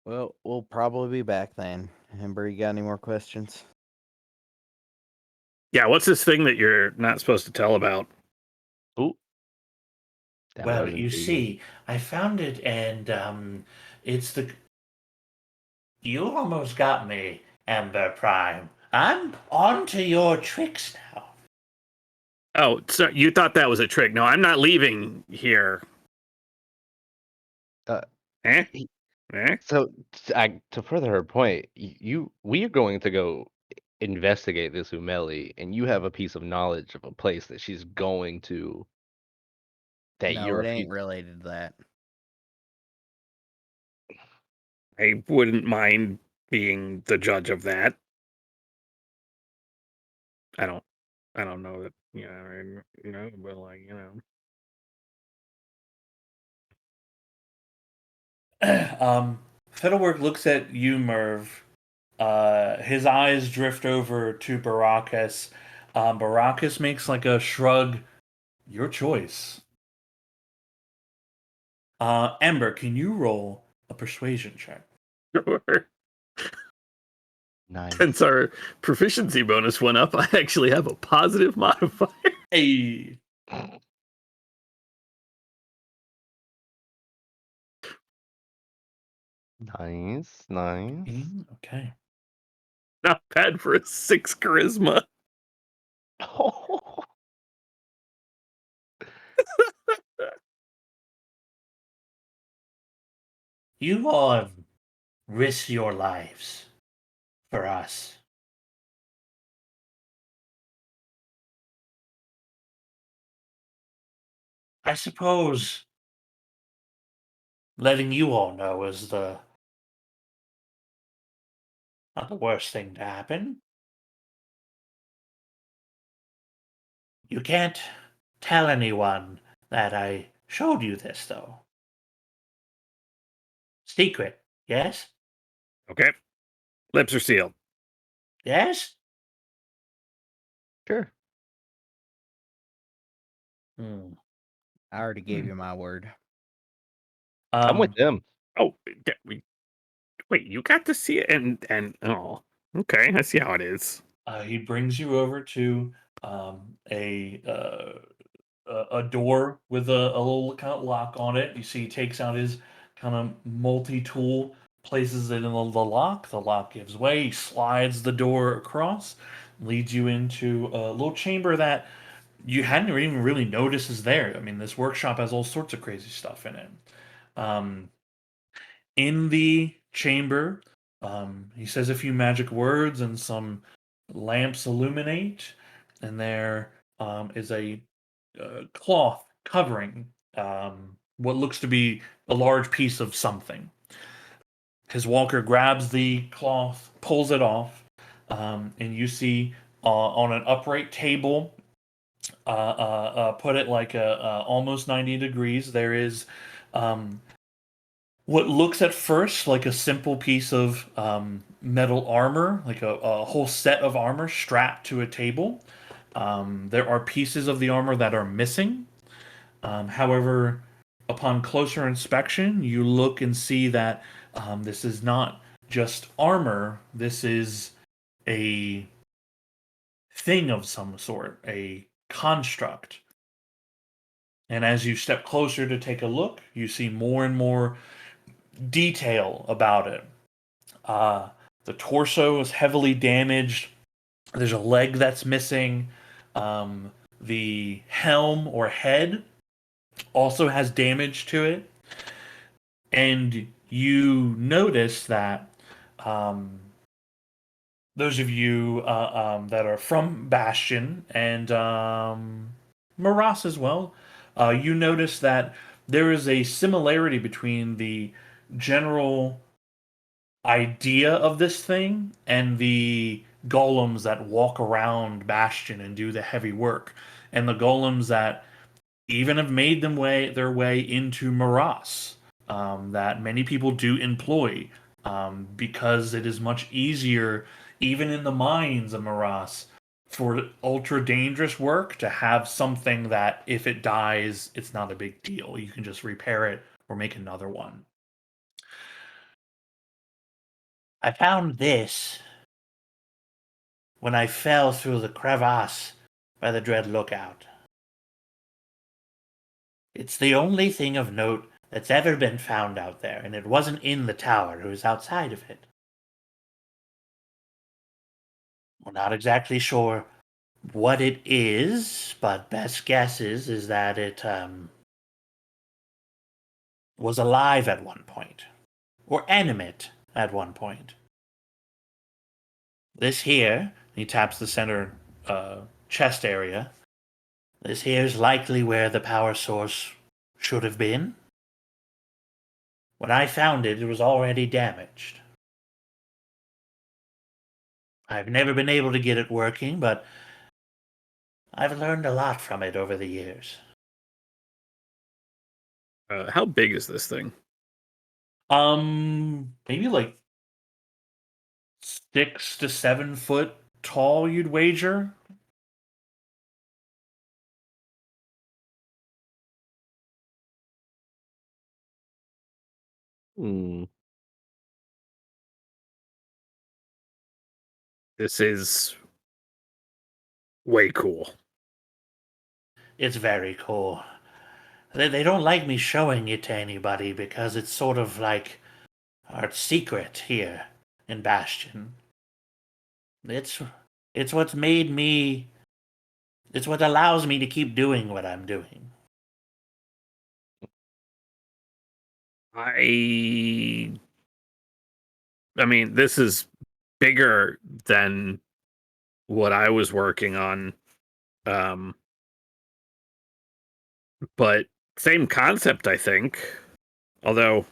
Well, we'll probably be back then. Ember, you got any more questions? Yeah, what's this thing that you're not supposed to tell about? Ooh, that Well, was you intriguing. see, I found it, and it's the. You almost got me, Ember Prime. I'm on to your tricks now. Oh, so you thought that was a trick? No, I'm not leaving here. Uh, Eh? he- Eh? So to further her point, we are going to go investigate this Umeli, and you have a piece of knowledge of a place that she's going to that No, you're it ain't related to that. I wouldn't mind being the judge of that. I don't know that, but like, Fiddlework looks at you, Merv. His eyes drift over to Baracus. Baracus makes like a shrug. Your choice. Ember, can you roll a persuasion check? sure. nice. Since our proficiency bonus went up, I actually have a positive modifier. Hey. Nice, nice. Okay. Not bad for a 6 charisma. You all have risked your lives for us. I suppose letting you all know is not the worst thing to happen. You can't tell anyone that I showed you this, though. Secret, yes? Okay. Lips are sealed. Yes? Sure. Hmm. I already gave you my word. I'm with them. Oh, wait, you got to see it oh, okay, I see how it is. He brings you over to a door with a little kind of lock on it. You see, he takes out his kind of multi-tool, places it in the lock. The lock gives way. He slides the door across, leads you into a little chamber that you hadn't even really noticed is there. I mean, this workshop has all sorts of crazy stuff in it. Um, in the chamber, he says a few magic words, and some lamps illuminate, and there is a cloth covering what looks to be a large piece of something. His walker grabs the cloth, pulls it off, and you see on an upright table, put it like almost 90 degrees, there is what looks at first like a simple piece of metal armor, like a whole set of armor strapped to a table. There are pieces of the armor that are missing. However, upon closer inspection, you look and see that this is not just armor, this is a thing of some sort, a construct. And as you step closer to take a look, you see more and more detail about it. The torso is heavily damaged. There's a leg that's missing. The helm or head also has damage to it. And you notice that those of you that are from Bastion and Maras as well, you notice that there is a similarity between the general idea of this thing and the golems that walk around Bastion and do the heavy work, and the golems that even have made their way into Maras, that many people do employ, because it is much easier, even in the mines of Maras, for ultra dangerous work to have something that if it dies, it's not a big deal. You can just repair it or make another one. I found this when I fell through the crevasse by the Dread Lookout. It's the only thing of note that's ever been found out there, and it wasn't in the tower, it was outside of it. We're not exactly sure what it is, but best guess is that it was alive at one point, or animate at one point. This here, he taps the center chest area. This here is likely where the power source should have been. When I found it, it was already damaged. I've never been able to get it working, but I've learned a lot from it over the years. How big is this thing? Maybe like 6 to 7 foot tall, you'd wager. Hmm. This is way cool. It's very cool. They don't like me showing it to anybody because it's sort of like our secret here in Bastion. It's what's made me. It's what allows me to keep doing what I'm doing. I mean, this is bigger than what I was working on. But same concept, I think. Although,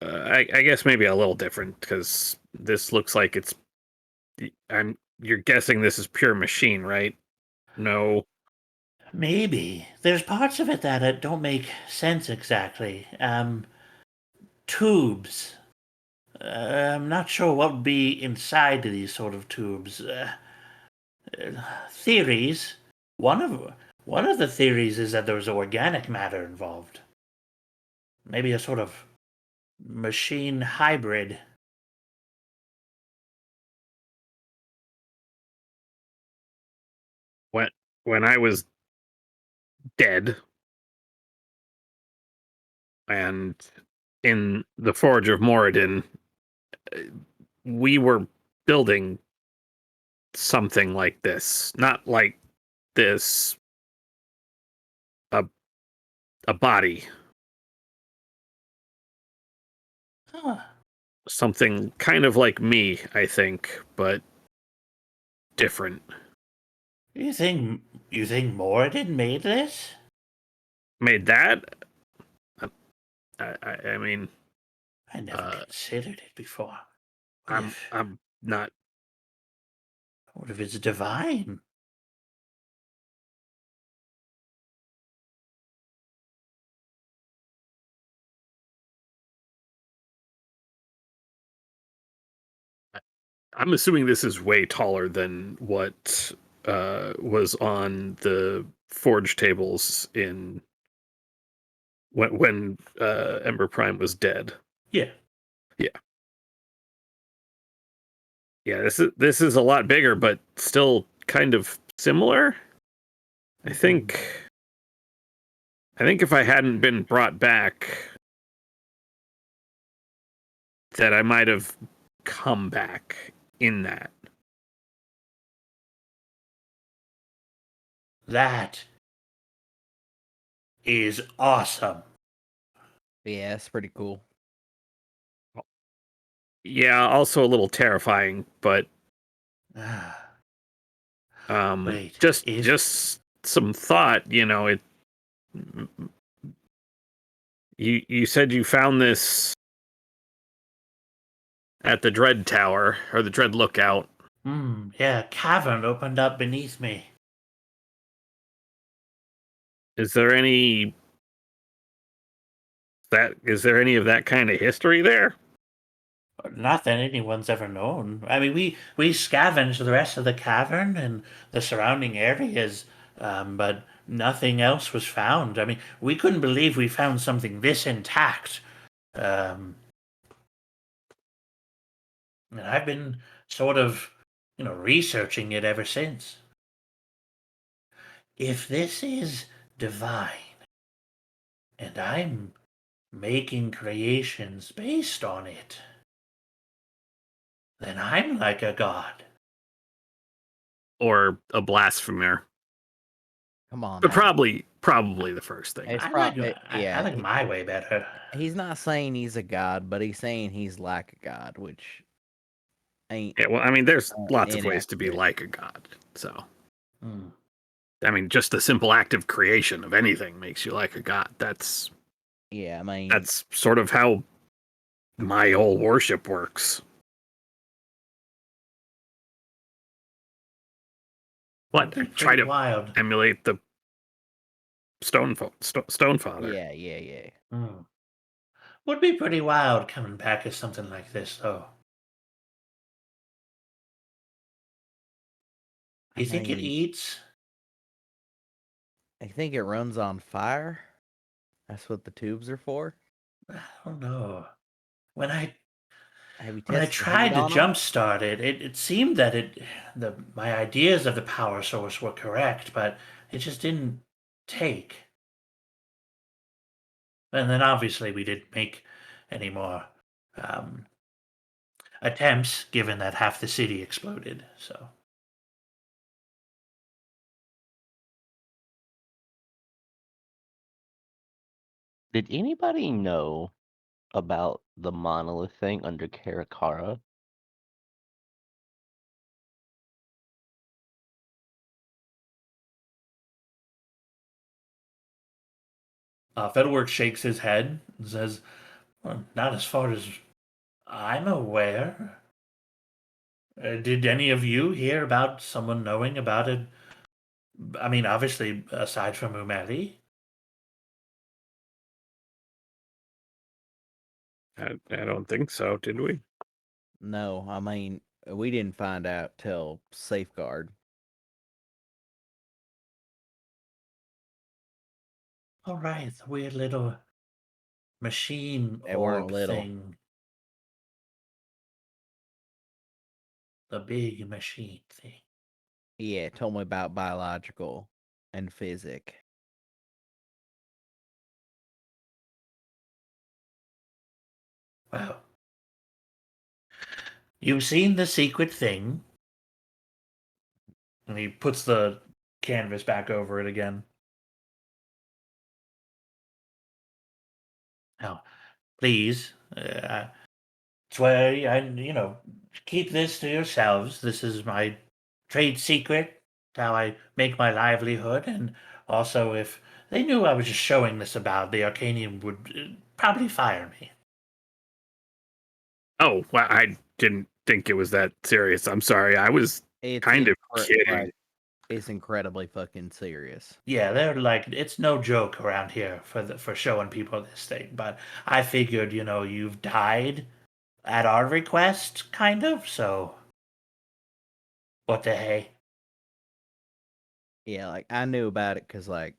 I guess maybe a little different because this looks like it's. You're guessing this is pure machine, right? No. Maybe there's parts of it that don't make sense exactly. Tubes. I'm not sure what would be inside of these sort of tubes. Theories. One of the theories is that there's organic matter involved. Maybe a sort of machine hybrid. When I was dead and in the Forge of Moradin, we were building something like this. Not like this, a body. Huh. Something kind of like me, I think, but different. You think Moradin made this? Made that? I mean, I never considered it before. I'm not. What if it's divine? I'm assuming this is way taller than what was on the forge tables in when Ember Prime was dead. Yeah. Yeah, this is a lot bigger, but still kind of similar. I think if I hadn't been brought back, that I might have come back in that. That is awesome. Yeah, it's pretty cool. Yeah, also a little terrifying, but Wait, just some thought, it you said you found this at the Dread Tower or the Dread Lookout. Yeah, a cavern opened up beneath me. Is there any of that kind of history there? Not that anyone's ever known. I mean, we scavenged the rest of the cavern and the surrounding areas, but nothing else was found. I mean, we couldn't believe we found something this intact. Um, and I've been sort of, researching it ever since. If this is divine, and I'm making creations based on it, then I'm like a god. Or a blasphemer? Come on, But now. probably the first thing. It's I probably I like my way better. He's not saying he's a god, but he's saying he's like a god, which ain't Yeah, well, I mean, there's lots of ways to be inaccurate. like a god. So, Hmm. I mean, just the simple act of creation of anything makes you like a god. That's Yeah, I mean, sort of how my whole worship works. What? I try Pretty to wild. emulate the Stonefather. yeah. Hmm. Would be pretty wild coming back as something like this, though. I You think it mean, eats? I think it runs on fire. That's what the tubes are for. I don't know. When I Have you when I tested the heat tried to on 'em? jumpstart it, it seemed that my ideas of the power source were correct, but it just didn't take. And then obviously we didn't make any more um, attempts, given that half the city exploded. So Did anybody know about the monolith thing under Karakara? Featherwork shakes his head and says, well, "Not as far as I'm aware. Did any of you hear about someone knowing about it? I mean, obviously, aside from Umeli." I don't think so. Did we? No, I mean, we didn't find out till Safeguard. All right, the weird little machine They weren't orb little. thing. The big machine thing. Yeah, told me about biological and physic. Well, you've seen the secret thing. And he puts the canvas back over it again. Now, please, swear, keep this to yourselves. This is my trade secret, how I make my livelihood, and also if they knew I was just showing this about, the Arcanium would probably fire me. Oh, well, I didn't think it was that serious. I'm sorry. I was It's kind of kidding. like, it's incredibly fucking serious. Yeah, they're like, it's no joke around here for showing people this thing. But I figured, you've died at our request, kind of. So, what the hey? Yeah, like I knew about it because, like,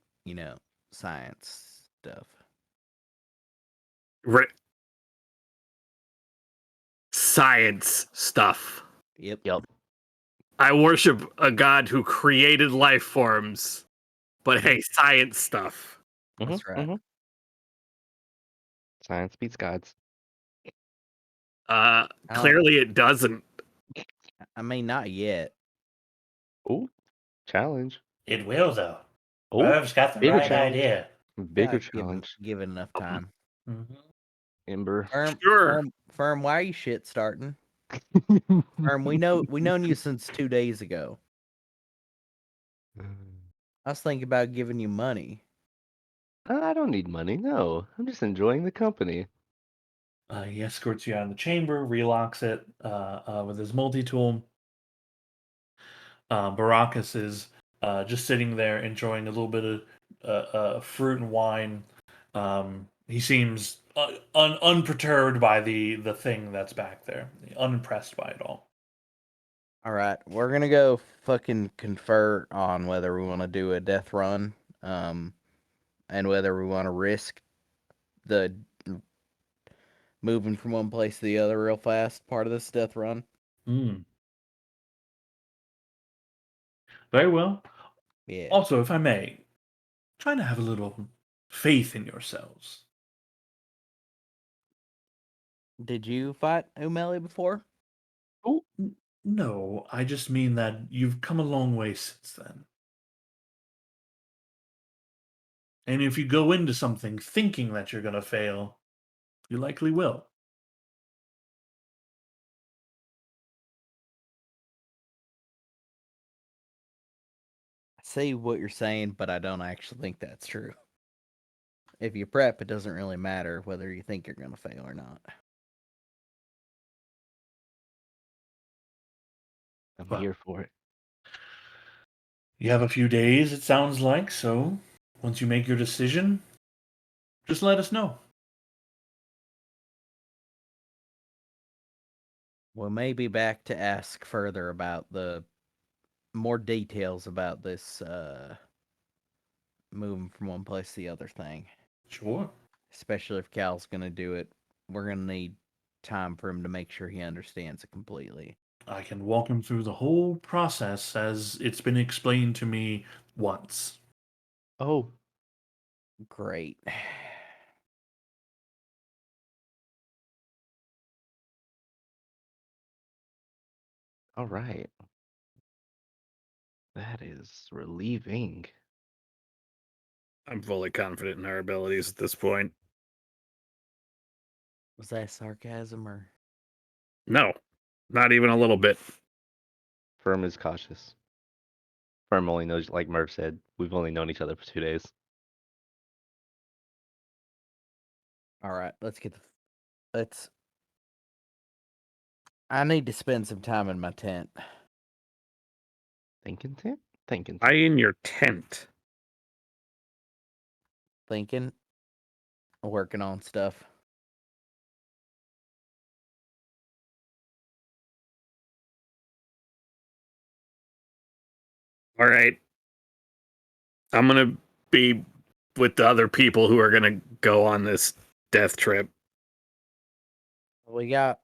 science stuff. Science stuff. Yep. I worship a god who created life forms, but hey, science stuff. That's right. Science beats gods. Clearly it doesn't. I mean, not yet. Ooh, challenge. It will, though. Oh, Irv's got the bigger right challenge. idea. Bigger Gotta challenge. give it enough time. Ember. Sure. Firm, why are you shit starting? Firm, we known you since 2 days ago. I was thinking about giving you money. I don't need money. No, I'm just enjoying the company. He escorts you out of the chamber, relocks it with his multi-tool. Baracus is just sitting there enjoying a little bit of fruit and wine. He seems unperturbed by the thing that's back there, unimpressed by it all. All right, we're gonna go fucking confer on whether we want to do a death run, and whether we want to risk the moving from one place to the other real fast part of this death run. Very well. Yeah. Also, if I may, try to have a little faith in yourselves. Did you fight Umeli before? Oh, no, I just mean that you've come a long way since then. And if you go into something thinking that you're going to fail, you likely will. I see what you're saying, but I don't actually think that's true. If you prep, it doesn't really matter whether you think you're gonna fail or not. I'm Well. here for it. You have a few days, it sounds like, so once you make your decision, just let us know. We may be back to ask further about the more details about this moving from one place to the other thing. Sure. Especially if Cal's gonna do it. We're gonna need time for him to make sure he understands it completely. I can walk him through the whole process as it's been explained to me once. Oh, Great. all right. That is relieving. I'm fully confident in our abilities at this point. Was that sarcasm or? No, not even a little bit. Firm is cautious. Firm only knows, like Murph said, we've only known each other for 2 days. All right, let's. I need to spend some time in my tent. Thinking tent? Thinking I tent. in your tent. Thinking, working on stuff. All right. I'm gonna be with the other people who are gonna go on this death trip. We got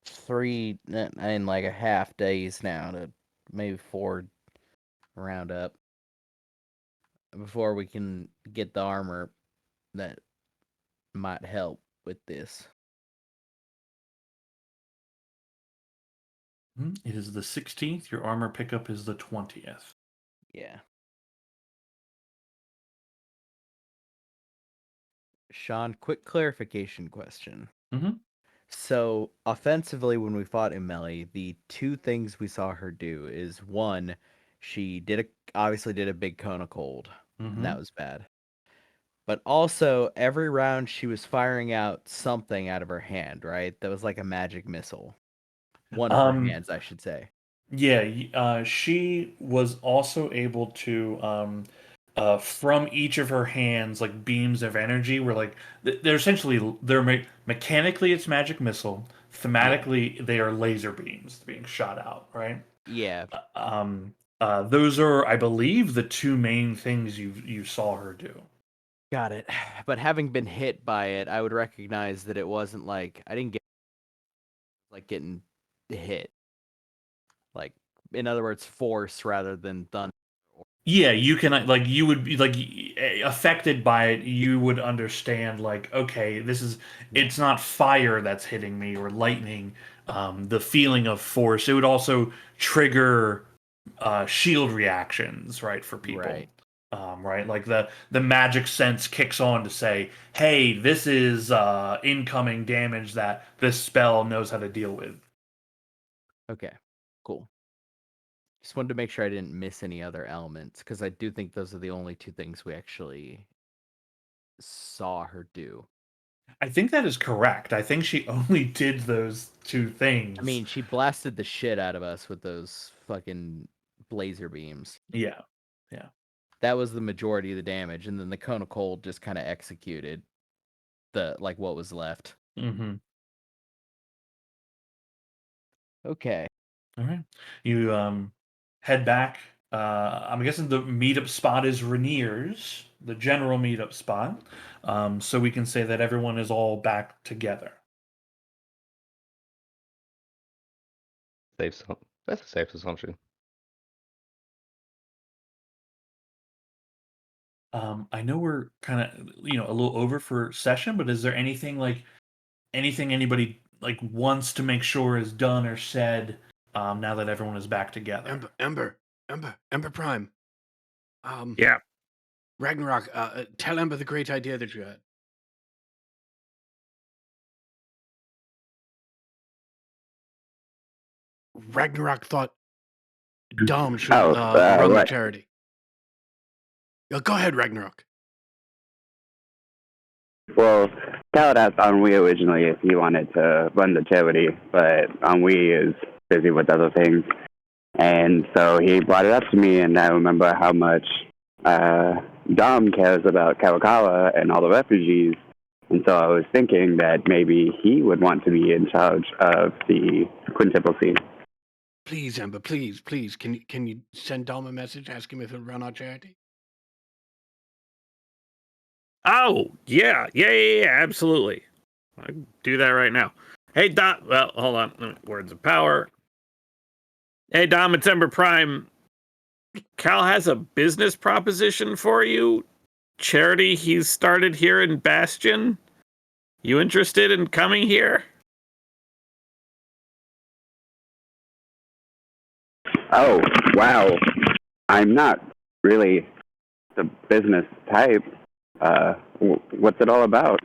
3 and like a half days now to maybe 4 round up before we can get the armor that might help with this. It is the 16th. Your armor pickup is the 20th. Yeah. Sean, quick clarification question. Mhm. So, offensively, when we fought Emeli, the 2 things we saw her do is 1, she obviously did a big cone of cold, and that was bad. But also, every round she was firing out something out of her hand, right? That was like a magic missile. One of her hands, I should say. Yeah, she was also able to, from each of her hands, like beams of energy, were like they're essentially mechanically it's magic missile. Thematically, they are laser beams being shot out, right? Yeah. Those are, I believe, the 2 main things you saw her do. Got it. But having been hit by it, I would recognize that it wasn't like I didn't get like getting hit. Like, in other words, force rather than thunder. Yeah, you can like you would be like affected by it. You would understand like, okay, it's not fire that's hitting me or lightning. The feeling of force. It would also trigger shield reactions, right, for people. Right. right? Like the magic sense kicks on to say, hey, this is incoming damage that this spell knows how to deal with. Okay, cool. Just wanted to make sure I didn't miss any other elements because I do think those are the only two things we actually saw her do. I think that is correct. I think she only did those two things. I mean, she blasted the shit out of us with those fucking blazer beams. yeah. That was the majority of the damage, and then the cone of cold just kind of executed the what was left. Mm-hmm. Okay. All right. You head back. I'm guessing the meetup spot is Rainier's, the general meetup spot. So we can say that everyone is all back together. That's a safe assumption. I know we're kind of a little over for session, but is there anything anybody wants to make sure is done or said now that everyone is back together? Ember Prime. Yeah. Ragnarok, tell Ember the great idea that you had. Ragnarok thought Dom should run the right. charity. Go ahead, Ragnarok. Well, Cal asked Ennui originally if he wanted to run the charity, but Ennui is busy with other things. And so he brought it up to me, and I remember how much Dom cares about Kawakawa and all the refugees. And so I was thinking that maybe he would want to be in charge of the quintuple scene. Please, Ember, please. Can you send Dom a message, ask him if he'll run our charity? Oh, yeah, absolutely. I can do that right now. Hey, Dom. Well, hold on. Words of power. Hey, Dom, it's Ember Prime. Cal has a business proposition for you. Charity he's started here in Bastion. You interested in coming here? Oh, wow. I'm not really the business type. What's it all about?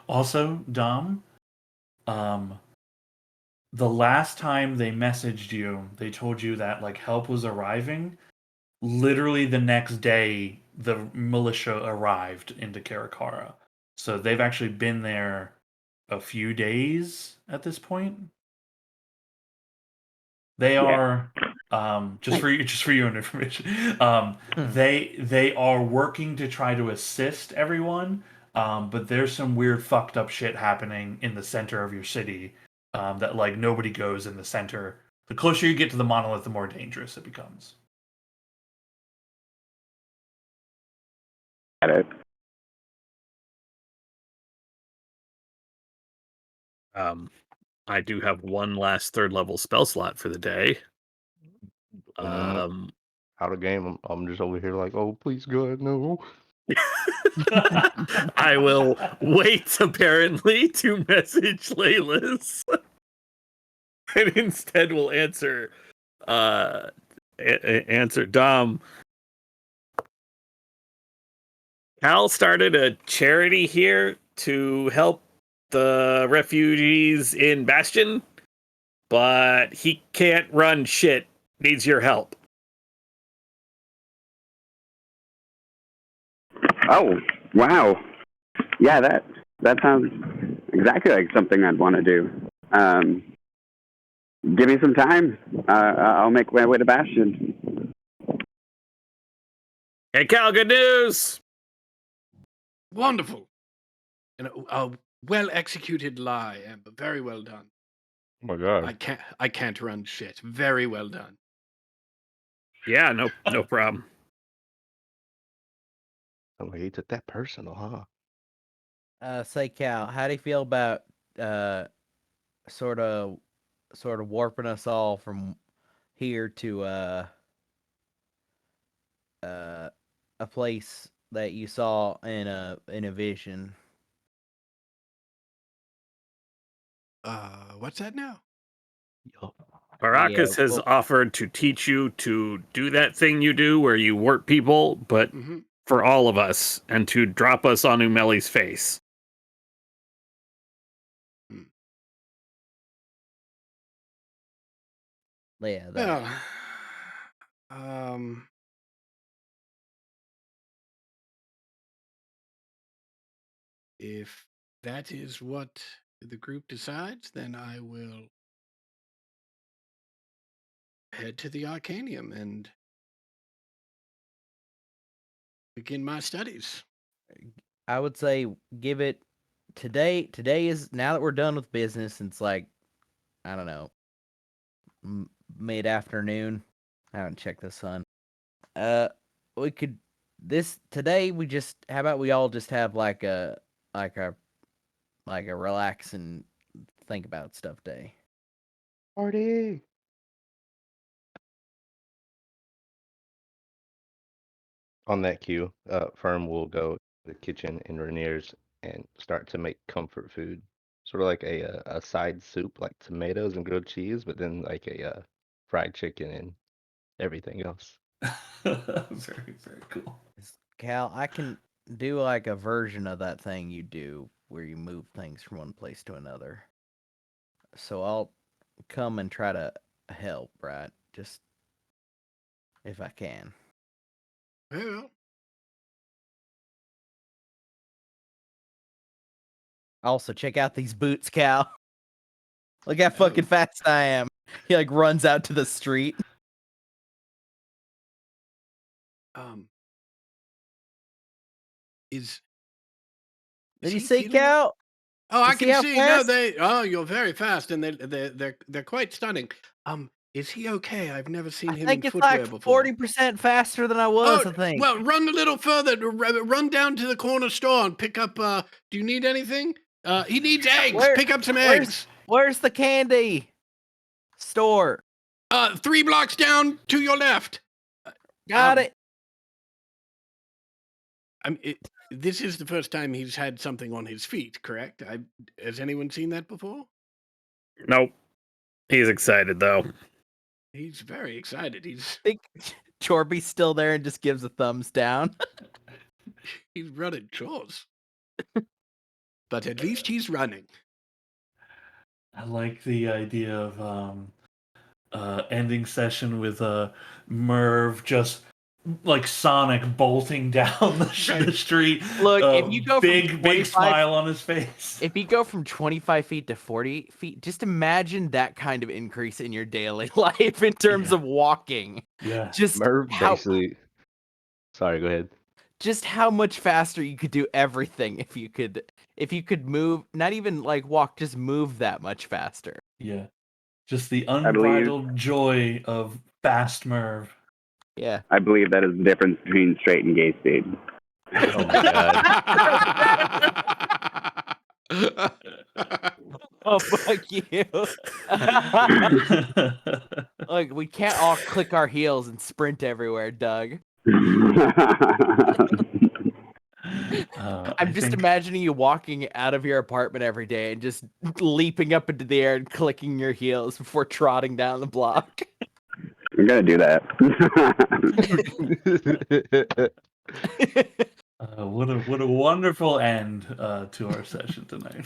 Also, Dom, the last time they messaged you, they told you that help was arriving. Literally the next day, the militia arrived into Karakara. So they've actually been there a few days at this point. They are just for your information. They are working to try to assist everyone, but there's some weird fucked up shit happening in the center of your city that nobody goes in the center. The closer you get to the monolith, the more dangerous it becomes. At it. I do have one last third level spell slot for the day. Out of game. I'm just over here like, oh, please, God, no. I will wait, apparently, to message Laylas. And instead will answer Dom. Cal started a charity here to help the refugees in Bastion, but he can't run shit. Needs your help. Oh, wow. Yeah, that sounds exactly like something I'd want to do. Give me some time. I'll make my way to Bastion. Hey, Cal, good news! Wonderful. And a well-executed lie, Ember. Very well done. Oh my God. I can't run shit. Very well done. Yeah, no problem. I'm like, he took that personal, huh? Say, Cal, how do you feel about sort of warping us all from here to a place that you saw in a vision? What's that now? Yup. Baracus has well- offered to teach you to do that thing you do where you work people, but Hmm. for all of us, and to drop us on Umeli's face. Yeah, that. Well, um, if that is what the group decides, then I will head to the Arcanium and begin my studies. I would say give it today. Today is now that we're done with business. It's like I don't know, mid afternoon. I haven't checked the sun. We could this today. We just how about we all just have like a relax and think about stuff day. Party. On that cue, Firm will go to the kitchen in Rainier's and start to make comfort food, sort of like a side soup, like tomatoes and grilled cheese, but then like a fried chicken and everything else. Very, very cool. Cal, I can do like a version of that thing you do where you move things from one place to another. So I'll come and try to help, right? Just if I can. Well, Also, check out these boots, Cal. Look how fucking Oh. fast I am. He like runs out to the street. Is Did you he see feeling- Cal? Oh, I see can how see. fast? Oh, you're very fast, and they're quite stunning. Is he okay? I've never seen I him think in it's footwear like before. 40% faster than I was. I think. Well, run a little further. Run down to the corner store and pick up. Do you need anything? He needs eggs. Where- Pick up some where's- eggs. Where's the candy store? 3 blocks down to your left. Got Um, it. This is the first time he's had something on his feet, correct? Has anyone seen that before? Nope. He's excited though. He's very excited. I think Chorby's still there and just gives a thumbs down. He's running chores. But at least he's running. I like the idea of ending session with Merv just like Sonic bolting down the street. Look, if you go from big 25 smile on his face. If you go from 25 feet to 40 feet, just imagine that kind of increase in your daily life in terms Yeah. of walking. Yeah. Just Merv how, basically. Sorry, go ahead. just how much faster you could do everything if you could move, not even like walk, just move that much faster. Yeah. Just the believe- unbridled joy of fast Merv. Yeah. I believe that is the difference between straight and gay speed. Oh my god. Oh, fuck you. Look, we can't all click our heels and sprint everywhere, Doug. I'm just imagining you walking out of your apartment every day and just leaping up into the air and clicking your heels before trotting down the block. I'm gonna do that. What a wonderful end to our session tonight.